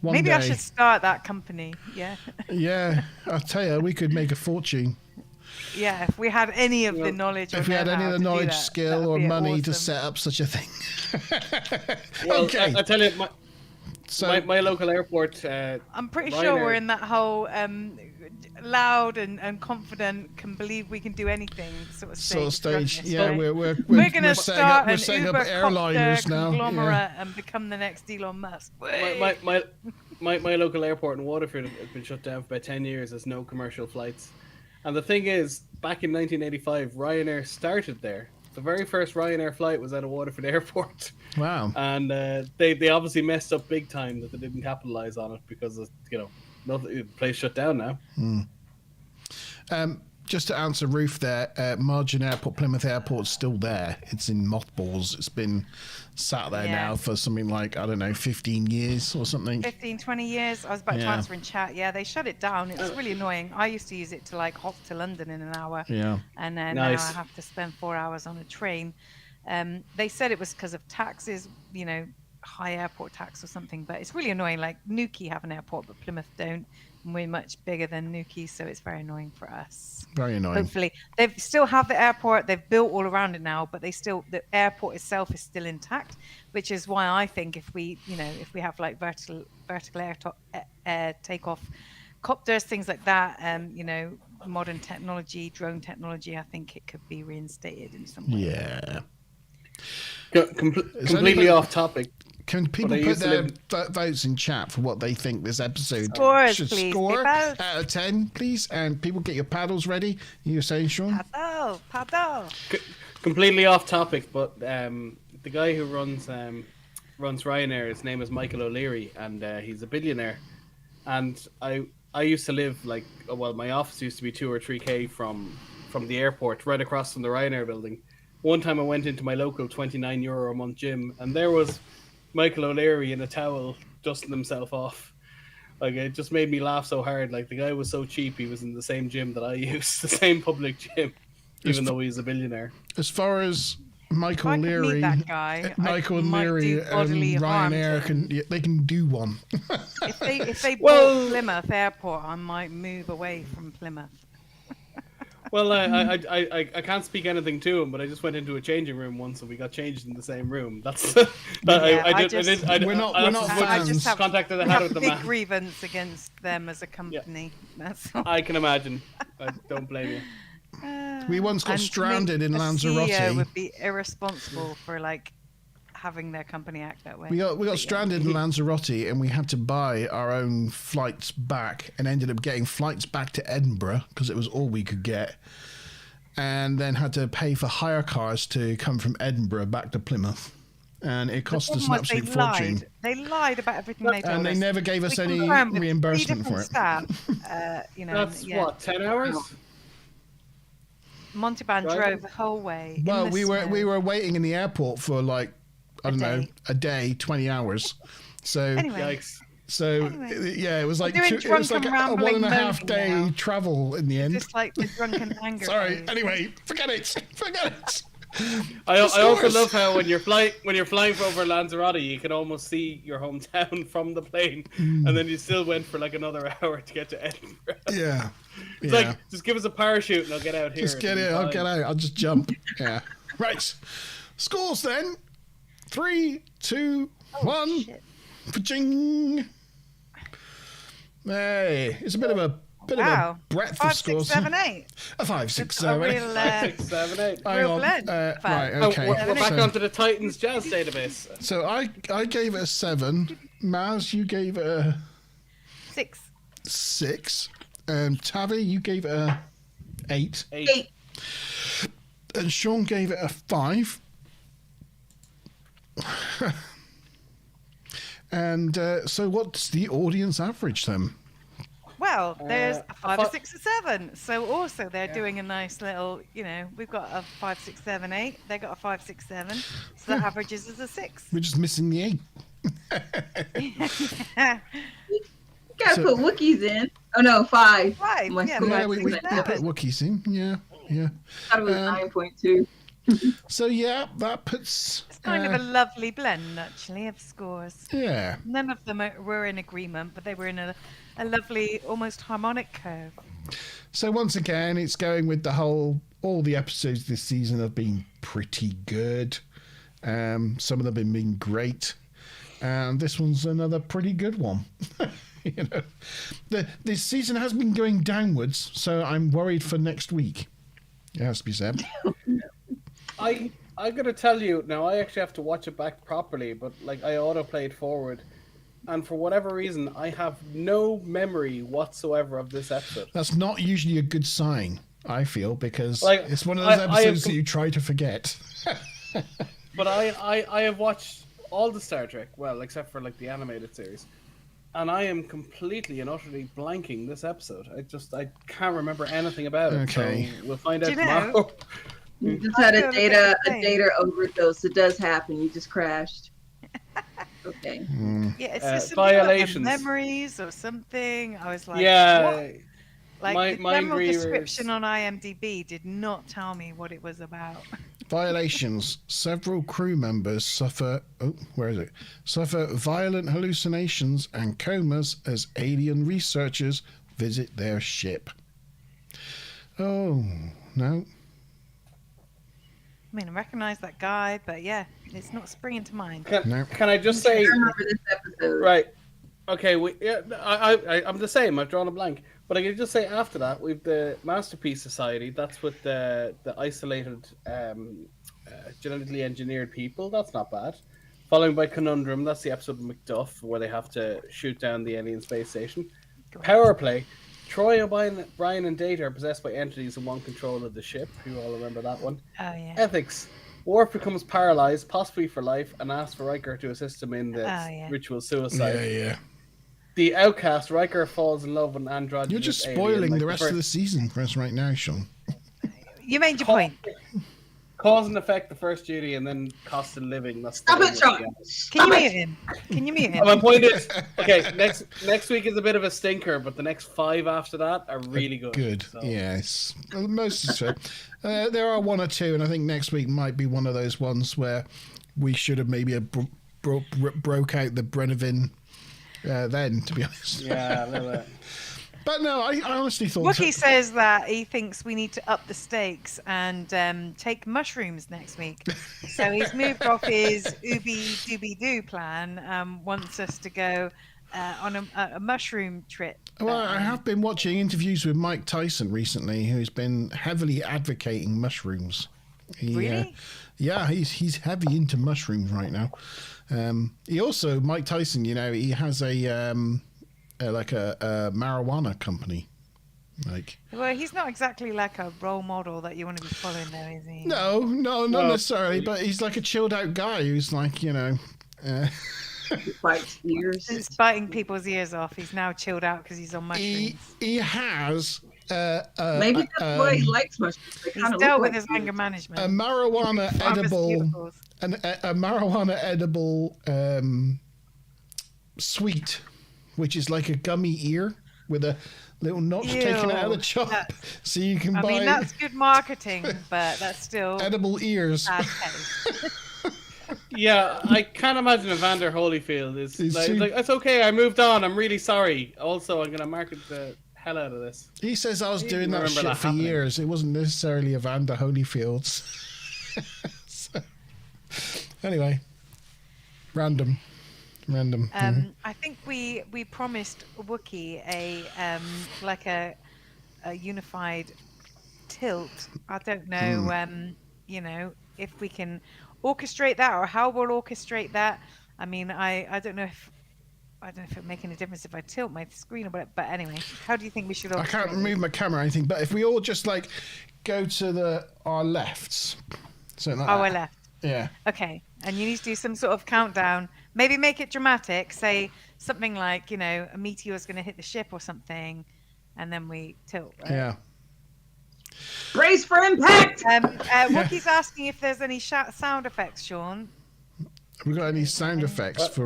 One Maybe day. I should start that company. Yeah. Yeah, I'll tell you, we could make a fortune. Yeah, if we had any of the knowledge or If we had any know-how of the to do knowledge, that, skill, that would or be money to awesome. set up such a thing. Well, Okay. I tell you, So, my local airport. I'm pretty Ryanair- sure we're in that whole loud and confident, can believe we can do anything sort of stage. stage. of Yeah, drunkenness. we're Gonna setting up, start we're an setting up Uber airliners now. conglomerate Yeah. and become the next Elon Musk. My local airport in Waterford has been shut down for about 10 years. There's no commercial flights. And the thing is, back in 1985, Ryanair started there. The very first Ryanair flight was out of Waterford Airport. Wow. And they obviously messed up big time that they didn't capitalize on it because, the place shut down now. Just to answer Ruth there, Margin Airport, Plymouth Airport's still there. It's in mothballs. It's been sat there Yeah. now for something like, I don't know, 15 years or something. 15, 20 years. I was about to Yeah. answer in chat. Yeah, they shut it down. It was really annoying. I used to use it to like hop to London in an hour. Yeah. And then Nice. now I have to spend 4 hours on a train. They said it was because of taxes. high airport tax or something. But it's really annoying. Like Newquay have an airport, but Plymouth don't. And we're much bigger than Newquay, so it's very annoying for us. Very annoying. Hopefully, they still have the airport. They've built all around it now, but the airport itself is still intact, which is why I think if we have like vertical air takeoff copters, things like that, modern technology, drone technology, I think it could be reinstated in some way. Yeah. Completely off topic. Can people put their votes in chat for what they think this episode should please, score out of 10, please? And people, get your paddles ready. You were saying, Sean? Paddle. Completely off topic, but the guy who runs Ryanair, his name is Michael O'Leary, and he's a billionaire. And I used to live my office used to be 2 or 3k from the airport, right across from the Ryanair building. One time I went into my local €29 a month gym, and there was Michael O'Leary in a towel dusting himself off. Like, it just made me laugh so hard. Like, the guy was so cheap, he was in the same gym that I use, the same public gym, even though he's a billionaire. As far as Michael O'Leary, Michael O'Leary and Ryanair they can do one. if they bought Plymouth Airport, I might move away from Plymouth. Well, I can't speak anything to him, but I just went into a changing room once, and we got changed in the same room. That's we're not fans. Contacted the head of the man. Big grievance against them as a company. Yeah. That's all. I can imagine. I don't blame you. We once got stranded in Lanzarote. CEO would be irresponsible for having their company act that way. We got stranded in Lanzarote, and we had to buy our own flights back, and ended up getting flights back to Edinburgh because it was all we could get, and then had to pay for hire cars to come from Edinburgh back to Plymouth, and it cost us an absolute fortune. They lied about everything they told us. And they never gave us any reimbursement for it. That's what, 10 hours? Montalban drove the whole way. Well, we were waiting in the airport for a day, 20 hours. So anyway. Yeah, it was like a 1.5 day travel in the end. Just like the drunken anger. Sorry. Anyway, forget it. I also love how when you're flying over Lanzarote, you can almost see your hometown from the plane, and then you still went for another hour to get to Edinburgh. Yeah. It's like, just give us a parachute and I'll get out here. Just get it. I'll get out. I'll just jump. Yeah. Right. Scores then. 3, 2, 1. Paching. Hey, it's a bit of a breadth of scores. 5, 6, 7, 8. A 5, 6, 7, 8. 5, 6, 7, 8. Real blend. Right, okay. We're back onto the Titans Jazz database. So I gave it a 7. Maz, you gave it a 6. Tavi, you gave it a 8. 8. And Sean gave it a 5. And so what's the audience average then? Well, there's a 5, a 6, a 7. So also they're doing a nice little, we've got a 5, 6, 7, 8. They got a 5, 6, 7. So that averages as a 6. We're just missing the 8. You gotta put Wookiees in. Oh no, 5. 5. We put Wookiees in. Yeah. I thought it was 9.2. So yeah, that puts. It's kind of a lovely blend, actually, of scores. Yeah. None of them were in agreement, but they were in a lovely, almost harmonic curve. So once again, it's going with all the episodes this season have been pretty good. Some of them have been great, and this one's another pretty good one. This season has been going downwards, so I'm worried for next week. It has to be said. I gotta tell you now, I actually have to watch it back properly, but I autoplayed forward, and for whatever reason I have no memory whatsoever of this episode. That's not usually a good sign, I feel, because it's one of those episodes that you try to forget. But I have watched all the Star Trek, well, except for the animated series, and I am completely and utterly blanking this episode. I can't remember anything about it. Okay. So we'll find out tomorrow. You just had a data overdose. It does happen. You just crashed. Okay. Yeah, it's just violations. memories or something. I was like, yeah. what? Like the mind general readers. description on IMDb did not tell me what it was about. Violations. Several crew members suffer. Oh, where is it? Suffer violent hallucinations and comas as alien researchers visit their ship. Oh no. I mean, I recognise that guy, but yeah, it's not springing to mind. Can I just I say, remember this episode. right? Okay, I'm the same. I've drawn a blank, but I can just say after that we've the Masterpiece Society. That's with the isolated, genetically engineered people. That's not bad. Following by Conundrum. That's the episode of Macduff where they have to shoot down the alien space station. Power Play. Troy, O'Brien, Brian, and Data are possessed by entities who want control of the ship. You all remember that one. Oh yeah. Ethics. Worf becomes paralyzed, possibly for life, and asks for Riker to assist him in the ritual suicide. Yeah. The Outcast. Riker falls in love with an androgynous You're just alien, spoiling like the rest of the season for us right now, Sean. You made your point. Cause and effect, the first duty, and then cost of living. That's Stop the it, Sean. Can you mute him? Can you mute him? My point is, okay, next week is a bit of a stinker, but the next 5 after that are really good. Good. So. Yes. Well, most is fair. There are 1 or 2, and I think next week might be one of those ones where we should have maybe broke out the Brennivin then, to be honest. Yeah, a little bit. But no, I honestly thought... Wookie says that he thinks we need to up the stakes and take mushrooms next week. So he's moved off his ooby-dooby-doo plan, wants us to go on a mushroom trip. Well, I have been watching interviews with Mike Tyson recently, who's been heavily advocating mushrooms. Really? Yeah, he's heavy into mushrooms right now. He also, Mike Tyson, he has a marijuana company. Well, he's not exactly like a role model that you want to be following, though, is he? No, not necessarily. But he's like a chilled out guy who's like, bites ears. He's biting people's ears off. He's now chilled out because he's on mushrooms. He has. Maybe that's why he likes mushrooms. They He's kinda dealt look with his like anger management. a marijuana edible, Pharmaceuticals. a marijuana edible sweet, which is like a gummy ear with a little notch taken out of the chop, so you can buy. I mean, that's good marketing, but that's still edible ears. bad taste. Yeah, I can't imagine Evander Holyfield is like, it's okay, I moved on, I'm really sorry. Also, I'm going to market the hell out of this. He says I was doing that shit for years. It wasn't necessarily Evander Holyfield's. So, anyway, random. I think we promised Wookie a unified tilt. I don't know, if we can orchestrate that or how we'll orchestrate that. I mean, I don't know if it would make any difference if I tilt my screen or whatever. But anyway, how do you think we should orchestrate I can't move my camera or anything, but if we all just go to our lefts. Something like our that. left. Yeah. Okay. And you need to do some sort of countdown. Maybe make it dramatic. Say something like, a meteor's going to hit the ship or something. And then we tilt. Right? Yeah. Brace for impact! Wookie's asking if there's any sound effects, Sean. Have we got any sound effects for...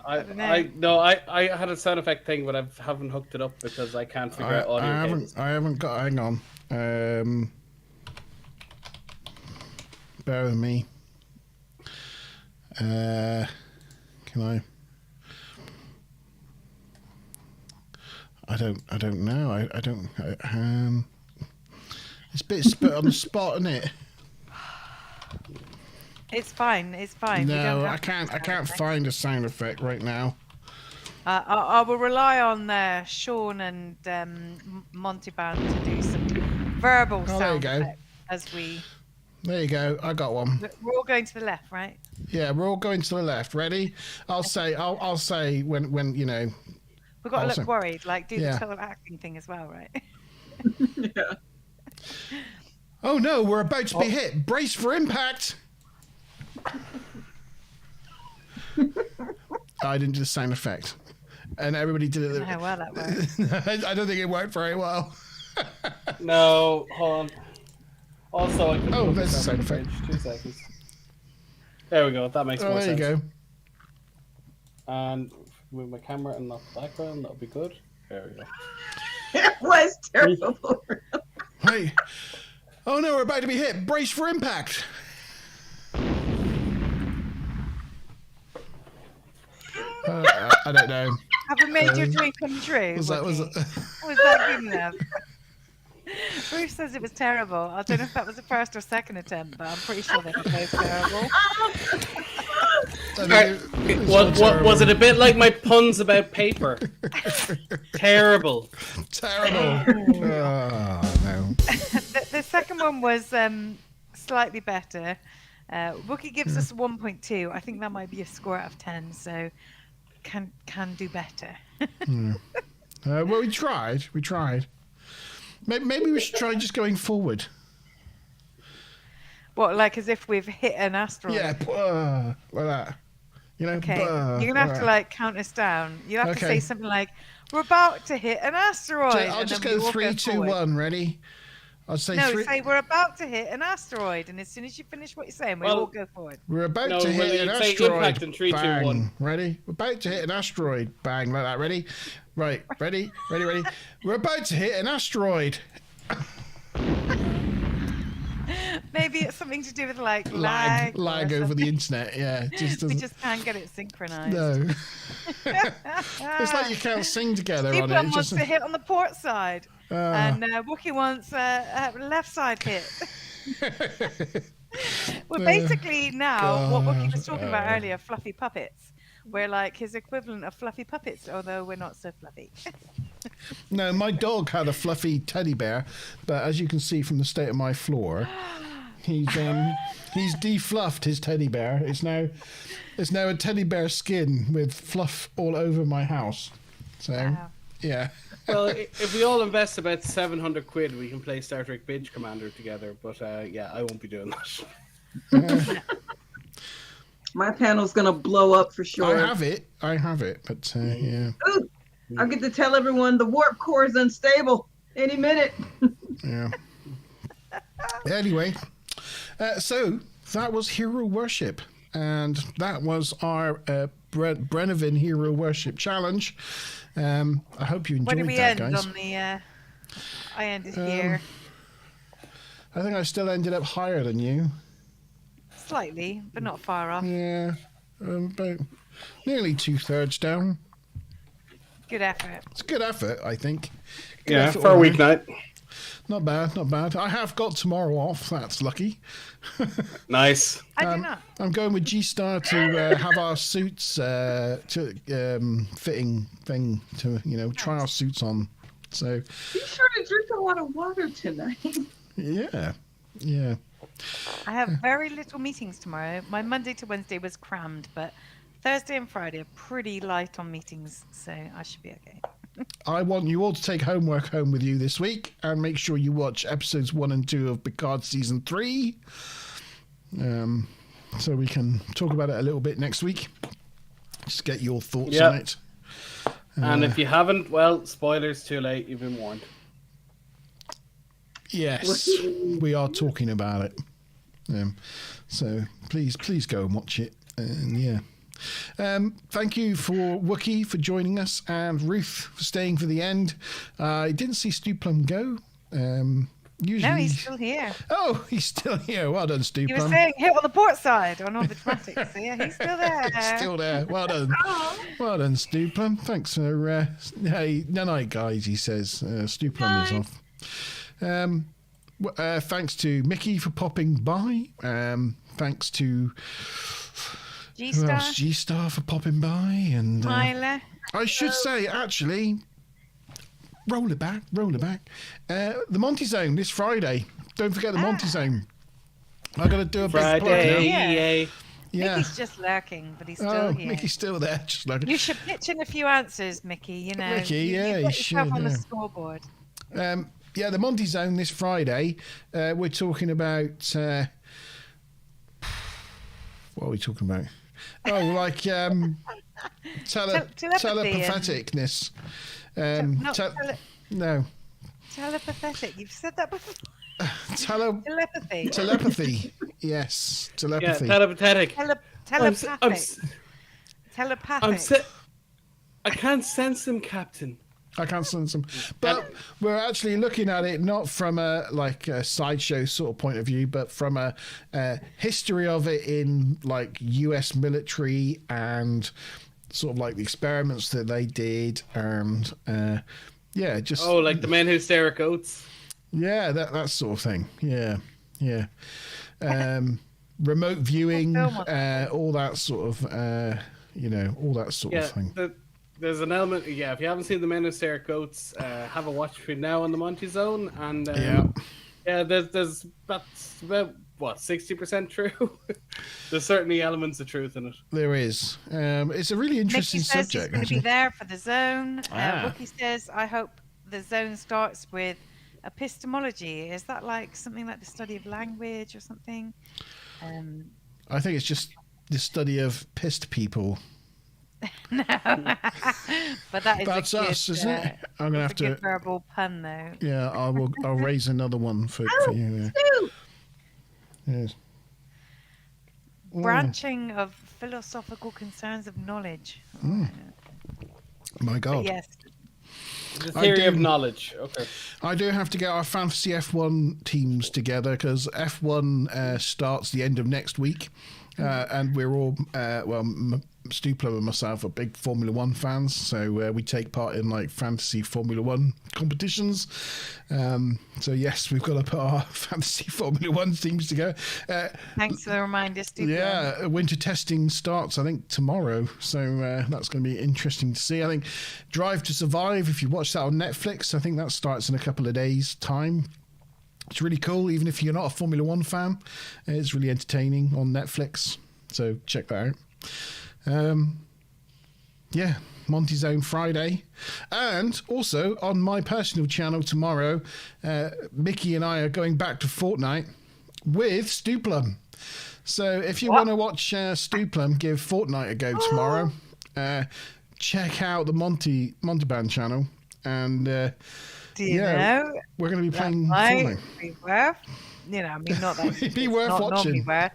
I don't know. I had a sound effect thing, but I haven't hooked it up because I can't figure out audio cables. I haven't got... Hang on. Bear with me. Can I? I don't know. I don't. It's a bit spit on the spot, isn't it? It's fine. No, I can't find a sound effect right now. I will rely on Sean and Monteban to do some verbal sound effects as we. There you go. I got one. We're all going to the left, right? Yeah, we're all going to the left. Ready? I'll say when We've got to look worried. Do the total acting thing as well, right? Yeah. Oh no, we're about to be hit. Brace for impact. I didn't do the sound effect, and everybody did it. How well that worked. I don't think it worked very well. No, hold on. Also, I can there's a sound effect. 2 seconds. There we go. That makes more sense. There you go. And move my camera and not the background. That'll be good. There we go. It was terrible. Hey. Oh no, we're about to be hit. Brace for impact. I don't know. Have we made your dream come true? Was that Was that good enough? Bruce says it was terrible. I don't know if that was the first or second attempt, but I'm pretty sure they were both terrible. Was it a bit like my puns about paper? Terrible. Terrible. Oh, no. The second one was slightly better. Wookie gives us 1.2. I think that might be a score out of 10, so can do better. Well, we tried. Maybe we should try just going forward. What, like as if we've hit an asteroid? Yeah, like that. You know, okay. You're gonna have to like count us down. You have to say something like, "We're about to hit an asteroid." So I'll just go 3, 2, 1. Ready? I'll say no. 3. Say we're about to hit an asteroid, and as soon as you finish what you're saying, we all go forward. We're about to hit an asteroid. Impact in 3, 2, 1. Ready? We're about to hit an asteroid. Bang, like that. Ready? Right. Ready? We're about to hit an asteroid. Maybe it's something to do with like lag over the internet. Yeah, we just can't get it synchronized. No. It's like you can't sing together on it. Steve wants to hit on the port side, and Wookie wants left side hit. Well, basically now what Wookie was talking about earlier, fluffy puppets. We're like his equivalent of fluffy puppets, although we're not so fluffy. No, my dog had a fluffy teddy bear, but as you can see from the state of my floor, he's defluffed his teddy bear. It's now a teddy bear skin with fluff all over my house. So, yeah. Well, if we all invest about 700 quid, we can play Star Trek Binge Commander together. But yeah, I won't be doing that. My panel's gonna blow up for sure. I have it, but yeah. Ooh, I'll get to tell everyone the warp core is unstable any minute. Yeah. Anyway, so that was Hero Worship, and that was our Brenovan Hero Worship Challenge. I hope you enjoyed that, guys. Where do we end on the? I ended here. I think I still ended up higher than you. Slightly, but not far off. Yeah, about nearly 2/3 down. Good effort. It's a good effort, I think. Yeah, for a weeknight. Not bad. I have got tomorrow off. That's lucky. Nice. I do not. I'm going with G-Star to have our suits fitting thing to try our suits on. So Be sure to drink a lot of water tonight. Yeah. I have very little meetings tomorrow. My Monday to Wednesday was crammed, but Thursday and Friday are pretty light on meetings, so I should be okay. I want you all to take homework home with you this week and make sure you watch episodes 1 and 2 of Picard Season 3. So we can talk about it a little bit next week. Just get your thoughts on it. And if you haven't, well, spoilers, too late. You've been warned. Yes, we are talking about it. So please go and watch it. And yeah. Thank you for Wookie for joining us and Ruth for staying for the end. I didn't see Stu Plum go. Usually... No, he's still here. Oh, he's still here. Well done, Stu Plum. You were saying hit on the port side on all the dramatics. So yeah, he's still there. He's still there. Well done. Well done, Stu Plum. Thanks for... hey, night, guys, he says. Stu Plum is off. Thanks to Mickey for popping by. Thanks to... G-Star for popping by. And Myla. I should say, actually... Roll it back. The Monty Zone this Friday. Don't forget the Monty Zone. I've got to do a big plug now. Friday. Yeah. Mickey's just lurking, but he's still here. Mickey's still there, just lurking. You should pitch in a few answers, Mickey. Mickey, you should. on the scoreboard. Yeah, the Monty Zone this Friday. We're talking about... what are we talking about? Oh, like telepatheticness. No. Telepathetic. You've said that before. Telepathy. Telepathy. Yes. Telepathy. Yeah, telepathetic. Telepathic. Telepathic. I can't sense them, Captain. I can't sense them. But we're actually looking at it not from a sideshow sort of point of view, but from a history of it in like US military and sort of like the experiments that they did, and just like the men who stare at goats. Yeah, that sort of thing. Yeah. Remote viewing, all that sort of all that sort of thing. There's an element, if you haven't seen The Men Who Stare at Goats, have a watch between now and the Monty Zone, and there's that's about 60% true. There's certainly elements of truth in it. There is. It's a really interesting Mickey says subject. He's going to be there for the zone. Ah. Wookie says, I hope the zone starts with epistemology. Is that like something like the study of language or something? I think it's just the study of pissed people. No, but that's us, isn't it? I'm gonna have to good verbal pun though. Yeah, I'll raise another one for you. Yes. Branching of philosophical concerns of knowledge. My God. But yes. The theory of knowledge. Okay. I do have to get our fantasy F1 teams together because F1 starts the end of next week, and we're all Stuplo and myself are big Formula One fans, so we take part in like fantasy Formula One competitions. So yes, we've got to put our fantasy Formula One teams together. Thanks for the reminder, Stuplo. Yeah, winter testing starts I think tomorrow, so that's going to be interesting to see. I think Drive to Survive, if you watch that on Netflix, I think that starts in a couple of days' time. It's really cool, even if you're not a Formula One fan. It's really entertaining on Netflix, so check that out. Monty Zone Friday, and also on my personal channel tomorrow, Mickey and I are going back to Fortnite with Stuplum. So if you want to watch Stuplum give Fortnite a go tomorrow, check out the Monty Band channel, and do you know we're going to be playing Fortnite. Be worth, not that it'd be worth watching, but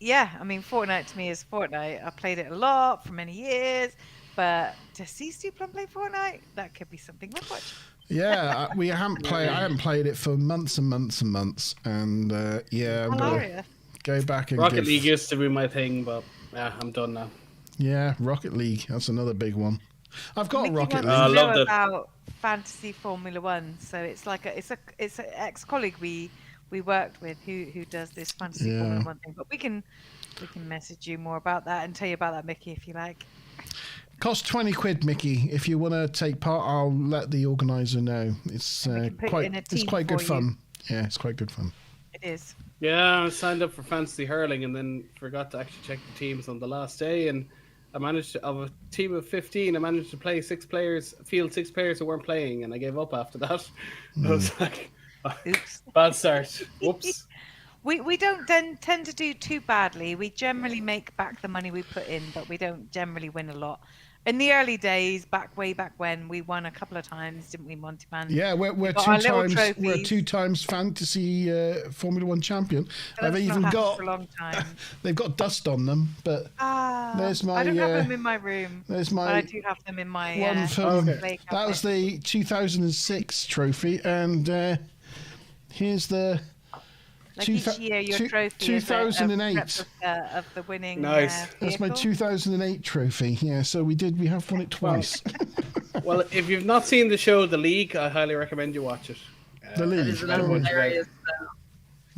Fortnite to me is Fortnite. I played it a lot for many years, but to see Stuplum play Fortnite, that could be something worth watching. Yeah, I haven't played it for months and months and months, and I'm gonna go back and Rocket League used to be my thing, but I'm done now. Yeah, Rocket League, that's another big one. I've got Rocket League. I love about Fantasy Formula One, so it's like it's an ex-colleague we worked with who does this Fantasy Formula One thing, but we can message you more about that and tell you about that, Mickey, if you like. Cost £20, Mickey. If you want to take part, I'll let the organizer know. It's quite good fun. Yeah, it's quite good fun. It is. Yeah, I signed up for Fantasy Hurling and then forgot to actually check the teams on the last day, and I managed to, of a team of 15, I managed to play field six players who weren't playing, and I gave up after that. I was like, oops. Bad start. Whoops. We don't tend to do too badly. We generally make back the money we put in, but we don't generally win a lot. In the early days, way back when, we won a couple of times, didn't we, Monty Man? Yeah, we're two times fantasy Formula One champion. They've even got for a long time. They've got dust on them, but there's my. I don't have them in my room. There's my. But I do have them in my. One from that was the 2006 trophy, and here's the. Like each year, your trophy 2008 of the winning. Nice. That's my 2008 trophy. Yeah, so we have won it twice. Well, if you've not seen the show The League, I highly recommend you watch it. The League. It's hilarious.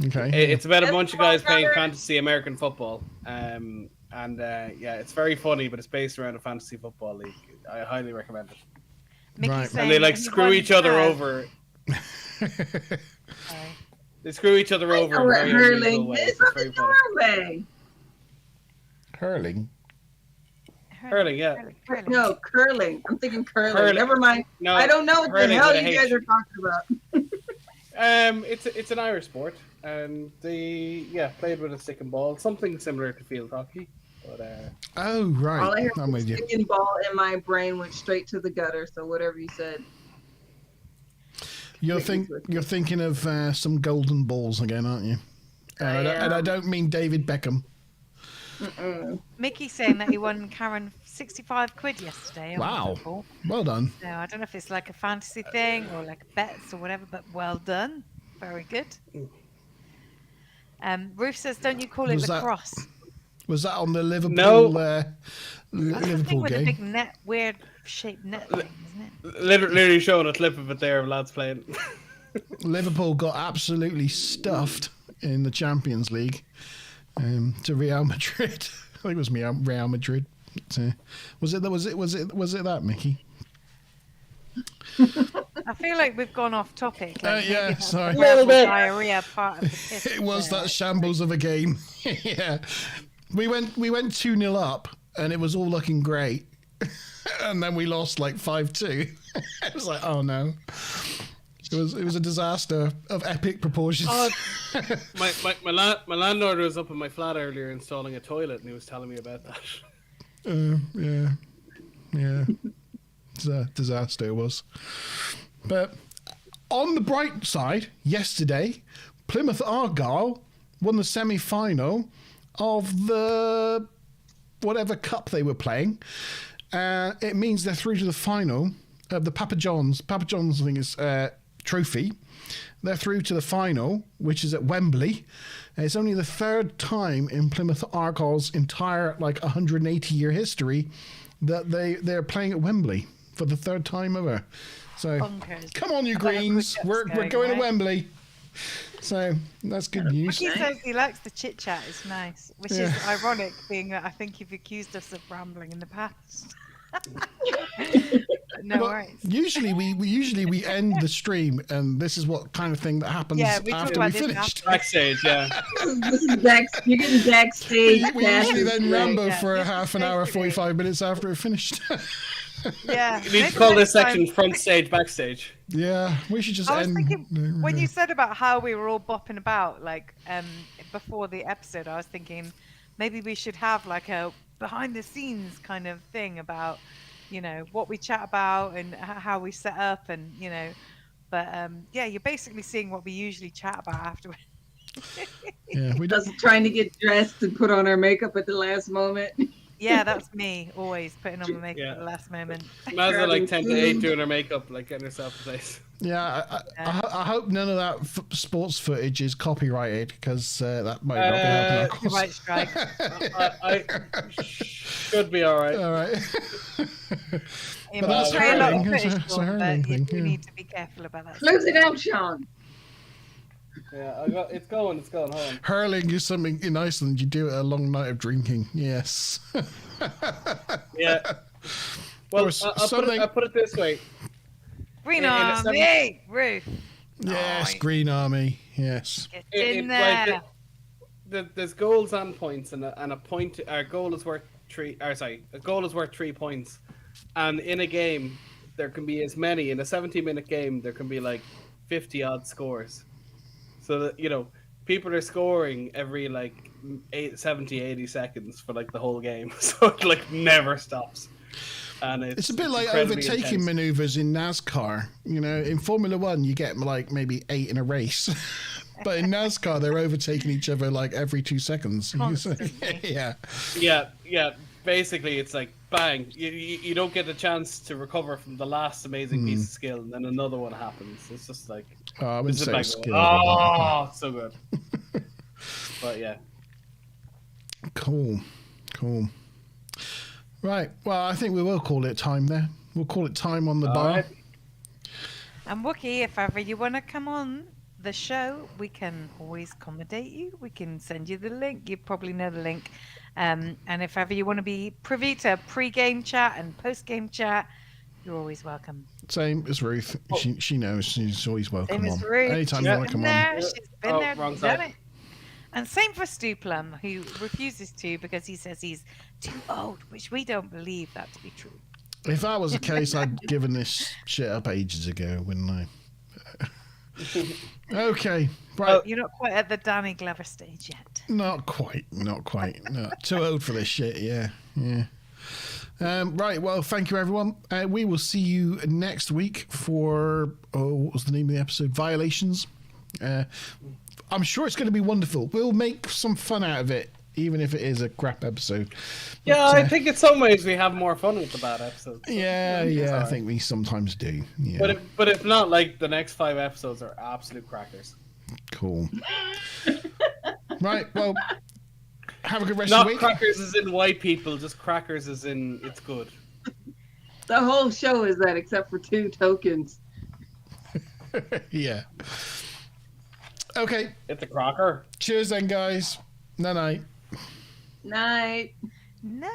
Okay. It's about a bunch of guys playing fantasy American football, and it's very funny, but it's based around a fantasy football league. I highly recommend it. Right. And they screw each other over. They screw each other over in very unusual ways. It's from Norway. Hurling. Hurling, yeah. Hurling. No, curling. I'm thinking curling. Never mind. No, I don't know what the hell you guys are talking about. It's an Irish sport, and they played with a stick and ball, something similar to field hockey. But oh right, all I heard I'm was with you. Stick and ball, and my brain went straight to the gutter. So whatever you said. You're thinking of some golden balls again, aren't you? And I don't mean David Beckham. Mm-mm. Mickey's saying that he won Karen £65 yesterday. On Wow. football. Well done. So I don't know if it's like a fantasy thing or like bets or whatever, but well done. Very good. Ruth says, don't you call it Was that- lacrosse? Was that on the Liverpool No. That's the thing Liverpool with the game? big net, weird shaped net thing, isn't it? Literally showing a clip of it there of lads playing. Liverpool got absolutely stuffed in the Champions League to Real Madrid. I think it was Real Madrid. Was it that, Mickey? I feel like we've gone off topic. Like maybe yeah, that's sorry. the Little bit. diarrhea part of the piss. It was that shambles of a game. Yeah, we went 2-0 up, and it was all looking great, and then we lost like 5-2. It was like, oh no. It was a disaster of epic proportions. Oh, my landlord was up in my flat earlier installing a toilet, and he was telling me about that. Yeah. It's a disaster it was. But on the bright side, yesterday, Plymouth Argyle won the semi-final of the whatever cup they were playing. It means they're through to the final of the Papa John's. Papa John's, I think, is trophy. They're through to the final, which is at Wembley. And it's only the third time in Plymouth Argyle's entire 180-year history that they're playing at Wembley for the third time ever. So Bonkers. come on, you Greens, we're going to right? Wembley. So that's good news. He says he likes the chit chat. It's nice, which is ironic, being that I think you've accused us of rambling in the past. No Well, worries. usually we end the stream, and this is what kind of thing that happens Yeah, we talk after we about this finished. Backstage, yeah. This is you're getting backstage. We usually then passes. ramble Yeah. for a half an hour, Basically. 45 minutes after it finished. Yeah. You need maybe to call next this section time- front stage, backstage. Yeah, we should just I was end. thinking when you said about how we were all bopping about, before the episode, I was thinking maybe we should have like a behind the scenes kind of thing about, what we chat about and how we set up and, but you're basically seeing what we usually chat about afterwards. Yeah, we don't. Us trying to get dressed and put on our makeup at the last moment. Yeah, that's me, always putting on my makeup Yeah. at the last moment. Might as well 10 to 8 doing her makeup, getting herself a place. Yeah, I hope none of that sports footage is copyrighted, because that might not be helping our cause. Right strike. I should be alright. All right. Yeah, But that's we try a lot of hurling, footage, it's a Sean, hurling but thing, we yeah. need to be careful about that. Close it out, Sean. Yeah, it's going, hold on. Hurling is something in Iceland you do at a long night of drinking. Yes. Yeah. Well, Or I'll put it this way. Green in a Army, Ruth. Yes, Nice. Green Army. Yes. Get It- in it- there. like, there's goals and points, and a point. Our goal is worth 3. A goal is worth 3 points, and in a game there can be as many. In a 70-minute game, there can be 50 odd scores. So that people are scoring every 70, 80 seconds for the whole game. So it never stops. And It's a bit like incredibly overtaking intense. maneuvers in NASCAR. In Formula One, you get maybe 8 in a race. But in NASCAR, they're overtaking each other every 2 seconds. Constantly. Yeah. Yeah. Basically, it's bang. You don't get a chance to recover from the last amazing piece of skill, and then another one happens. It's just I wouldn't it's a say bang. skill. Oh, so good. But yeah. Cool. Right. Well, I think we will call it time there. We'll call it time on the bar. Alright. And Wookie, if ever you want to come on the show, we can always accommodate you. We can send you the link. You probably know the link. And if ever you want to be privy to pre-game chat and post-game chat, you're always welcome. Same as Ruth. She knows. She's always welcome Same on. as Ruth. Anytime She's you want to been come there. on. She's been Oh, there, wrong done side. it. And same for Stuplum, who refuses to because he says he's too old, which we don't believe that to be true. If that was the case, I'd given this shit up ages ago, wouldn't I? Okay. Right. You're not quite at the Danny Glover stage yet. Not quite. No, too old for this shit. Yeah. Right. Well, thank you, everyone. We will see you next week for what was the name of the episode? Violations. I'm sure it's going to be wonderful. We'll make some fun out of it even if it is a crap episode. Yeah, But, I think in some ways we have more fun with the bad episodes. So, yeah, it's I alright. think we sometimes do. Yeah, But if not, like the next 5 episodes are absolute crackers. cool. Right, well, have a good rest Not of the week. crackers as in white people, just crackers as in it's good. The whole show is that, except for 2 tokens. Yeah. Okay. It's a cracker. Cheers then, guys. Night night. Night. Nice.